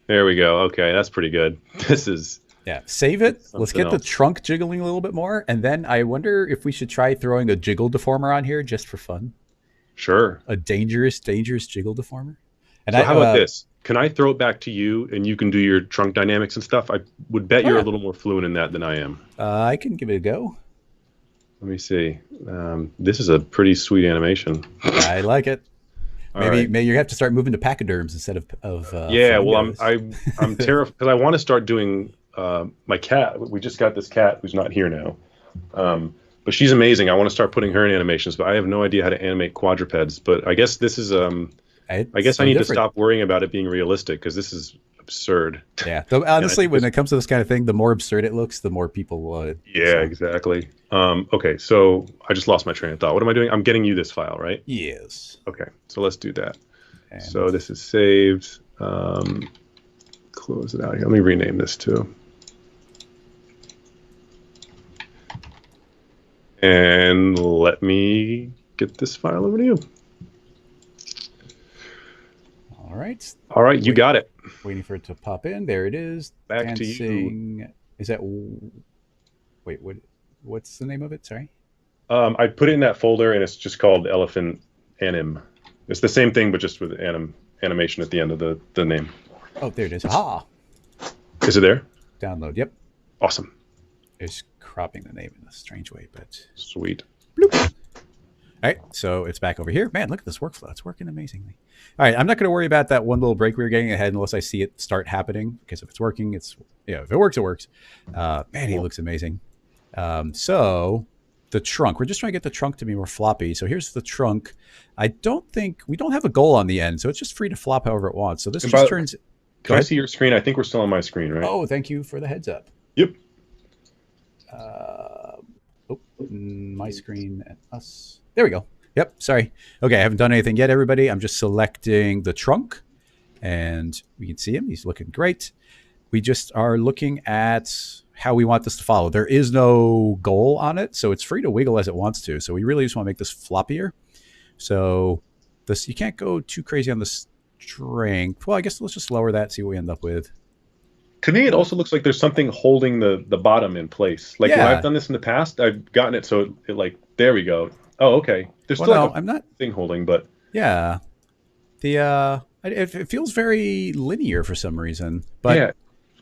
B: There we go. Okay, that's pretty good. This is
A: Save it. Let's
B: something
A: get the
B: else.
A: trunk jiggling a little bit more, and then I wonder if we should try throwing a jiggle deformer on here just for fun.
B: Sure.
A: A dangerous jiggle deformer. And
B: So how about this? Can I throw it back to you, and you can do your trunk dynamics and stuff? I would bet you're a little more fluent in that than I am.
A: I can give it a go.
B: Let me see. This is a pretty sweet animation.
A: I like it.
B: Right.
A: Maybe you have to start moving to pachyderms instead of
B: Yeah, well,
A: flamingos.
B: I'm terrified because I want to start doing my cat. We just got this cat who's not here now, but she's amazing. I want to start putting her in animations, but I have no idea how to animate quadrupeds. But I guess this is I guess I need to stop worrying about it being realistic because this is absurd.
A: Yeah. Though, honestly, when it comes to this kind of thing, the more absurd it looks, the more people will.
B: Yeah, exactly. Okay, so I just lost my train of thought. What am I doing? I'm getting you this file, right?
A: Yes.
B: Okay, so let's do that.
A: And
B: so this is saved. Close it out here. Let me rename this too. And let me get this file over to you.
A: All
B: right, you got it.
A: Waiting for it to pop in. There it is.
B: Back to you.
A: Is that? Wait, what's the name of it? Sorry.
B: I put it in that folder, and it's just called Elephant Anim. It's the same thing, but just with animation at the end of the name.
A: Oh, there it is. Ah.
B: Is it there?
A: Download. Yep.
B: Awesome.
A: It's cropping the name in a strange way, but
B: sweet.
A: Bloop. All right, so it's back over here. Man, look at this workflow. It's working amazingly. All right, I'm not going to worry about that one little break we were getting ahead unless I see it start happening, because if it's working, if it works, it works. Man, he looks amazing. So the trunk, we're just trying to get the trunk to be more floppy. So here's the trunk. I don't think, we don't have a goal on the end, so it's just free to flop however it wants. So this just turns...
B: Can I see your screen? I think we're still on my screen, right?
A: Oh, thank you for the heads up.
B: Yep.
A: My screen and us. There we go. Yep, sorry. Okay, I haven't done anything yet, everybody. I'm just selecting the trunk, and we can see him. He's looking great. We just are looking at how we want this to follow. There is no goal on it, so it's free to wiggle as it wants to. So we really just want to make this floppier. So this, you can't go too crazy on the strength. Well, I guess let's just lower that, see what we end up with.
B: To me, it also looks like there's something holding the bottom in place. Like when I've done this in the past, I've gotten it so it like, there we go. Oh, okay. There's still like
A: I'm not
B: thing holding, but
A: yeah, it feels very linear for some reason. But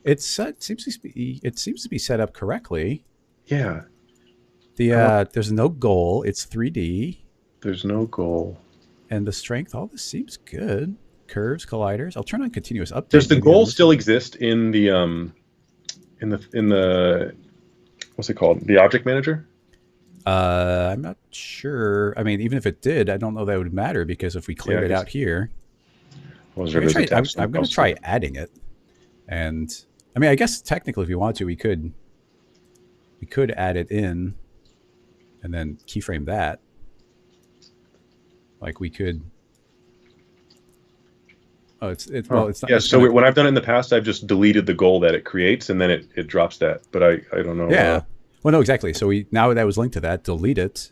A: it seems to be set up correctly.
B: Yeah.
A: The
B: I want,
A: there's no goal. It's 3D,
B: there's no goal.
A: and the strength. All this seems good. Curves, colliders. I'll turn on continuous
B: Does
A: update.
B: the
A: Maybe I'm
B: goal still
A: missing.
B: exist in the what's it called? The object manager?
A: I'm not sure. I mean, even if it did, I don't know that would matter because if we
B: Yeah,
A: cleared
B: I
A: it
B: guess.
A: out here,
B: I was
A: I
B: it
A: can
B: was
A: try.
B: attached
A: I'm
B: somewhere
A: going to
B: else too.
A: try adding it, and I mean, I guess technically, if we want to, we could add it in and then keyframe that. Like we could. Oh, it's
B: Oh,
A: well, it's not.
B: yeah.
A: It's gonna.
B: When I've done it in the past, I've just deleted the goal that it creates, and then it drops that. But I don't know.
A: Yeah. Well, no, exactly. So we now that was linked to that, delete it,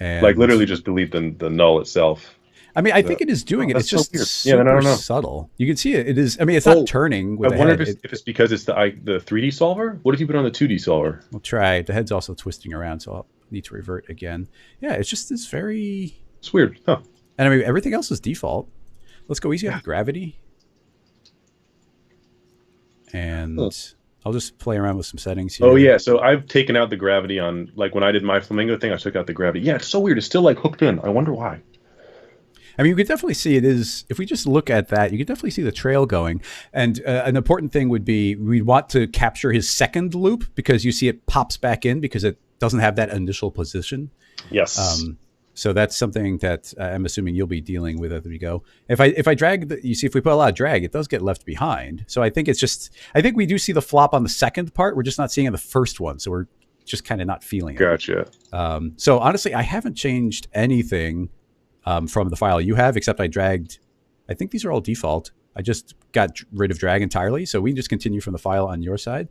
B: Like
A: and
B: literally just delete the null itself.
A: I mean, I
B: The,
A: think it is
B: oh,
A: doing it. It's
B: that's so
A: just
B: weird. Yeah, then I
A: super
B: don't know.
A: subtle. You can see it. It is. I mean, it's not
B: Oh,
A: turning
B: I
A: with the
B: wonder
A: head.
B: if it's because it's the 3D solver. What if you put on the 2D solver?
A: We'll try. The head's also twisting around, so I'll need to revert again. Yeah, it's just this very.
B: It's weird, huh?
A: And I mean, everything else is default. Let's go easy on
B: Yeah.
A: the gravity,
B: Huh.
A: and I'll just play around with some settings
B: Oh
A: here.
B: yeah, so I've taken out the gravity on like when I did my flamingo thing. I took out the gravity. Yeah, it's so weird. It's still like hooked in. I wonder why.
A: I mean, you could definitely see it is. If we just look at that, you could definitely see the trail going. And an important thing would be we want to capture his second loop because you see it pops back in because it doesn't have that initial position.
B: Yes.
A: Um, so that's something that I'm assuming you'll be dealing with as we go. If I drag, you see, if we put a lot of drag, it does get left behind. So I think it's just, I think we do see the flop on the second part. We're just not seeing it in the first one. So we're just kind of not feeling it.
B: Gotcha.
A: So honestly, I haven't changed anything from the file you have, except I dragged. I think these are all default. I just got rid of drag entirely, so we can just continue from the file on your side.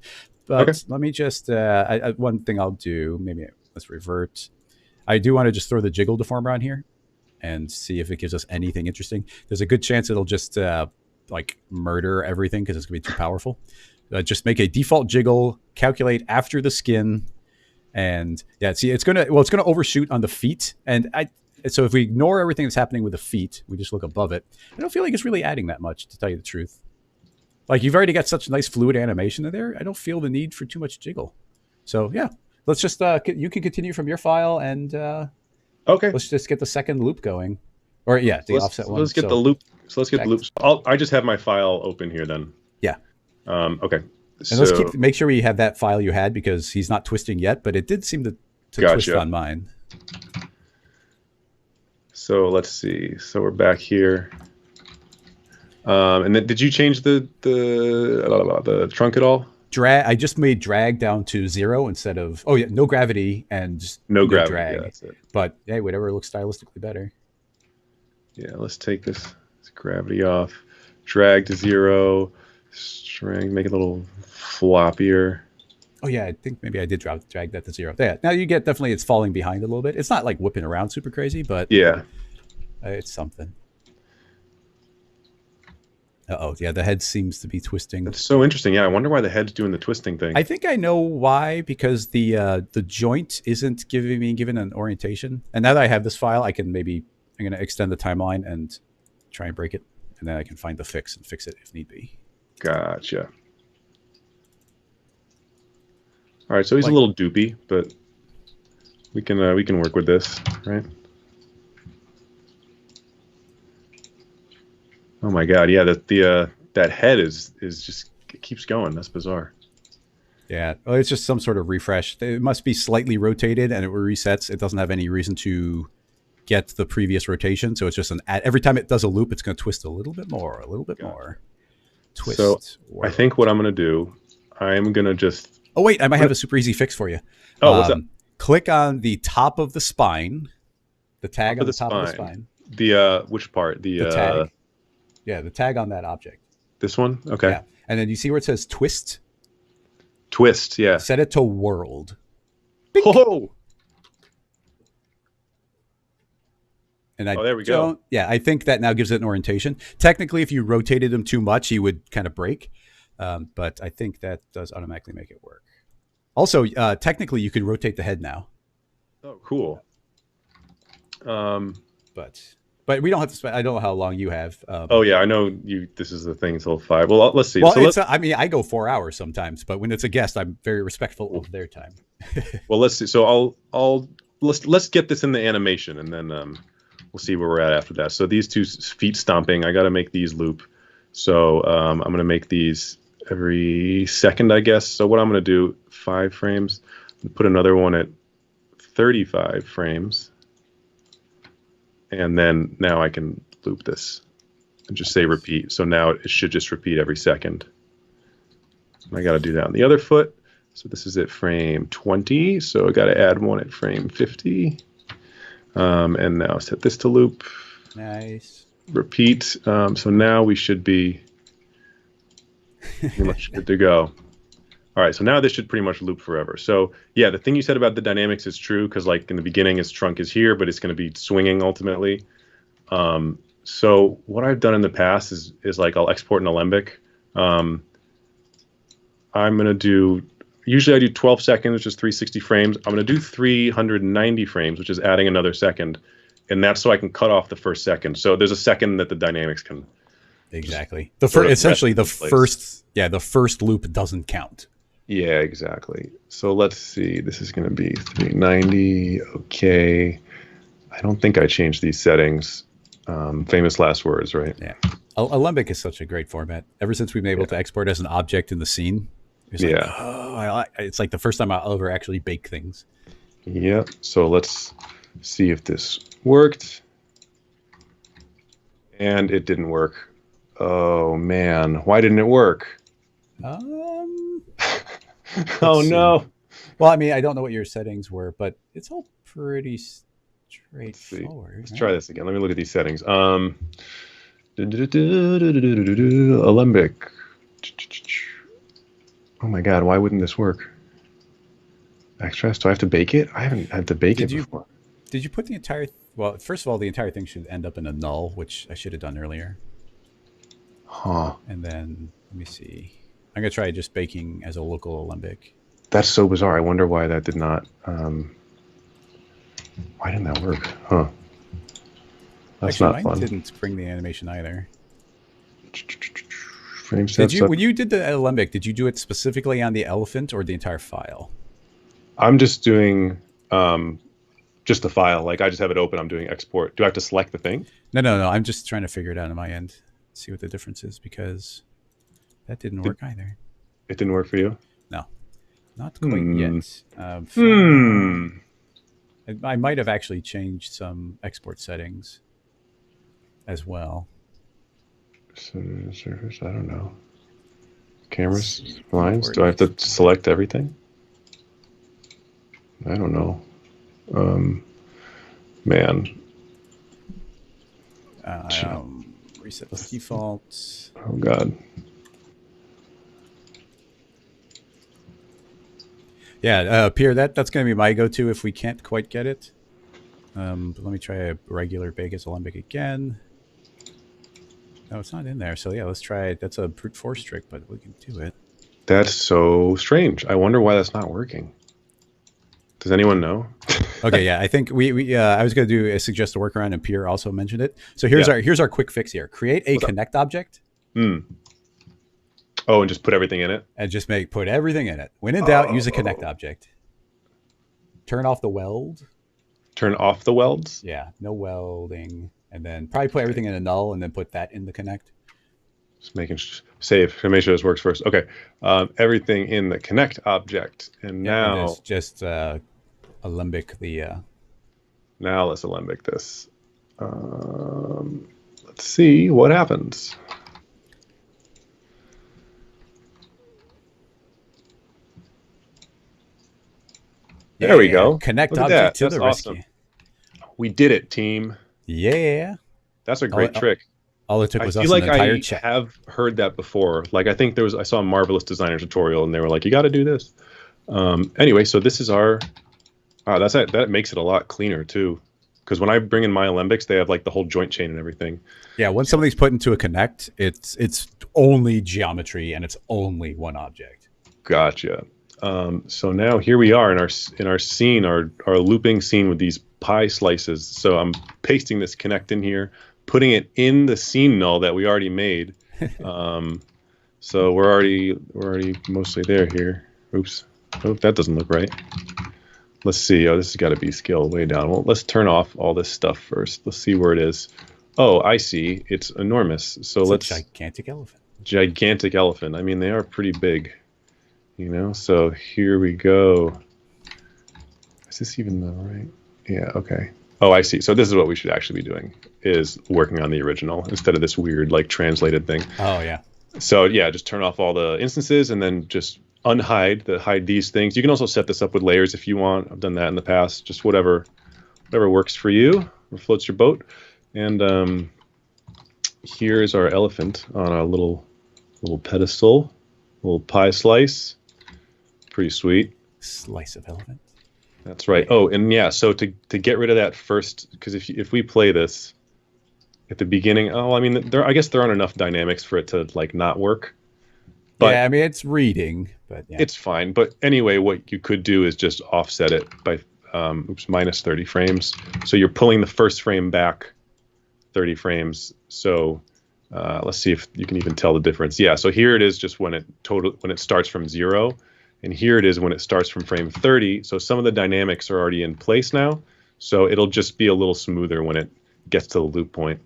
B: Okay.
A: But let me just one thing I'll do. Maybe let's revert. I do want to just throw the jiggle deformer on here and see if it gives us anything interesting. There's a good chance it'll just like murder everything because it's gonna be too powerful. Just make a default jiggle, calculate after the skin, and yeah, see, it's gonna overshoot on the feet, and I. So if we ignore everything that's happening with the feet, we just look above it. I don't feel like it's really adding that much, to tell you the truth. Like you've already got such nice fluid animation in there. I don't feel the need for too much jiggle. So yeah, let's just you can continue from your file, and
B: Okay.
A: let's just get the second loop going, or yeah, the offset one.
B: Let's get the
A: So
B: loop. So let's get the
A: back,
B: loop. I just have my file open here then.
A: yeah,
B: Okay.
A: and let's
B: So
A: make sure we have that file you had because he's not twisting yet, but it did seem to twist
B: gotcha.
A: on mine.
B: So let's see. So we're back here. And then did you change the trunk at all?
A: Drag. I just made drag down to 0 instead of no gravity and
B: No
A: no
B: gravity. Yeah,
A: drag.
B: that's it.
A: But hey, whatever looks stylistically better.
B: Yeah, let's take this gravity off. Drag to 0. String, make it a little floppier.
A: Oh yeah, I think maybe I did drag that to 0. Yeah. Now you get definitely it's falling behind a little bit. It's not like whipping around super crazy, but
B: Yeah.
A: it's something. Yeah, the head seems to be twisting.
B: That's so interesting. Yeah, I wonder why the head's doing the twisting thing.
A: I think I know why, because the joint isn't given an orientation. And now that I have this file, I'm gonna extend the timeline and try and break it, and then I can find the fix and fix it if need be.
B: Gotcha. All right, so he's a
A: Like,
B: little doopy, but we can work with this, right? Oh my God, yeah, that head is just it keeps going. That's bizarre.
A: yeah, well, it's just some sort of refresh. It must be slightly rotated, and it resets. It doesn't have any reason to get the previous rotation, so it's just every time it does a loop, it's going to twist a little bit more, a little bit more. Twist.
B: So I
A: world.
B: think what I'm gonna do, I'm gonna just.
A: Oh wait, I might have a super easy fix for you.
B: Oh, what's up?
A: Click on the top of the spine, the tag
B: Top
A: on
B: of
A: the
B: the
A: top of the
B: spine.
A: spine,
B: The which part?
A: the tag. Yeah, the tag on that object.
B: This one? Okay.
A: Yeah, and then you see where it says twist.
B: Twist, yeah.
A: Set it to world.
B: Oh,
A: And I
B: there we go.
A: Yeah, I think that now gives it an orientation. Technically, if you rotated him too much, he would kind of break. But I think that does automatically make it work. Also, technically, you can rotate the head now.
B: Oh, cool.
A: But But we don't have to spend. I don't know how long you have.
B: Oh yeah, I know you. This is the thing till 5. Well, let's see.
A: Well,
B: So
A: it's.
B: let's
A: I mean, I go 4 hours sometimes, but when it's a guest, I'm very respectful of their time.
B: well let's see. So I'll let's get this in the animation, and then we'll see where we're at after that. So these two feet stomping, I got to make these loop. So I'm going to make these every second, I guess. So what I'm going to do, 5 frames, put another one at 35 frames, and then now I can loop this and just say repeat. So now it should just repeat every second. I got to do that on the other foot. So this is at frame 20. So I got to add one at frame 50. And now set this to loop.
A: Nice.
B: Repeat. So now we should be pretty much good to go. All right. So now this should pretty much loop forever. So yeah, the thing you said about the dynamics is true, because like in the beginning, its trunk is here, but it's going to be swinging ultimately. So what I've done in the past is like I'll export an alembic. I'm going to do, usually I do 12 seconds, which is 360 frames. I'm going to do 390 frames, which is adding another second. And that's so I can cut off the first second. So there's a second that the dynamics can.
A: Exactly. Essentially the first loop doesn't count.
B: Yeah, exactly. So let's see. This is going to be 390. Okay. I don't think I changed these settings. Famous last words, right?
A: Yeah. Alembic is such a great format. Ever since we've been able to export as an object in the scene, it's like, it's like the first time I'll ever actually bake things.
B: Yeah. So let's see if this worked. And it didn't work. Oh man, why didn't it work?
A: Oh
B: no.
A: Well, I mean, I don't know what your settings were, but it's all pretty straightforward.
B: Let's try this again. Let me look at these settings. Alembic. Oh my god, why wouldn't this work? Backstress, do I have to bake it? I haven't had to bake it before.
A: Did you put the entire... Well, first of all, the entire thing should end up in a null, which I should have done earlier.
B: Huh.
A: And then, let me see. I'm going to try just baking as a local alembic.
B: That's so bizarre. I wonder why that did not... why didn't that work? Huh. That's
A: actually,
B: not
A: mine
B: fun.
A: Didn't bring the animation either.
B: Frame sets
A: when you did the alembic, did you do it specifically on the elephant or the entire file?
B: I'm just doing just the file. Like I just have it open. I'm doing export. Do I have to select the thing?
A: No. I'm just trying to figure it out on my end. See what the difference is, because that didn't work either.
B: It didn't work for you?
A: No, not quite yet. I might have actually changed some export settings as well.
B: Surface, I don't know. Cameras, lines. Do I have to select everything? I don't know. Man.
A: Reset the default.
B: Oh God.
A: Yeah, Pierre, that's going to be my go-to if we can't quite get it. But let me try a regular Vegas Alembic again. No, it's not in there. So yeah, let's try it. That's a brute force trick, but we can do it.
B: That's so strange. I wonder why that's not working. Does anyone know?
A: Okay, yeah, I think I was going to suggest a workaround, and Pierre also mentioned it. So here's our quick fix here. Create a connect object.
B: Oh, and just put everything in it?
A: And just put everything in it. When in doubt, use a connect object. Turn off the weld.
B: Turn off the welds?
A: Yeah, no welding. And then probably put everything in a null and then put that in the connect.
B: Just making save to make sure this works first. Okay, everything in the connect object, and now
A: and just alembic the.
B: Now let's alembic this. Let's see what happens. There we go.
A: Connect object to the
B: awesome.
A: rescue.
B: We did it, team.
A: Yeah.
B: That's a great trick.
A: All it took was
B: I
A: us
B: feel
A: an
B: like
A: entire
B: I
A: chat.
B: have heard that before. Like I think I saw a Marvelous Designer tutorial and they were like, you got to do this. Anyway, so this is our, that makes it a lot cleaner too. Because when I bring in my alembics, they have like the whole joint chain and everything.
A: Yeah, when something's put into a connect, it's only geometry and it's only one object.
B: Gotcha. So now here we are in our scene, our looping scene with these pie slices. So I'm pasting this connect in here, putting it in the scene null that we already made. So we're already mostly there here. Oops. Oh, that doesn't look right. Let's see. Oh, this has got to be scaled way down. Well, let's turn off all this stuff first. Let's see where it is. Oh, I see. It's enormous. So
A: It's a gigantic elephant.
B: Gigantic elephant. I mean, they are pretty big, you know. So here we go. Is this even the right? Yeah. Okay. Oh, I see. So this is what we should actually be doing: is working on the original instead of this weird like translated thing.
A: Oh yeah.
B: So yeah, just turn off all the instances and then just hide these things. You can also set this up with layers if you want. I've done that in the past. Just whatever works for you or floats your boat. And here is our elephant on a little pedestal, little pie slice. Pretty sweet.
A: Slice of elephant.
B: That's right. Oh, and yeah, so to get rid of that first, because if we play this at the beginning, I mean, I guess there aren't enough dynamics for it to like not work. But
A: yeah, I mean, it's reading, but yeah.
B: It's fine. But anyway, what you could do is just offset it by minus 30 frames. So you're pulling the first frame back 30 frames. So let's see if you can even tell the difference. Yeah, so here it is just when it starts from 0, and here it is when it starts from frame 30. So some of the dynamics are already in place now. So it'll just be a little smoother when it gets to the loop point.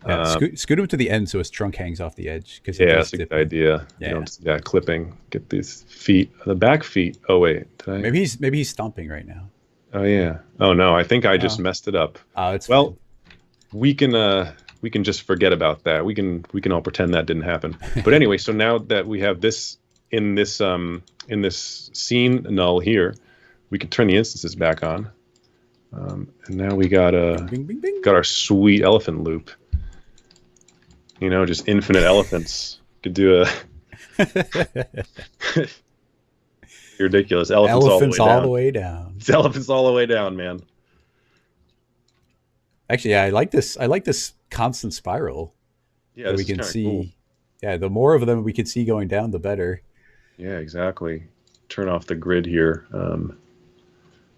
A: Yeah, scoot him to the end so his trunk hangs off the edge.
B: Yeah, that's a good idea.
A: Yeah.
B: You don't see that clipping. Get these feet, the back feet. Oh wait,
A: maybe he's stomping right now.
B: Oh yeah. Oh no, I think I just messed it up.
A: Oh, it's
B: well.
A: Fine.
B: We can just forget about that. We can all pretend that didn't happen. But anyway, so now that we have this in this scene null here, we can turn the instances back on. And now we got got our sweet elephant loop. You know, just infinite elephants. Could do a ridiculous elephants all the way down. It's elephants all the way down, man.
A: Actually, yeah, I like this constant spiral.
B: Yeah,
A: that we can see.
B: Cool.
A: Yeah, the more of them we can see going down, the better.
B: Yeah, exactly. Turn off the grid here,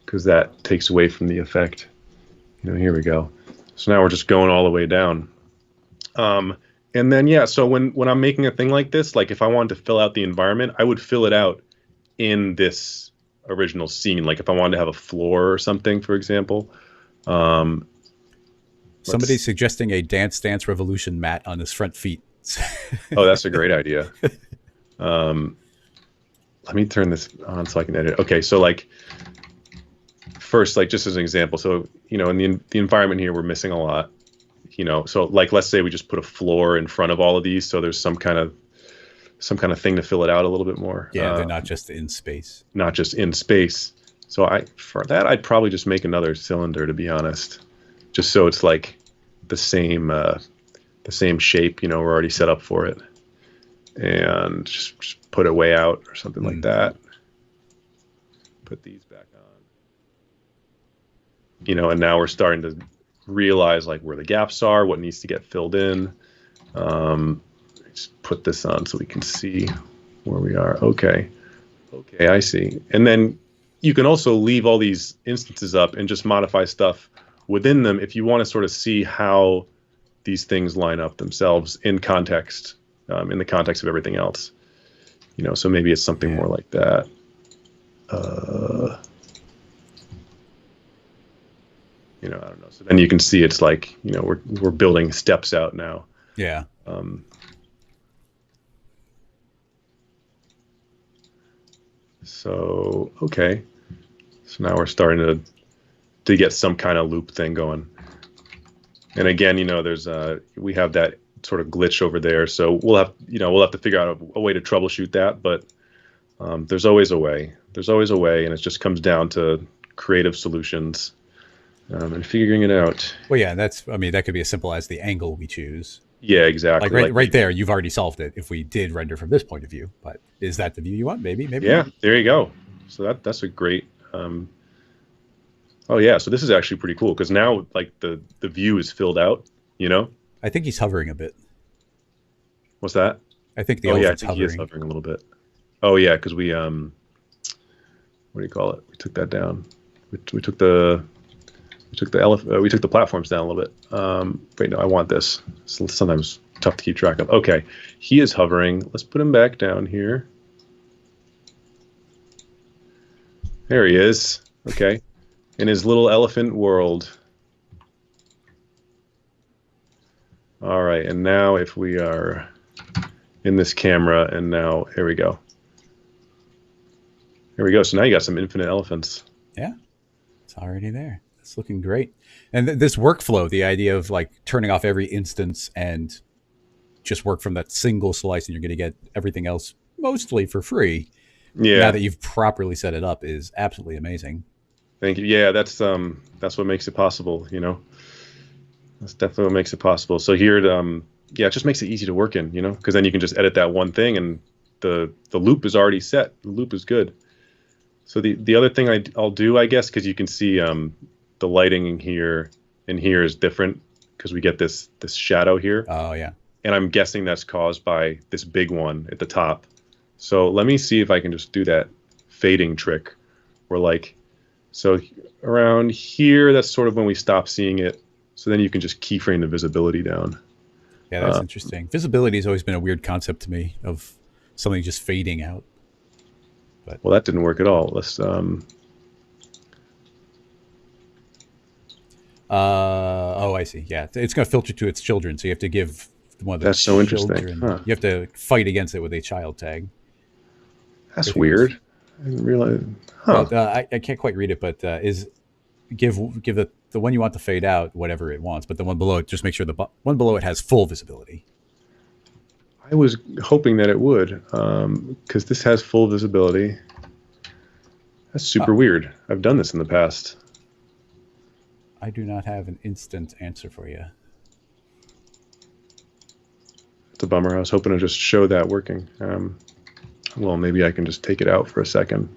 B: because that takes away from the effect. You know, here we go. So now we're just going all the way down. And then yeah, so when I'm making a thing like this, like if I wanted to fill out the environment, I would fill it out in this original scene. Like if I wanted to have a floor or something, for example.
A: Somebody's suggesting a Dance Dance Revolution mat on his front feet.
B: Oh, that's a great idea. Let me turn this on so I can edit. Okay, so like first, like just as an example, so you know, in the environment here, we're missing a lot. You know, so like let's say we just put a floor in front of all of these, so there's some kind of thing to fill it out a little bit more.
A: Yeah, they're not just in space.
B: Not just in space. So for that I'd probably just make another cylinder, to be honest, just so it's like the same shape. You know, we're already set up for it, and just put it way out or something like that. Put these back on. You know, and now we're starting to realize like where the gaps are, what needs to get filled in. Just put this on so we can see where we are. Okay, I see. And then you can also leave all these instances up and just modify stuff within them if you want to sort of see how these things line up themselves in context, in the context of everything else. You know, so maybe it's something more like that. You know, I don't know. So then you can see it's like, you know, we're building steps out now.
A: Yeah.
B: So okay. So now we're starting to get some kind of loop thing going. And again, you know, there's we have that sort of glitch over there. So we'll have to figure out a way to troubleshoot that. But there's always a way. There's always a way, and it just comes down to creative solutions. And figuring it out.
A: Well, yeah, that could be as simple as the angle we choose.
B: Yeah, exactly.
A: Like right there, you've already solved it if we did render from this point of view. But is that the view you want? Maybe.
B: Yeah, there you go. So that's a great. Oh yeah, so this is actually pretty cool because now like the view is filled out. You know.
A: I think he's hovering a bit.
B: What's that?
A: I think the
B: I think he is hovering a little bit. Oh yeah, because we what do you call it? We took that down. We took the We took the platforms down a little bit. Wait, no, I want this. It's sometimes tough to keep track of. Okay, he is hovering. Let's put him back down here. There he is. Okay, in his little elephant world. All right, and now if we are in this camera, and now here we go. Here we go. So now you got some infinite elephants.
A: Yeah, it's already there. It's looking great. And this workflow, the idea of like turning off every instance and just work from that single slice, and you're going to get everything else mostly for free.
B: Yeah.
A: Now that you've properly set it up, is absolutely amazing.
B: Thank you. Yeah, that's what makes it possible. You know, that's definitely what makes it possible. So here, yeah, it just makes it easy to work in. You know, because then you can just edit that one thing, and the loop is already set. The loop is good. So the other thing I'll do, I guess, because you can see the lighting in here is different because we get this shadow here.
A: Oh yeah.
B: And I'm guessing that's caused by this big one at the top. So let me see if I can just do that fading trick where like, so around here, that's sort of when we stop seeing it. So then you can just keyframe the visibility down.
A: Yeah, that's interesting. Visibility has always been a weird concept to me of something just fading out. But
B: well, that didn't work at all. Let's
A: oh, I see. Yeah, it's going to filter to its children, so you have to give one of the
B: that's so interesting.
A: Huh. You have to fight against it with a child tag.
B: That's weird. I didn't realize. Huh.
A: But, I can't quite read it, but is give the one you want to fade out whatever it wants, but the one below it, just make sure the one below it has full visibility.
B: I was hoping that it would, because this has full visibility. That's super weird. I've done this in the past.
A: I do not have an instant answer for you.
B: It's a bummer. I was hoping to just show that working. Well, maybe I can just take it out for a second.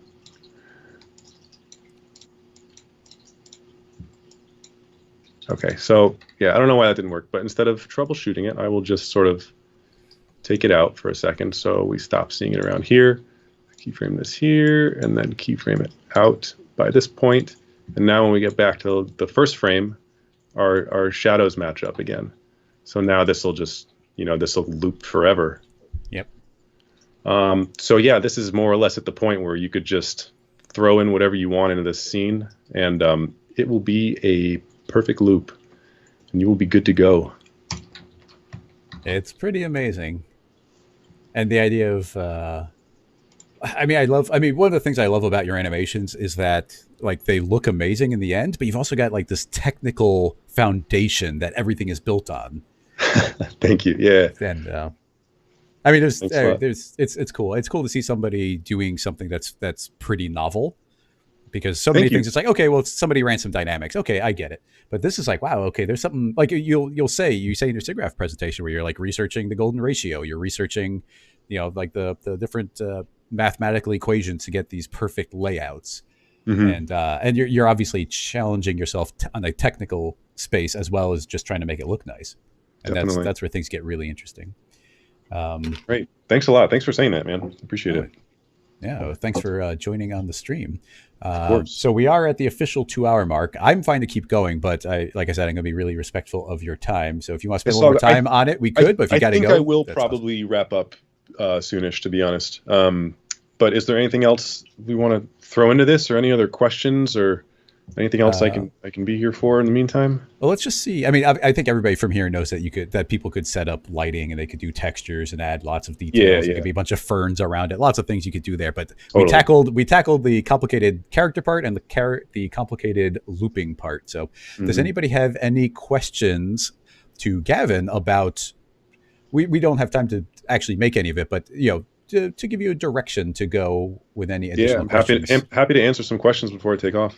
B: Okay, so yeah, I don't know why that didn't work, but instead of troubleshooting it, I will just sort of take it out for a second so we stop seeing it around here. Keyframe this here, and then keyframe it out by this point. And now when we get back to the first frame, our shadows match up again. So now this will just, this will loop forever.
A: Yep.
B: So yeah, this is more or less at the point where you could just throw in whatever you want into this scene, and it will be a perfect loop, and you will be good to go.
A: It's pretty amazing. And the idea of, one of the things I love about your animations is that like they look amazing in the end, but you've also got like this technical foundation that everything is built on.
B: Thank you. Yeah.
A: And it's cool. It's cool to see somebody doing something that's pretty novel, because so many things it's like, okay, well, somebody ran some dynamics. Okay, I get it. But this is like, wow, okay, there's something like you say in your SIGGRAPH presentation where you're like researching the golden ratio, you're researching, like the different mathematical equations to get these perfect layouts. Mm-hmm. And you're obviously challenging yourself on a technical space as well as just trying to make it look nice. And that's where things get really interesting.
B: Great. Thanks a lot. Thanks for saying that, man. Appreciate it.
A: Yeah. Thanks for joining on the stream.
B: Of course.
A: So we are at the official 2-hour mark. I'm fine to keep going, but like I said, I'm going to be really respectful of your time. So if you want to spend a little more time on it, we could, but if you got to go.
B: I think I will probably wrap up soonish, to be honest. But is there anything else we want to throw into this, or any other questions, or anything else I can be here for in the meantime?
A: Well, let's just see. I mean, I think everybody from here knows that people could set up lighting and they could do textures and add lots of details. It could be a bunch of ferns around it. Lots of things you could do there. But totally. we tackled the complicated character part and the complicated looping part. So, does anybody have any questions to Gavin about? We don't have time to actually make any of it, but to give you a direction to go with any additional questions.
B: I'm happy to answer some questions before I take off.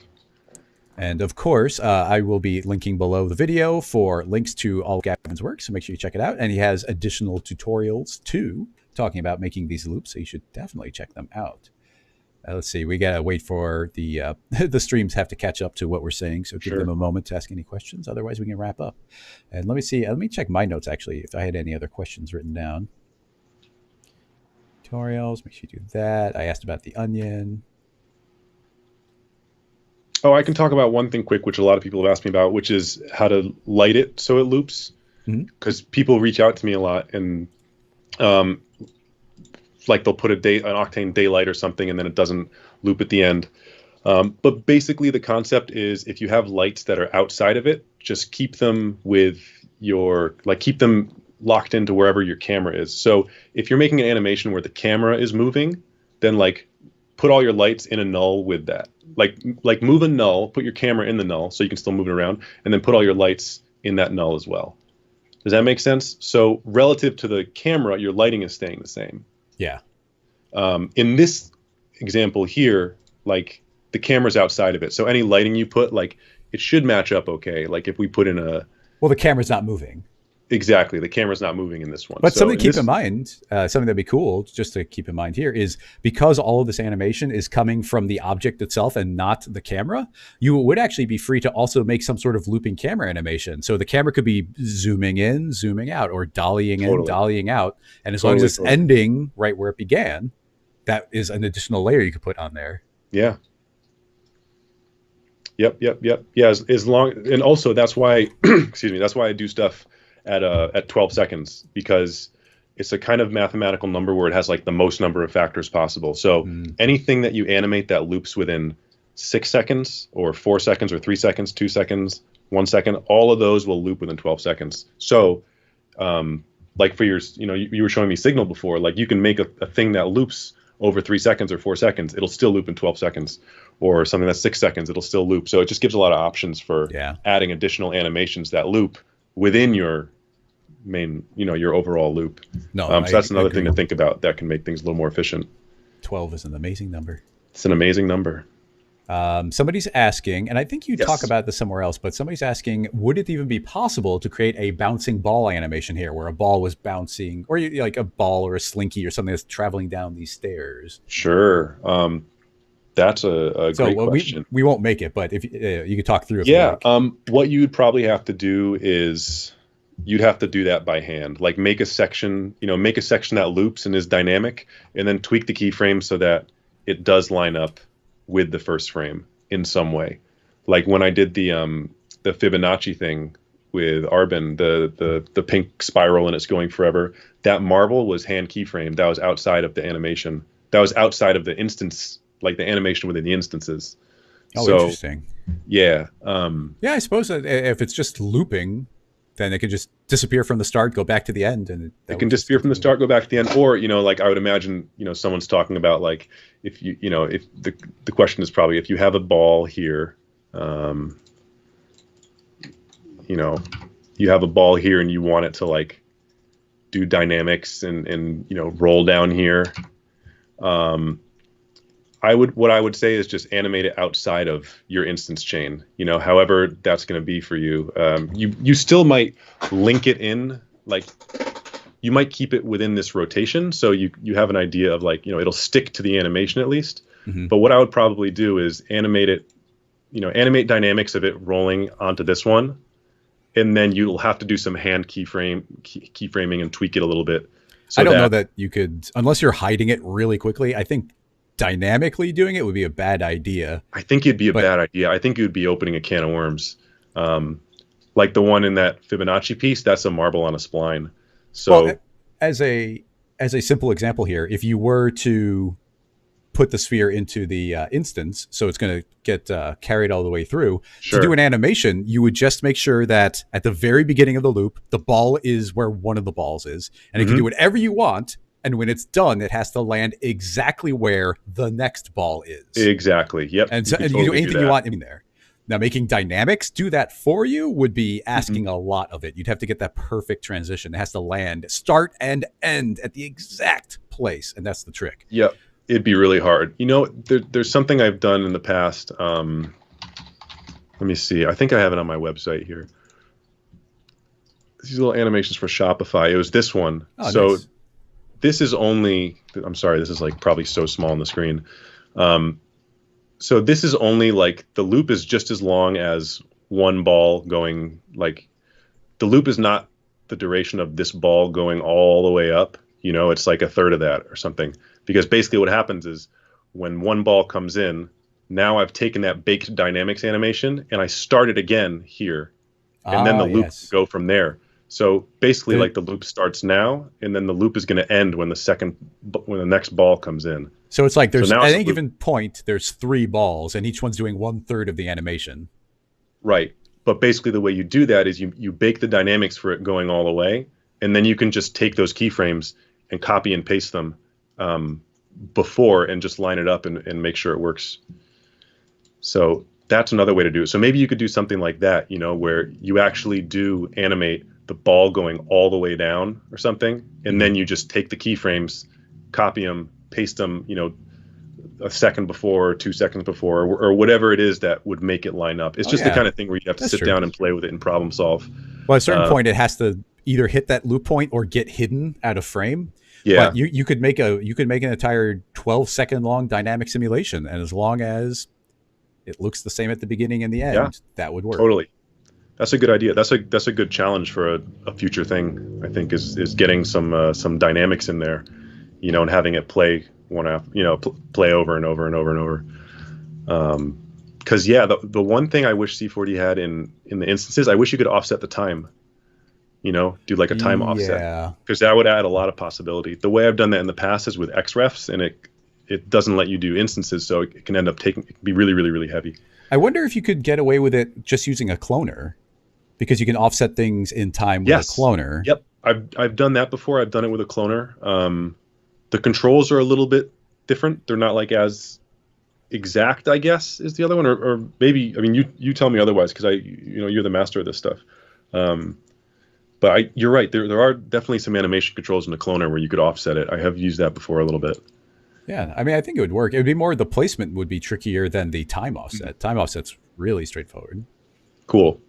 A: And of course, I will be linking below the video for links to all of Gavin's work, so make sure you check it out. And he has additional tutorials too, talking about making these loops, so you should definitely check them out. Let's see, we gotta wait for the the streams have to catch up to what we're saying, so give them a moment to ask any questions. Otherwise, we can wrap up. And let me see, let me check my notes actually, if I had any other questions written down. Tutorials, make sure you do that. I asked about the onion.
B: Oh, I can talk about one thing quick, which a lot of people have asked me about, which is how to light it so it loops.
A: Mhm.
B: Because people reach out to me a lot, and um, like they'll put an Octane daylight or something, and then it doesn't loop at the end. But basically, the concept is if you have lights that are outside of it, just keep them keep them locked into wherever your camera is. So if you're making an animation where the camera is moving, then like put all your lights in a null with that. Like move a null, put your camera in the null so you can still move it around, and then put all your lights in that null as well. Does that make sense? So relative to the camera, your lighting is staying the same.
A: Yeah.
B: In this example here, like the camera's outside of it, so any lighting you put, like it should match up okay. Like if we put in a
A: Well, the camera's not moving.
B: exactly, the camera's not moving in this one.
A: But
B: So
A: something
B: in
A: to keep
B: this,
A: in mind, something that'd be cool just to keep in mind here is because all of this animation is coming from the object itself and not the camera, you would actually be free to also make some sort of looping camera animation. So the camera could be zooming in, zooming out, or dollying in,
B: totally,
A: dollying out. And as long as
B: totally,
A: it's
B: totally.
A: ending right where it began, that is an additional layer you could put on there.
B: Yeah. Yep. Yeah, as long, and also that's why excuse me, that's why I do stuff at 12 seconds, because it's a kind of mathematical number where it has like the most number of factors possible. So
A: Mm.
B: anything that you animate that loops within 6 seconds or 4 seconds or 3 seconds, 2 seconds, 1 second, all of those will loop within 12 seconds. So like for your, you were showing me Signal before, like you can make a thing that loops over 3 seconds or 4 seconds, it'll still loop in 12 seconds, or something that's 6 seconds, it'll still loop. So it just gives a lot of options for
A: Yeah.
B: adding additional animations that loop within your main, your overall loop.
A: No,
B: So that's
A: I
B: another thing
A: agree.
B: to think about that can make things a little more efficient.
A: 12 is an amazing number.
B: It's an amazing number.
A: Somebody's asking, and I think you talk
B: Yes.
A: about this somewhere else, but somebody's asking, would it even be possible to create a bouncing ball animation here where a ball was bouncing, or like a ball or a slinky or something that's traveling down these stairs?
B: Sure. That's a
A: So
B: great
A: well,
B: question.
A: we won't make it, but if you could talk through if you
B: Yeah.
A: like.
B: What you'd probably have to do is you'd have to do that by hand. Like make a section that loops and is dynamic, and then tweak the keyframe so that it does line up with the first frame in some way. Like when I did the Fibonacci thing with Arbin, the pink spiral and it's going forever. That marble was hand keyframed. That was outside of the animation. That was outside of the instance, like the animation within the instances.
A: Oh,
B: So
A: interesting.
B: yeah,
A: Yeah, I suppose that if it's just looping, then it could just disappear from the start, go back to the end, and that
B: it
A: would
B: can
A: just
B: disappear from the
A: continue.
B: start, go back to the end, or like I would imagine, someone's talking about like if if the question is probably if you have a ball here, um, you have a ball here and you want it to like do dynamics and roll down here. What I would say is just animate it outside of your instance chain. However that's going to be for you. You still might link it in, like you might keep it within this rotation, so you have an idea of like it'll stick to the animation at least.
A: Mhm.
B: But what I would probably do is animate it, animate dynamics of it rolling onto this one, and then you'll have to do some hand keyframing and tweak it a little bit. So
A: I don't know that you could, unless you're hiding it really quickly. I think dynamically doing it would be a bad idea.
B: I think it'd be a
A: But
B: bad idea. I think you'd be opening a can of worms. Like the one in that Fibonacci piece, that's a marble on a spline. So
A: well, as a simple example here, if you were to put the sphere into the instance, so it's going to get carried all the way through. To do
B: sure.
A: an animation, you would just make sure that at the very beginning of the loop, the ball is where one of the balls is, and you can do whatever you want. And when it's done, it has to land exactly where the next ball is.
B: Exactly. Yep.
A: And so,
B: can
A: and you can do
B: totally
A: anything you
B: that.
A: want in there. Now, making dynamics do that for you would be asking a lot of it. You'd have to get that perfect transition. It has to land, start and end at the exact place, and that's the trick.
B: Yep. It'd be really hard. There's something I've done in the past. Let me see. I think I have it on my website here. These little animations for Shopify. It was this one.
A: Oh,
B: So
A: nice.
B: this is only, I'm sorry, this is like probably so small on the screen. So this is only like the loop is just as long as one ball going, like the loop is not the duration of this ball going all the way up. It's like a third of that or something. Because basically what happens is when one ball comes in, Now I've taken that baked dynamics animation and I start it again here, and then
A: Ah,
B: the loop will
A: yes.
B: go from there. So basically,
A: There,
B: like the loop starts now, and then the loop is going to end when when the next ball comes in.
A: so it's like
B: So
A: there's
B: now
A: at
B: it's a
A: any
B: loop,
A: given point there's three balls, and each one's doing 1/3 of the animation.
B: right? But basically, the way you do that is you bake the dynamics for it going all the way, and then you can just take those keyframes and copy and paste them um, before and just line it up and make sure it works. So that's another way to do it. So maybe you could do something like that, where you actually do animate the ball going all the way down or something, and
A: Mhm.
B: then you just take the keyframes, copy them, paste them, a second before, 2 seconds before, or whatever it is that would make it line up. It's
A: Oh
B: just the
A: yeah,
B: kind of thing where you have to
A: that's
B: sit
A: true.
B: down and play with it and problem solve.
A: Well, at a certain
B: Uh,
A: point, it has to either hit that loop point or get hidden out of frame. But
B: yeah,
A: you could make an entire 12-second long dynamic simulation, and as long as it looks the same at the beginning and the
B: yeah,
A: end, that would work.
B: totally. That's a good idea. That's a good challenge for a future thing. I think is getting some dynamics in there, and having it play one after, play over and over and over and over. Because yeah, the one thing I wish C4D had in the instances, I wish you could offset the time. Do like a time offset,
A: Yeah,
B: because that would add a lot of possibility. The way I've done that in the past is with XREFs, and it doesn't let you do instances, so it can end up it can be really, really, really heavy.
A: I wonder if you could get away with it just using a cloner, because you can offset things in time with a
B: Yes.
A: cloner.
B: Yep. I've done that before. I've done it with a cloner. The controls are a little bit different. They're not like as exact, I guess, is the other one, or maybe. I mean, you tell me otherwise, because you're the master of this stuff. Um, but you're right. There are definitely some animation controls in the cloner where you could offset it. I have used that before a little bit.
A: Yeah, I mean, I think it would work. It would be more the placement would be trickier than the time offset. Time offset's really straightforward.
B: Cool.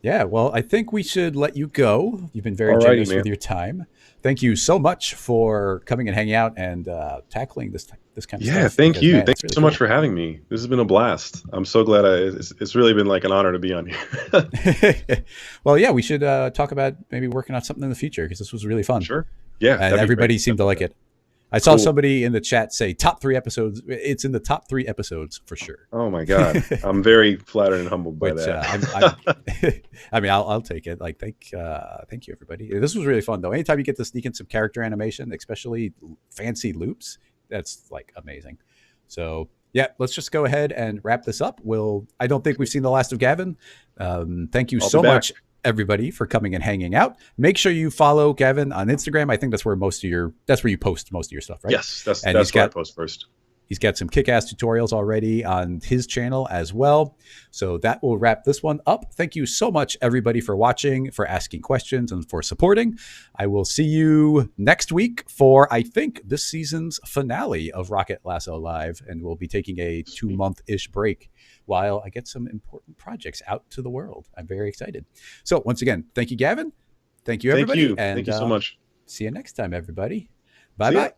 A: Yeah, well, I think we should let you go. You've been very
B: Alrighty,
A: generous
B: man.
A: with your time. Thank you so much for coming and hanging out and tackling this kind of
B: Yeah,
A: stuff.
B: thank
A: Because
B: you.
A: man,
B: Thank
A: it's
B: you
A: really
B: so much
A: cool.
B: for having me. This has been a blast. I'm so glad it's really been like an honor to be on here.
A: Well, yeah, we should talk about maybe working on something in the future because this was really fun
B: Sure. Yeah,
A: and
B: that'd be great.
A: everybody seemed to like it. I saw
B: Cool.
A: somebody in the chat say top 3 episodes. It's in the top 3 episodes for sure.
B: Oh my God. I'm very flattered and humbled by
A: Which I'm
B: that.
A: I mean, I'll take it. Like, thank you, everybody. This was really fun, though. Anytime you get to sneak in some character animation, especially fancy loops, that's like amazing. So, yeah, let's just go ahead and wrap this up. I don't think we've seen the last of Gavin. Thank you
B: I'll be
A: so
B: back.
A: much, everybody, for coming and hanging out. Make sure you follow Gavin on Instagram. I think that's where you post most of your stuff, right?
B: Yes, that's
A: And
B: that's where I post first.
A: he's got some kick-ass tutorials already on his channel as well. So that will wrap this one up. Thank you so much, everybody, for watching, for asking questions, and for supporting. I will see you next week for, I think, this season's finale of Rocket Lasso Live, and we'll be taking a
B: Sweet.
A: 2-month-ish break while I get some important projects out to the world. I'm very excited. So once again, thank you, Gavin. Thank you,
B: Thank
A: everybody,
B: you.
A: and
B: Thank you so much.
A: see you next time, everybody.
B: See ya.
A: Bye-bye.